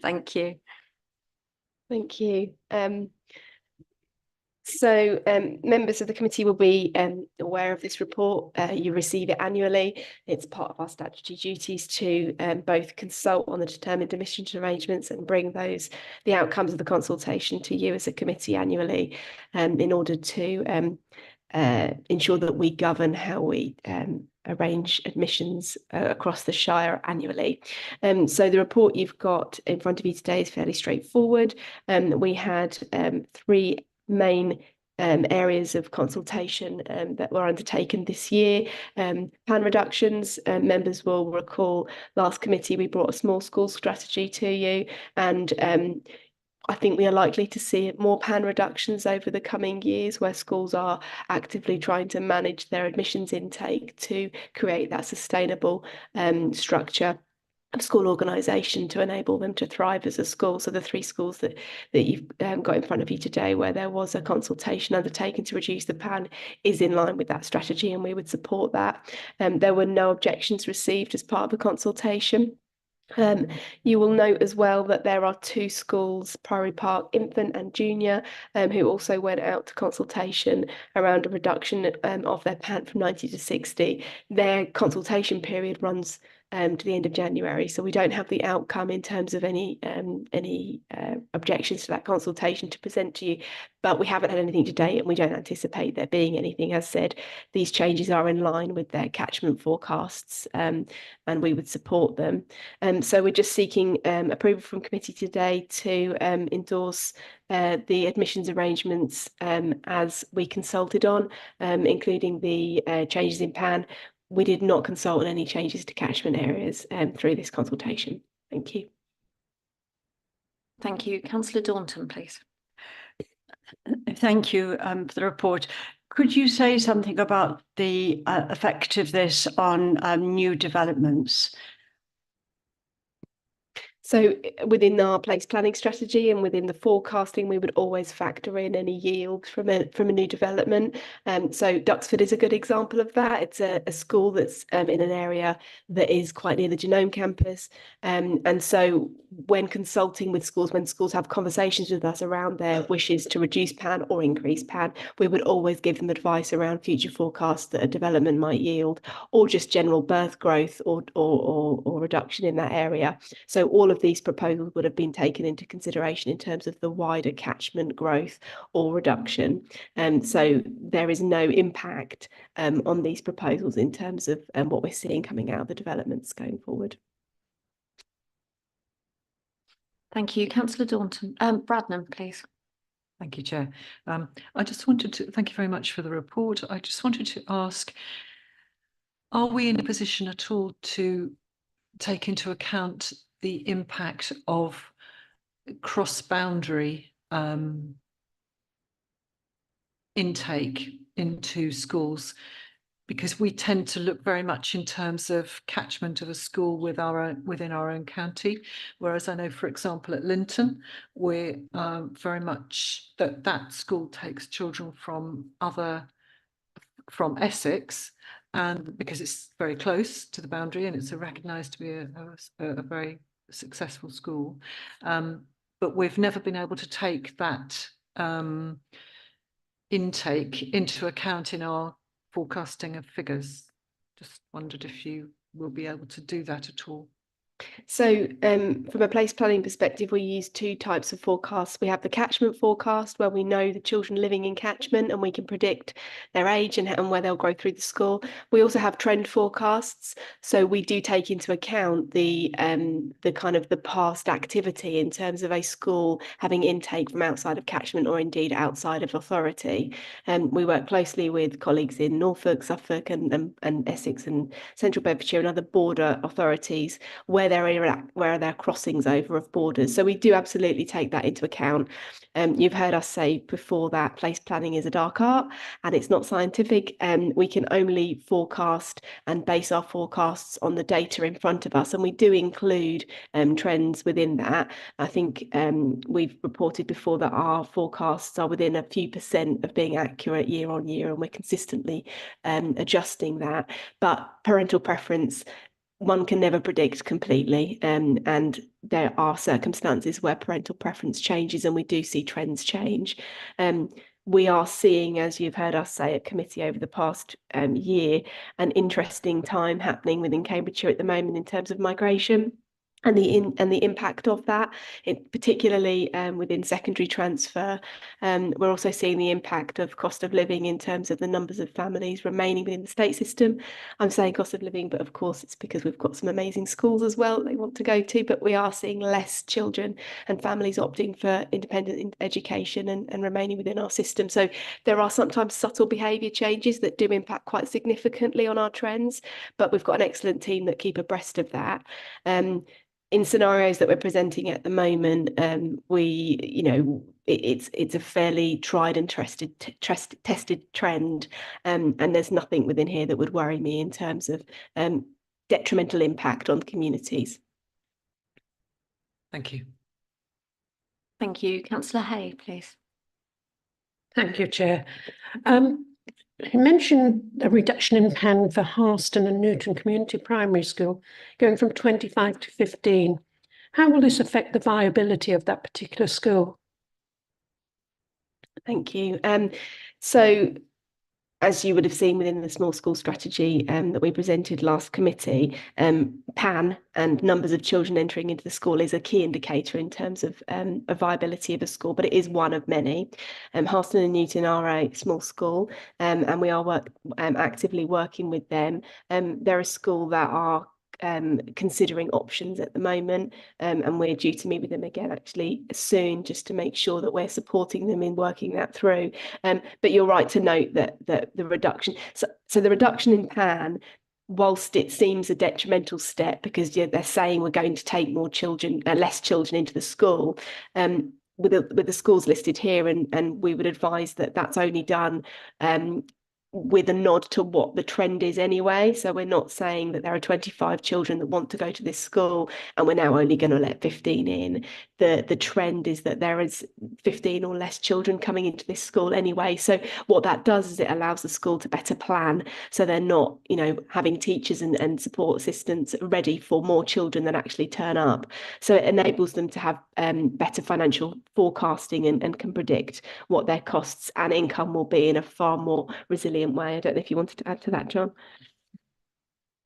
Thank you. Thank you. Members of the committee will be aware of this report. You receive it annually. It's part of our statutory duties to both consult on the determined admissions arrangements and bring the outcomes of the consultation to you as a committee annually, in order to ensure that we govern how we arrange admissions across the Shire annually. So the report you've got in front of you today is fairly straightforward. We had 3 main areas of consultation that were undertaken this year. Pan reductions, members will recall last committee we brought a small school strategy to you, and I think we are likely to see more pan reductions over the coming years, where schools are actively trying to manage their admissions intake to create that sustainable structure of school organisation to enable them to thrive as a school. So the 3 schools that you've got in front of you today, where there was a consultation undertaken to reduce the pan, is in line with that strategy, and we would support that. There were no objections received as part of the consultation. You will note as well that there are 2 schools, Priory Park Infant and Junior, who also went out to consultation around a reduction of their pan from 90 to 60. Their consultation period runs to the end of January, so we don't have the outcome in terms of any objections to that consultation to present to you, but we haven't had anything to date, and we don't anticipate there being anything. As said, these changes are in line with their catchment forecasts, and we would support them. So we're just seeking approval from committee today to endorse the admissions arrangements as we consulted on, including the changes in pan. We did not consult on any changes to catchment areas through this consultation. Thank you. Thank you. Councillor Daunton, please. Thank you for the report. Could you say something about the effect of this on new developments? So within our place planning strategy and within the forecasting, we would always factor in any yield from a new development. So Duxford is a good example of that. It's a school that's in an area that is quite near the Genome campus. And so when consulting with schools, when schools have conversations with us around their wishes to reduce pan or increase pan, we would always give them advice around future forecasts that a development might yield, or just general birth growth or reduction in that area. So all of these proposals would have been taken into consideration in terms of the wider catchment growth or reduction. So there is no impact on these proposals in terms of what we're seeing coming out of the developments going forward. Thank you. Councillor Daunton. Bradnam, please. Thank you, Chair. I just wanted to thank you very much for the report. I just wanted to ask, are we in a position at all to take into account the impact of cross-boundary intake into schools? Because we tend to look very much in terms of catchment of a school within our own county, whereas I know, for example, at Linton, we're very much that school takes children from Essex, and because it's very close to the boundary and it's recognised to be a very successful school. But we've never been able to take that intake into account in our forecasting of figures. Just wondered if you will be able to do that at all. So from a place planning perspective, we use two types of forecasts. We have the catchment forecast, where we know the children living in catchment and we can predict their age and where they'll grow through the school. We also have trend forecasts. So we do take into account the kind of the past activity in terms of a school having intake from outside of catchment or indeed outside of authority. We work closely with colleagues in Norfolk, Suffolk and Essex and Central Bedfordshire and other border authorities where there are crossings over of borders. So we do absolutely take that into account. You've heard us say before that place planning is a dark art and it's not scientific. We can only forecast and base our forecasts on the data in front of us, and we do include trends within that. I think we've reported before that our forecasts are within a few % of being accurate year on year, and we're consistently adjusting that. But parental preference, one can never predict completely, and there are circumstances where parental preference changes and we do see trends change. We are seeing, as you've heard us say at committee over the past year, an interesting time happening within Cambridgeshire at the moment in terms of migration and the impact of that, particularly within secondary transfer. We're also seeing the impact of cost of living in terms of the numbers of families remaining within the state system. I'm saying cost of living, but of course it's because we've got some amazing schools as well that they want to go to, but we are seeing less children and families opting for independent education and remaining within our system. So there are sometimes subtle behaviour changes that do impact quite significantly on our trends, but we've got an excellent team that keep abreast of that. In scenarios that we're presenting at the moment, it's a fairly tried and tested trend, and there's nothing within here that would worry me in terms of detrimental impact on communities. Thank you. Thank you. Councillor Hay, please. Thank you, Chair. You mentioned a reduction in PAN for Harston and Newton Community Primary School, going from 25 to 15. How will this affect the viability of that particular school? Thank you. So, as you would have seen within the small school strategy that we presented last committee, PAN and numbers of children entering into the school is a key indicator in terms of a viability of a school, but it is one of many. Harston and Newton are a small school, and we are actively working with them. They're a school that are considering options at the moment, and we're due to meet with them again actually soon, just to make sure that we're supporting them in working that through. But you're right to note that the reduction, so the reduction in PAN, whilst it seems a detrimental step because they're saying we're going to take more children, less children into the school, with the schools listed here, and we would advise that that's only done with a nod to what the trend is anyway. So we're not saying that there are 25 children that want to go to this school and we're now only going to let 15 in. The trend is that there is 15 or less children coming into this school anyway. So what that does is it allows the school to better plan, so they're not, having teachers and support assistants ready for more children than actually turn up. So it enables them to have better financial forecasting and can predict what their costs and income will be in a far more resilient way. I don't know if you wanted to add to that, John.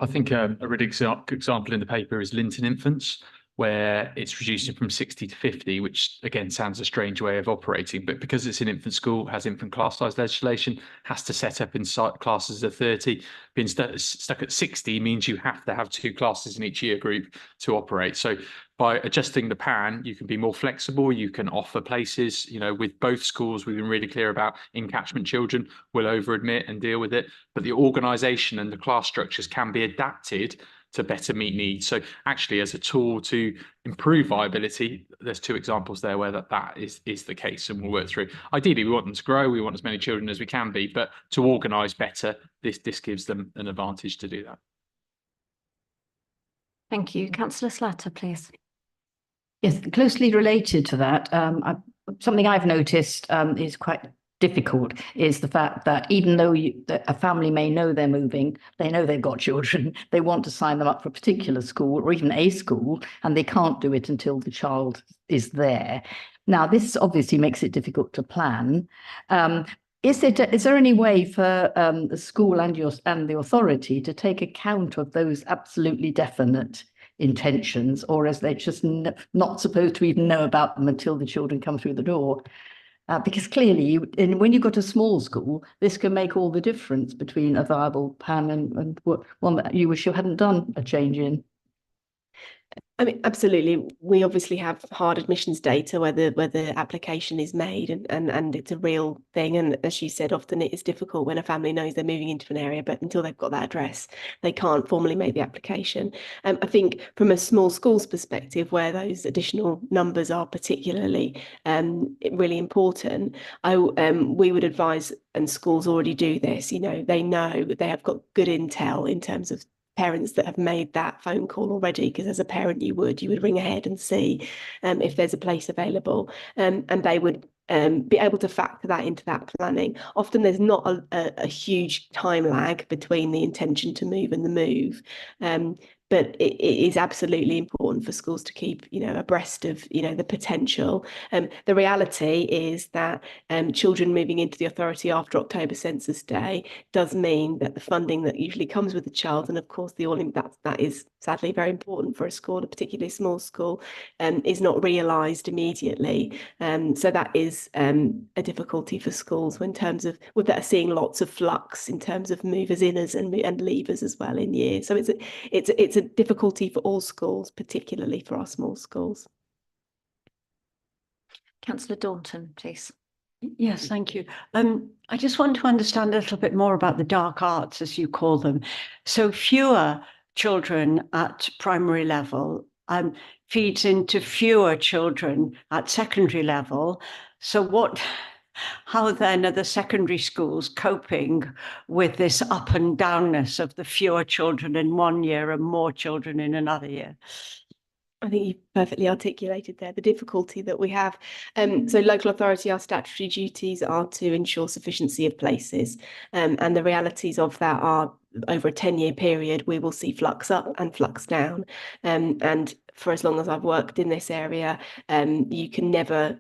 I think a really good example in the paper is Linton Infants, where it's reducing from 60 to 50, which again sounds a strange way of operating, but because it's an infant school, has infant class size legislation, has to set up in classes of 30. Being stuck at 60 means you have to have 2 classes in each year group to operate. So by adjusting the PAN, you can be more flexible, you can offer places, with both schools, we've been really clear about in-catchment children will over-admit and deal with it, but the organisation and the class structures can be adapted to better meet needs. So actually, as a tool to improve viability, there's 2 examples there where that is the case, and we'll work through. Ideally, we want them to grow, we want as many children as we can be, but to organise better, this gives them an advantage to do that. Thank you. Councillor Slatter, please. Yes, closely related to that, something I've noticed is quite difficult is the fact that even though that a family may know they're moving, they know they've got children, they want to sign them up for a particular school or even a school, and they can't do it until the child is there. Now, this obviously makes it difficult to plan. Is there any way for the school and the authority to take account of those absolutely definite intentions, or as they're just not supposed to even know about them until the children come through the door? Because clearly, when you've got a small school, this can make all the difference between a viable plan and one that you wish you hadn't done a change in. I mean, absolutely. We obviously have hard admissions data where the application is made and it's a real thing. And as you said, often it is difficult when a family knows they're moving into an area, but until they've got that address, they can't formally make the application. I think from a small schools perspective, where those additional numbers are particularly really important, we would advise, and schools already do this, they know they have got good intel in terms of parents that have made that phone call already, because as a parent you would ring ahead and see if there's a place available, and they would be able to factor that into that planning. Often there's not a huge time lag between the intention to move and the move, but it is absolutely important for schools to keep abreast of the potential. The reality is that children moving into the authority after October Census Day does mean that the funding that usually comes with the child, and of course that is sadly very important for a school, a particularly small school, is not realised immediately. So that is a difficulty for schools in terms of we're seeing lots of flux in terms of movers inners and leavers as well in year. So it's a difficulty for all schools, particularly for our small schools. Councillor Daunton, please. Yes, thank you. I just want to understand a little bit more about the dark arts, as you call them. So fewer children at primary level feeds into fewer children at secondary level. So how then are the secondary schools coping with this up and downness of the fewer children in one year and more children in another year? I think you perfectly articulated there the difficulty that we have. So local authority, our statutory duties are to ensure sufficiency of places, and the realities of that are over a 10-year period, we will see flux up and flux down. And for as long as I've worked in this area, you can never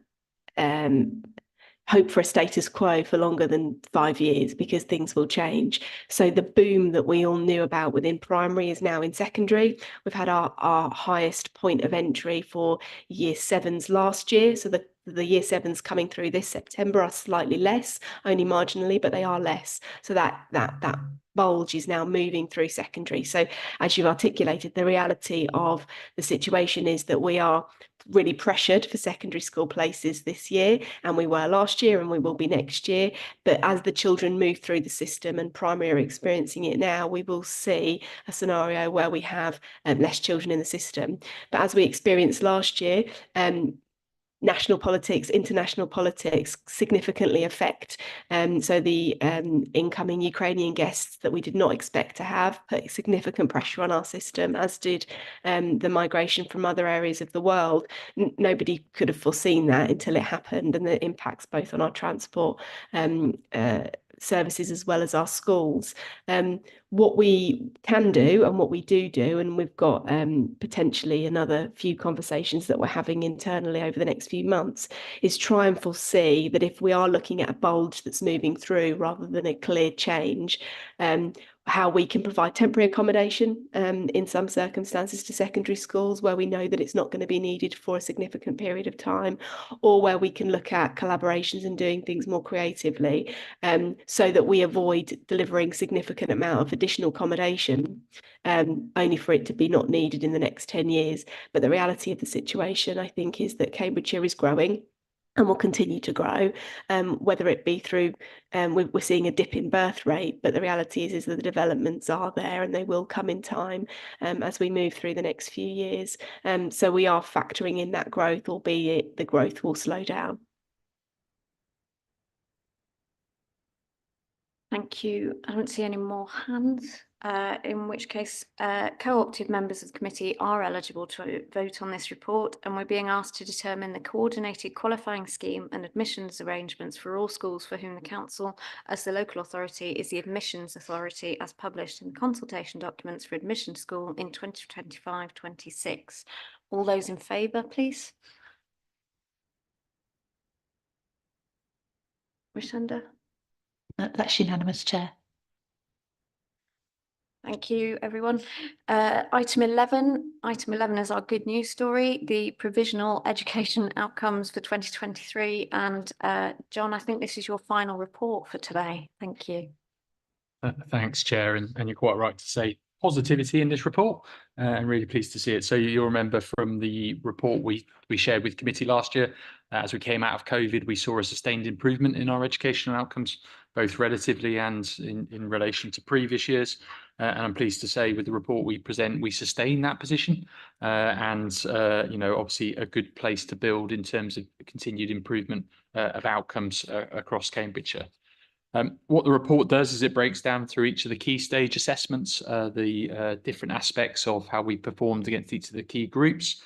hope for a status quo for longer than 5 years, because things will change. So the boom that we all knew about within primary is now in secondary. We've had our highest point of entry for year 7s last year. So the year 7s coming through this September are slightly less, only marginally, but they are less. So that bulge is now moving through secondary. So as you've articulated, the reality of the situation is that we are really pressured for secondary school places this year, and we were last year and we will be next year. But as the children move through the system and primary are experiencing it now, we will see a scenario where we have less children in the system. But as we experienced last year, national politics, international politics significantly affect. So the incoming Ukrainian guests that we did not expect to have put significant pressure on our system, as did the migration from other areas of the world. Nobody could have foreseen that until it happened, and the impacts both on our transport services as well as our schools. What we can do and what we do, and we've got potentially another few conversations that we're having internally over the next few months, is try and foresee that if we are looking at a bulge that's moving through rather than a clear change, how we can provide temporary accommodation in some circumstances to secondary schools where we know that it's not going to be needed for a significant period of time, or where we can look at collaborations and doing things more creatively, so that we avoid delivering significant amount of additional accommodation only for it to be not needed in the next 10 years. But the reality of the situation, I think, is that Cambridgeshire is growing and will continue to grow, whether it be through, we're seeing a dip in birth rate, but the reality is that the developments are there and they will come in time as we move through the next few years. So we are factoring in that growth, albeit the growth will slow down. Thank you. I don't see any more hands. in which case co-opted members of the committee are eligible to vote on this report, and we're being asked to determine the coordinated qualifying scheme and admissions arrangements for all schools for whom the council, as the local authority, is the admissions authority as published in the consultation documents for admission to school in 2025-26. All those in favour, please. Rishanda? That's unanimous, Chair. Thank you, everyone. Item 11 is our good news story, the provisional education outcomes for 2023. And John, I think this is your final report for today. Thank you. Thanks, Chair, and you're quite right to say positivity in this report, and really pleased to see it. So you'll remember from the report we shared with committee last year, as we came out of COVID, we saw a sustained improvement in our educational outcomes, both relatively and in relation to previous years. And I'm pleased to say with the report we present, we sustain that position, and you know, obviously a good place to build in terms of continued improvement of outcomes across Cambridgeshire. What the report does is it breaks down through each of the key stage assessments, the different aspects of how we performed against each of the key groups.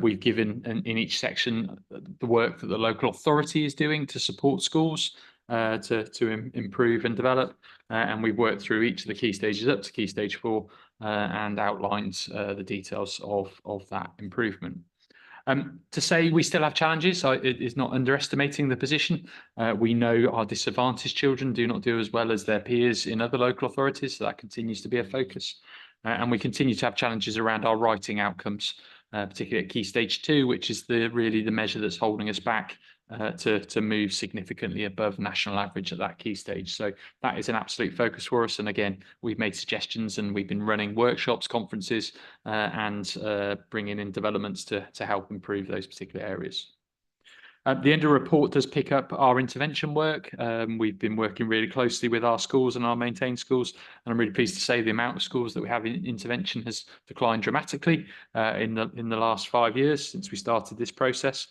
We've given in each section the work that the local authority is doing to support schools to improve and develop, and we've worked through each of the key stages up to key stage 4 and outlined the details of that improvement. To say we still have challenges is not underestimating the position. We know our disadvantaged children do not do as well as their peers in other local authorities, so that continues to be a focus. And we continue to have challenges around our writing outcomes, particularly at key stage 2, which is really the measure that's holding us back to move significantly above national average at that key stage. So that is an absolute focus for us. And again, we've made suggestions and we've been running workshops, conferences, and bringing in developments to help improve those particular areas. The end of the report does pick up our intervention work. We've been working really closely with our schools and our maintained schools, and I'm really pleased to say the amount of schools that we have in intervention has declined dramatically in the last 5 years since we started this process.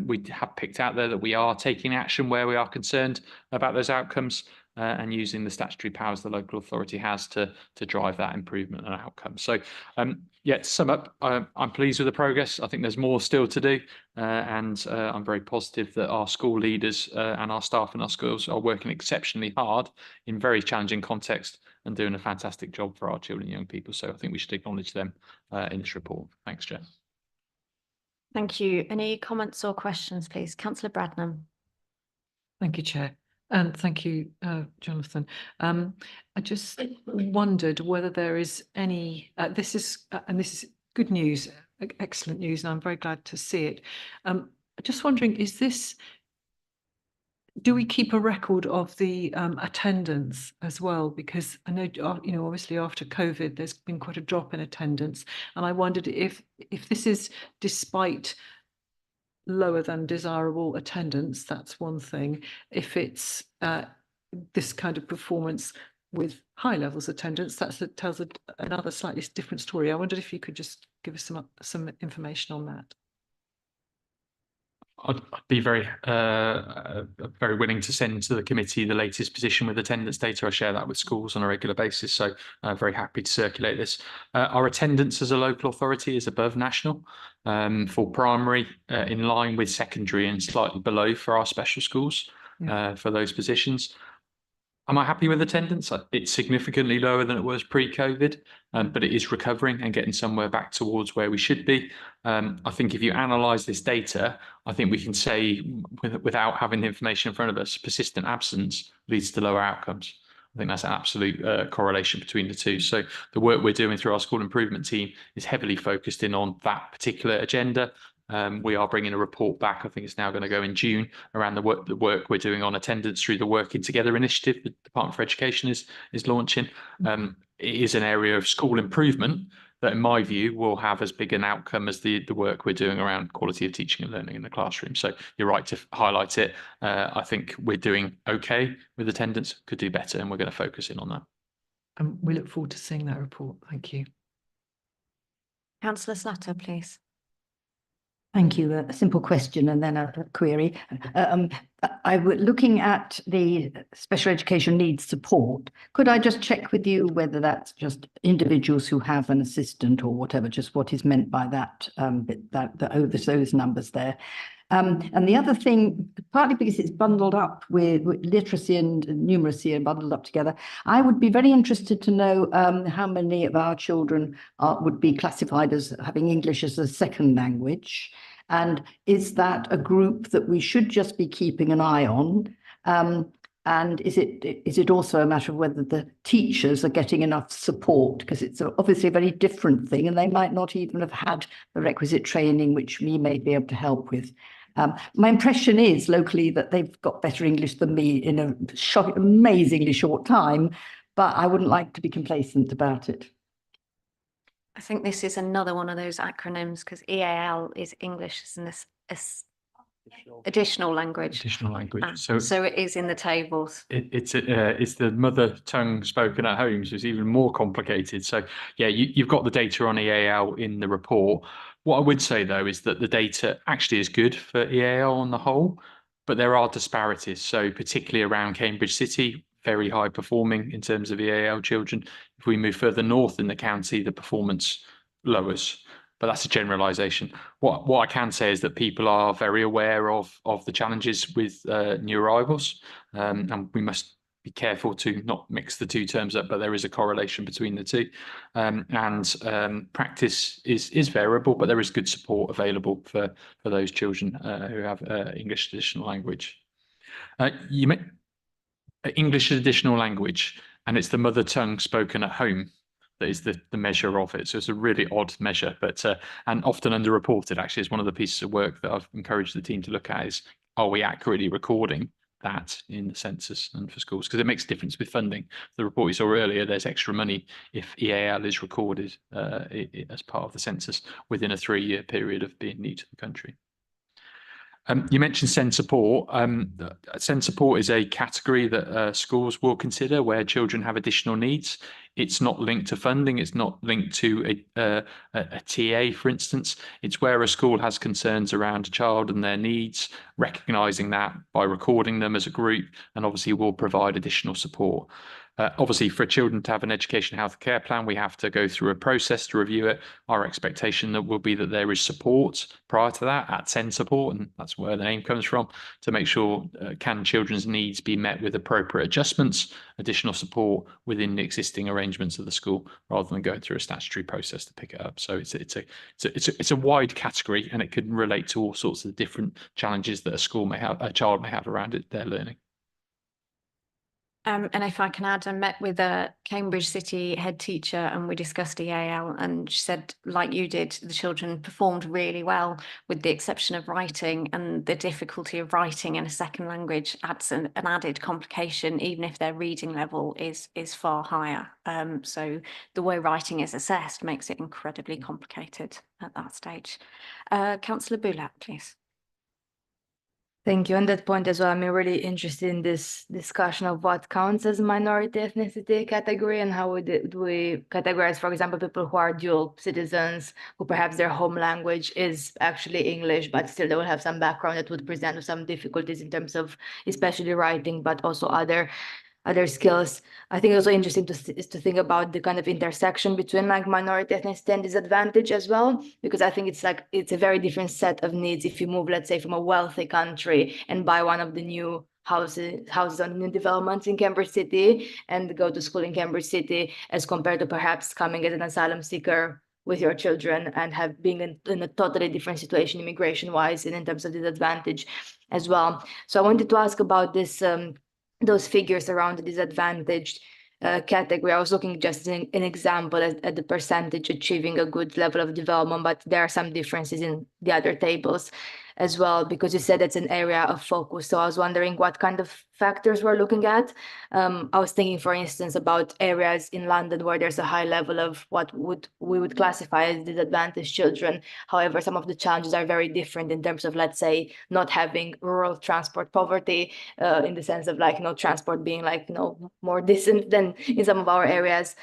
We have picked out there that we are taking action where we are concerned about those outcomes, and using the statutory powers the local authority has to drive that improvement and outcome. So yeah, to sum up, I'm pleased with the progress. I think there's more still to do, and I'm very positive that our school leaders and our staff in our schools are working exceptionally hard in very challenging context and doing a fantastic job for our children and young people. So I think we should acknowledge them in this report. Thanks, Chair. Thank you. Any comments or questions, please? Councillor Bradnam. Thank you, Chair. And thank you, Jonathan. I just wondered whether there is any, this is good news, excellent news, and I'm very glad to see it. Just wondering, do we keep a record of the attendance as well? Because I know, obviously after COVID, there's been quite a drop in attendance. And I wondered if this is despite lower than desirable attendance, that's one thing. If it's this kind of performance with high levels of attendance, that tells another slightly different story. I wondered if you could just give us some information on that. I'd be very willing to send to the committee the latest position with attendance data. I share that with schools on a regular basis, so I'm very happy to circulate this. Our attendance as a local authority is above national for primary, in line with secondary, and slightly below for our special schools for those positions. Am I happy with attendance? It's significantly lower than it was pre-COVID, but it is recovering and getting somewhere back towards where we should be. I think if you analyse this data, I think we can say, without having the information in front of us, persistent absence leads to lower outcomes. I think that's an absolute correlation between the two. So the work we're doing through our school improvement team is heavily focused in on that particular agenda. We are bringing a report back. I think it's now going to go in June around the work we're doing on attendance through the Working Together initiative the Department for Education is launching. It is an area of school improvement that, in my view, will have as big an outcome as the work we're doing around quality of teaching and learning in the classroom. So you're right to highlight it. I think we're doing okay with attendance, could do better, and we're going to focus in on that. And we look forward to seeing that report. Thank you. Councillor Slatter, please. Thank you. A simple question and then a query. I was looking at the special education needs support. Could I just check with you whether that's just individuals who have an assistant or whatever, just what is meant by that, those numbers there? And the other thing, partly because it's bundled up with literacy and numeracy and bundled up together, I would be very interested to know how many of our children would be classified as having English as a second language. And is that a group that we should just be keeping an eye on? And is it also a matter of whether the teachers are getting enough support? Because it's obviously a very different thing, and they might not even have had the requisite training, which we may be able to help with. My impression is locally that they've got better English than me in a amazingly short time, but I wouldn't like to be complacent about it. I think this is another one of those acronyms because EAL is English as an additional language. Additional language. So it is in the tables. It's the mother tongue spoken at home, so it's even more complicated. So yeah, you've got the data on EAL in the report. What I would say though is that the data actually is good for EAL on the whole, but there are disparities. So particularly around Cambridge City, very high performing in terms of EAL children. If we move further north in the county, the performance lowers. But that's a generalisation. What I can say is that people are very aware of the challenges with new arrivals, and we must be careful to not mix the two terms up, but there is a correlation between the two. Practice is variable, but there is good support available for those children who have English additional language. You may English as additional language, and it's the mother tongue spoken at home that is the measure of it. So it's a really odd measure, but and often underreported. Actually, is one of the pieces of work that I've encouraged the team to look at is, are we accurately recording that in the census and for schools? Because it makes a difference with funding. The report you saw earlier, there's extra money if EAL is recorded as part of the census within a 3-year period of being new to the country. You mentioned SEND support. SEND support is a category that schools will consider where children have additional needs. It's not linked to funding. It's not linked to a TA, for instance. It's where a school has concerns around a child and their needs, recognising that by recording them as a group, and obviously will provide additional support. Obviously, for children to have an education health care plan, we have to go through a process to review it. Our expectation will be that there is support prior to that at SEND support, and that's where the name comes from, to make sure can children's needs be met with appropriate adjustments, additional support within the existing arrangements of the school, rather than going through a statutory process to pick it up. So it's a wide category, and it can relate to all sorts of different challenges that a child may have around their learning. And if I can add, I met with a Cambridge City head teacher and we discussed EAL, and she said, like you did, the children performed really well with the exception of writing, and the difficulty of writing in a second language adds an added complication, even if their reading level is far higher. So the way writing is assessed makes it incredibly complicated at that stage. Councillor Boulat, please. Thank you. On that point as well, I'm really interested in this discussion of what counts as minority ethnicity category and how do we categorize, for example, people who are dual citizens, who perhaps their home language is actually English, but still they will have some background that would present with some difficulties in terms of especially writing, but also other skills. I think it's also interesting to think about the kind of intersection between like minority ethnicity and disadvantage as well, because I think it's a very different set of needs if you move, let's say, from a wealthy country and buy one of the new houses on new developments in Cambridge City and go to school in Cambridge City, as compared to perhaps coming as an asylum seeker with your children and being in a totally different situation immigration-wise and in terms of disadvantage as well. So I wanted to ask about this those figures around the disadvantaged category. I was looking just an example at the percentage achieving a good level of development, but there are some differences in the other tables as well, because you said it's an area of focus. So I was wondering what kind of factors we're looking at. I was thinking, for instance, about areas in London where there's a high level of what we would classify as disadvantaged children. However, some of the challenges are very different in terms of, let's say, not having rural transport poverty, in the sense of like no transport being like more distant than in some of our areas,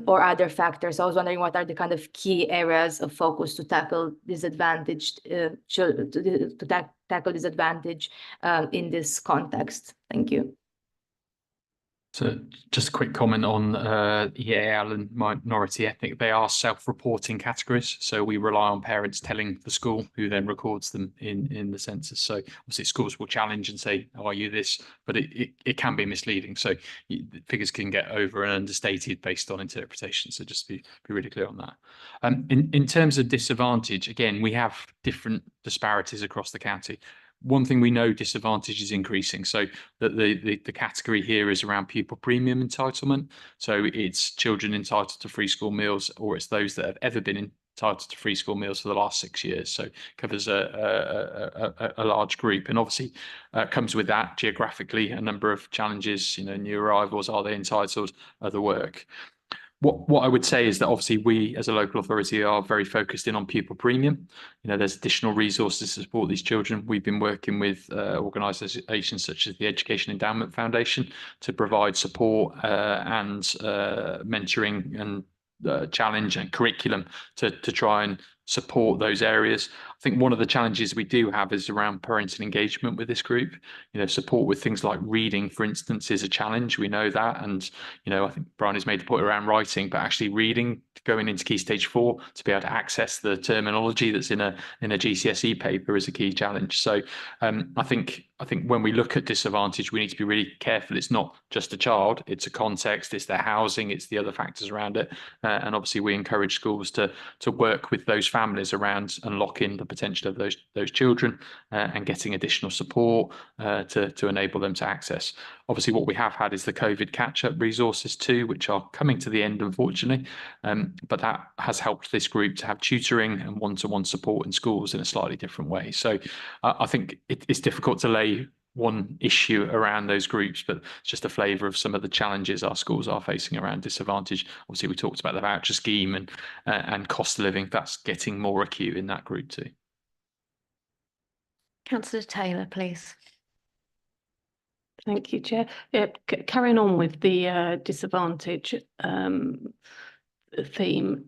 or other factors. So I was wondering what are the kind of key areas of focus to tackle disadvantaged children, to tackle disadvantage in this context. Thank you. So just a quick comment on EAL and minority ethnic. They are self-reporting categories. So we rely on parents telling the school, who then records them in the census. So obviously schools will challenge and say, oh, are you this? But it can be misleading. So figures can get over and understated based on interpretation. So just be really clear on that. In terms of disadvantage, again, we have different disparities across the county. One thing we know, disadvantage is increasing. So that the category here is around pupil premium entitlement. So it's children entitled to free school meals, or it's those that have ever been entitled to free school meals for the last 6 years. So covers a large group, and obviously comes with that geographically a number of challenges. New arrivals, are they entitled? Other work. What I would say is that obviously we as a local authority are very focused in on pupil premium. There's additional resources to support these children. We've been working with organisations such as the Education Endowment Foundation to provide support and mentoring and challenge and curriculum to try and support those areas. I think one of the challenges we do have is around parental engagement with this group. Support with things like reading, for instance, is a challenge. We know that, and I think Brian has made the point around writing, but actually reading, going into Key Stage 4 to be able to access the terminology that's in a GCSE paper is a key challenge. So I think when we look at disadvantage, we need to be really careful. It's not just a child; it's a context, it's their housing, it's the other factors around it, and obviously we encourage schools to work with those families around unlocking the potential of those children and getting additional support to enable them to access. Obviously, what we have had is the COVID catch-up resources too, which are coming to the end, unfortunately. But that has helped this group to have tutoring and one-to-one support in schools in a slightly different way. So I think it's difficult to lay one issue around those groups, but it's just a flavour of some of the challenges our schools are facing around disadvantage. Obviously, we talked about the voucher scheme and cost of living. That's getting more acute in that group too. Councillor Taylor, please. Thank you, Chair. Yeah, carrying on with the disadvantage theme.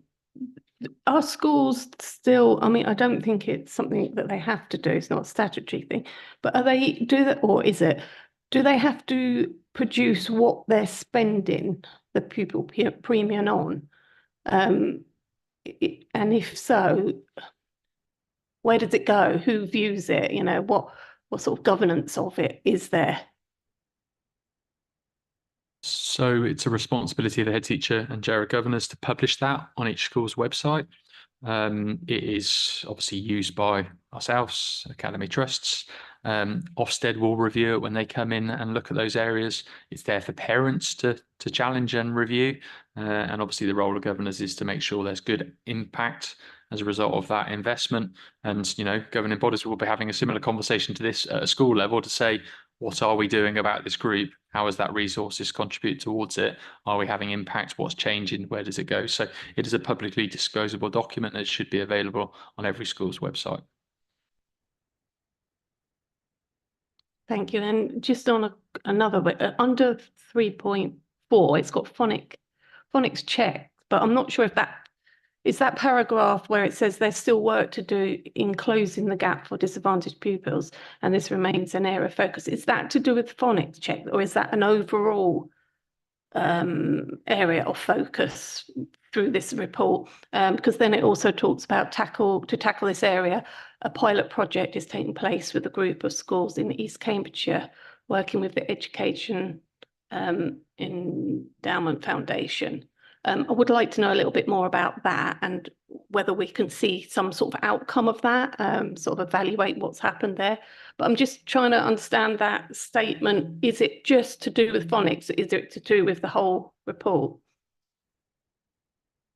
Are schools still, I mean, I don't think it's something that they have to do, it's not a statutory thing, but do they have to produce what they're spending the pupil premium on? And if so, where does it go? Who views it? What sort of governance of it is there? So it's a responsibility of the head teacher and JERA governors to publish that on each school's website. It is obviously used by ourselves, academy trusts. Ofsted will review it when they come in and look at those areas. It's there for parents to challenge and review. And obviously the role of governors is to make sure there's good impact as a result of that investment. And, governing bodies will be having a similar conversation to this at a school level to say, what are we doing about this group? How has that resources contribute towards it? Are we having impact? What's changing? Where does it go? So it is a publicly disclosable document that should be available on every school's website. Thank you. And just on another way, under 3.4, it's got phonics check, but I'm not sure if is that paragraph where it says there's still work to do in closing the gap for disadvantaged pupils, and this remains an area of focus. Is that to do with phonics check, or is that an overall area of focus through this report? Because then it also talks about to tackle this area, a pilot project is taking place with a group of schools in East Cambridgeshire, working with the Education Endowment Foundation. I would like to know a little bit more about that and whether we can see some sort of outcome of that, sort of evaluate what's happened there. But I'm just trying to understand that statement. Is it just to do with phonics? Is it to do with the whole report?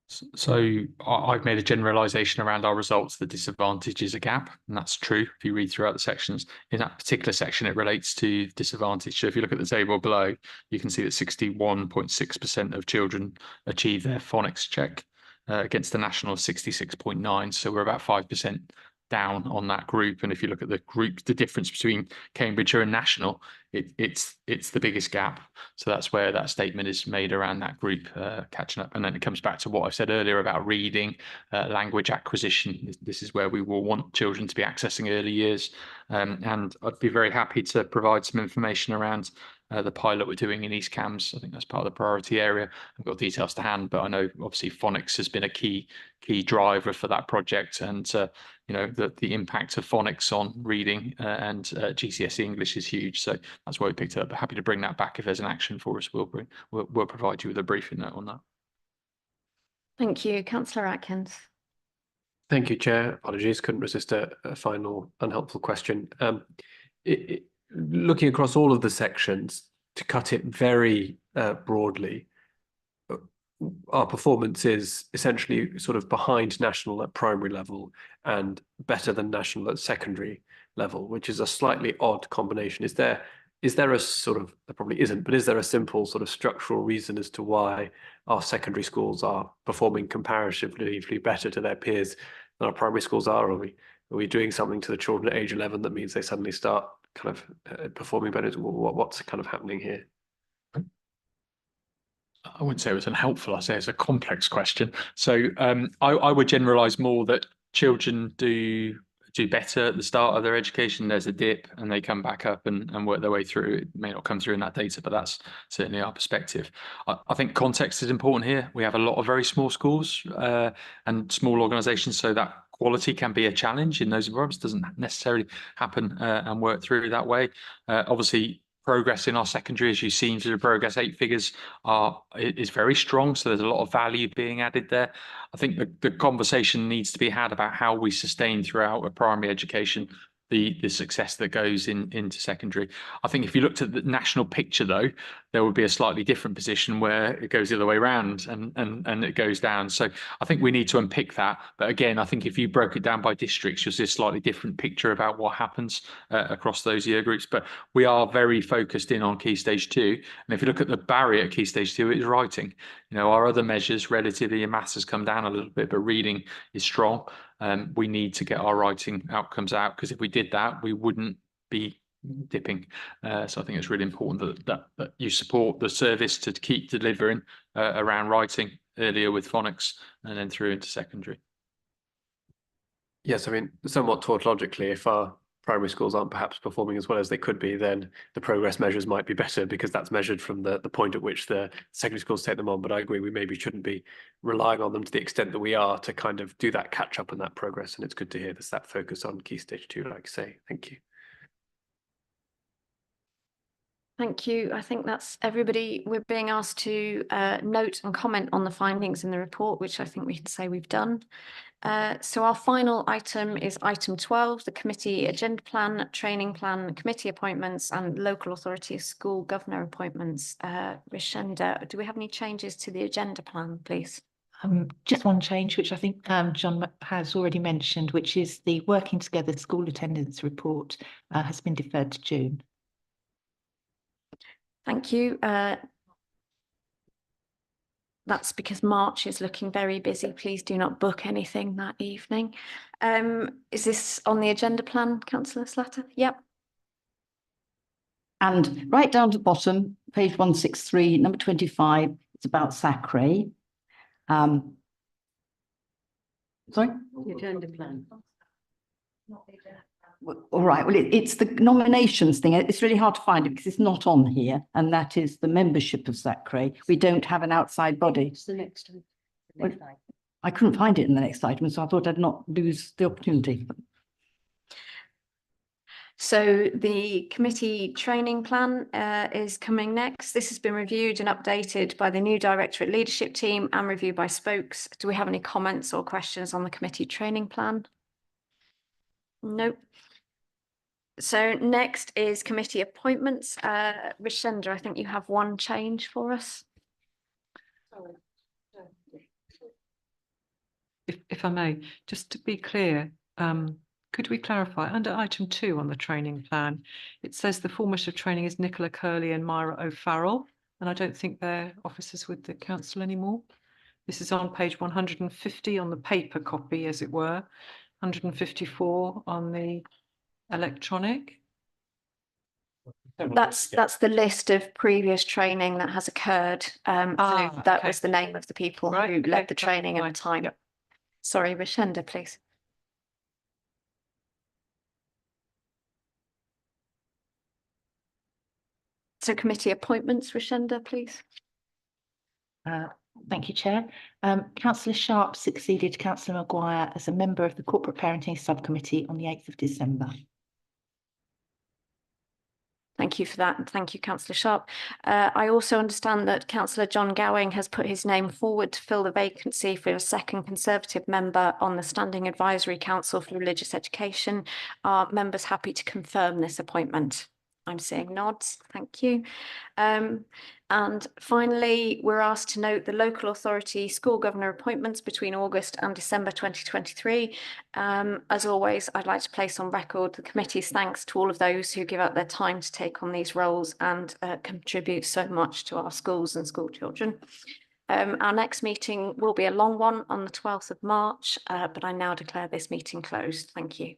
So I've made a generalisation around our results. The disadvantage is a gap, and that's true. If you read throughout the sections, in that particular section, it relates to disadvantage. So if you look at the table below, you can see that 61.6% of children achieve their phonics check against the national of 66.9. So we're about 5% down on that group. And if you look at the group, the difference between Cambridgeshire and national, it's the biggest gap. So that's where that statement is made around that group catching up. And then it comes back to what I said earlier about reading, language acquisition. This is where we will want children to be accessing early years. And I'd be very happy to provide some information around the pilot we're doing in East Cambs. I think that's part of the priority area. I've got details to hand, but I know obviously phonics has been a key driver for that project, and you know, the impact of phonics on reading and GCSE English is huge. So that's why we picked it up. Happy to bring that back if there's an action for us. We'll provide you with a briefing note on that. Thank you, Councillor Atkins. Thank you, Chair. Apologies, couldn't resist a final unhelpful question. Looking across all of the sections, to cut it very broadly, our performance is essentially sort of behind national at primary level and better than national at secondary level, which is a slightly odd combination. Is there a sort of, there probably isn't, but is there a simple sort of structural reason as to why our secondary schools are performing comparatively better to their peers than our primary schools are? Are we doing something to the children at age 11 that means they suddenly start kind of performing better? What's kind of happening here? I wouldn't say it was unhelpful. I say it's a complex question. So I would generalise more that children do better at the start of their education. There's a dip and they come back up and work their way through. It may not come through in that data, but that's certainly our perspective. I think context is important here. We have a lot of very small schools and small organisations, so that quality can be a challenge in those environments. It doesn't necessarily happen and work through that way. Obviously, progress in our secondary, as you've seen through the Progress 8 figures, is very strong. So there's a lot of value being added there. I think the conversation needs to be had about how we sustain throughout a primary education the success that goes into secondary. I think if you looked at the national picture, though, there would be a slightly different position where it goes the other way around and it goes down. So I think we need to unpick that. But again, I think if you broke it down by districts, you'll see a slightly different picture about what happens across those year groups. But we are very focused in on Key Stage 2. And if you look at the barrier at Key Stage 2, it is writing. You know, our other measures relatively in maths has come down a little bit, but reading is strong. We need to get our writing outcomes out, because if we did that, we wouldn't be dipping. So I think it's really important that you support the service to keep delivering around writing earlier with phonics and then through into secondary. Yes, I mean, somewhat tautologically, if our primary schools aren't perhaps performing as well as they could be, then the progress measures might be better, because that's measured from the point at which the secondary schools take them on. But I agree, we maybe shouldn't be relying on them to the extent that we are to kind of do that catch up and that progress. And it's good to hear there's that focus on Key Stage 2, like I say. Thank you. Thank you. I think that's everybody. We're being asked to note and comment on the findings in the report, which I think we can say we've done. So our final item is item 12, the committee agenda plan, training plan, committee appointments and local authority school governor appointments. Rishenda, do we have any changes to the agenda plan, please? Just one change, which I think John has already mentioned, which is the Working Together School Attendance Report has been deferred to June. Thank you. That's because March is looking very busy. Please do not book anything that evening. Is this on the agenda plan, Councillor Slatter? Yep. And right down to the bottom, page 163, number 25, it's about SACRE. Sorry? The agenda plan. All right, well, it's the nominations thing. It's really hard to find it because it's not on here, and that is the membership of SACRE. We don't have an outside body. It's the next one. Well, I couldn't find it in the next item, so I thought I'd not lose the opportunity. So the committee training plan is coming next. This has been reviewed and updated by the new directorate leadership team and reviewed by spokes. Do we have any comments or questions on the committee training plan? Nope. So next is committee appointments. Rishenda, I think you have one change for us. if I may, just to be clear, could we clarify under item 2 on the training plan, it says the format of training is Nicola Curley and Myra O'Farrell, and I don't think they're officers with the council anymore. This is on page 150 on the paper copy, as it were, 154 on the electronic. That's the list of previous training that has occurred. So that was the name of the people who led the training at the time. Yep. Sorry, Rashenda, please. So committee appointments, Rashenda, please. Thank you, Chair. Councillor Sharp succeeded Councillor Maguire as a member of the Corporate Parenting Subcommittee on the 8th of December. Thank you for that, and thank you, Councillor Sharp. I also understand that Councillor John Gowing has put his name forward to fill the vacancy for a second Conservative member on the Standing Advisory Council for Religious Education. Are members happy to confirm this appointment? I'm seeing nods, thank you. And finally, we're asked to note the local authority school governor appointments between August and December 2023. As always, I'd like to place on record the committee's thanks to all of those who give up their time to take on these roles and contribute so much to our schools and school children. Our next meeting will be a long one on the 12th of March, but I now declare this meeting closed. Thank you.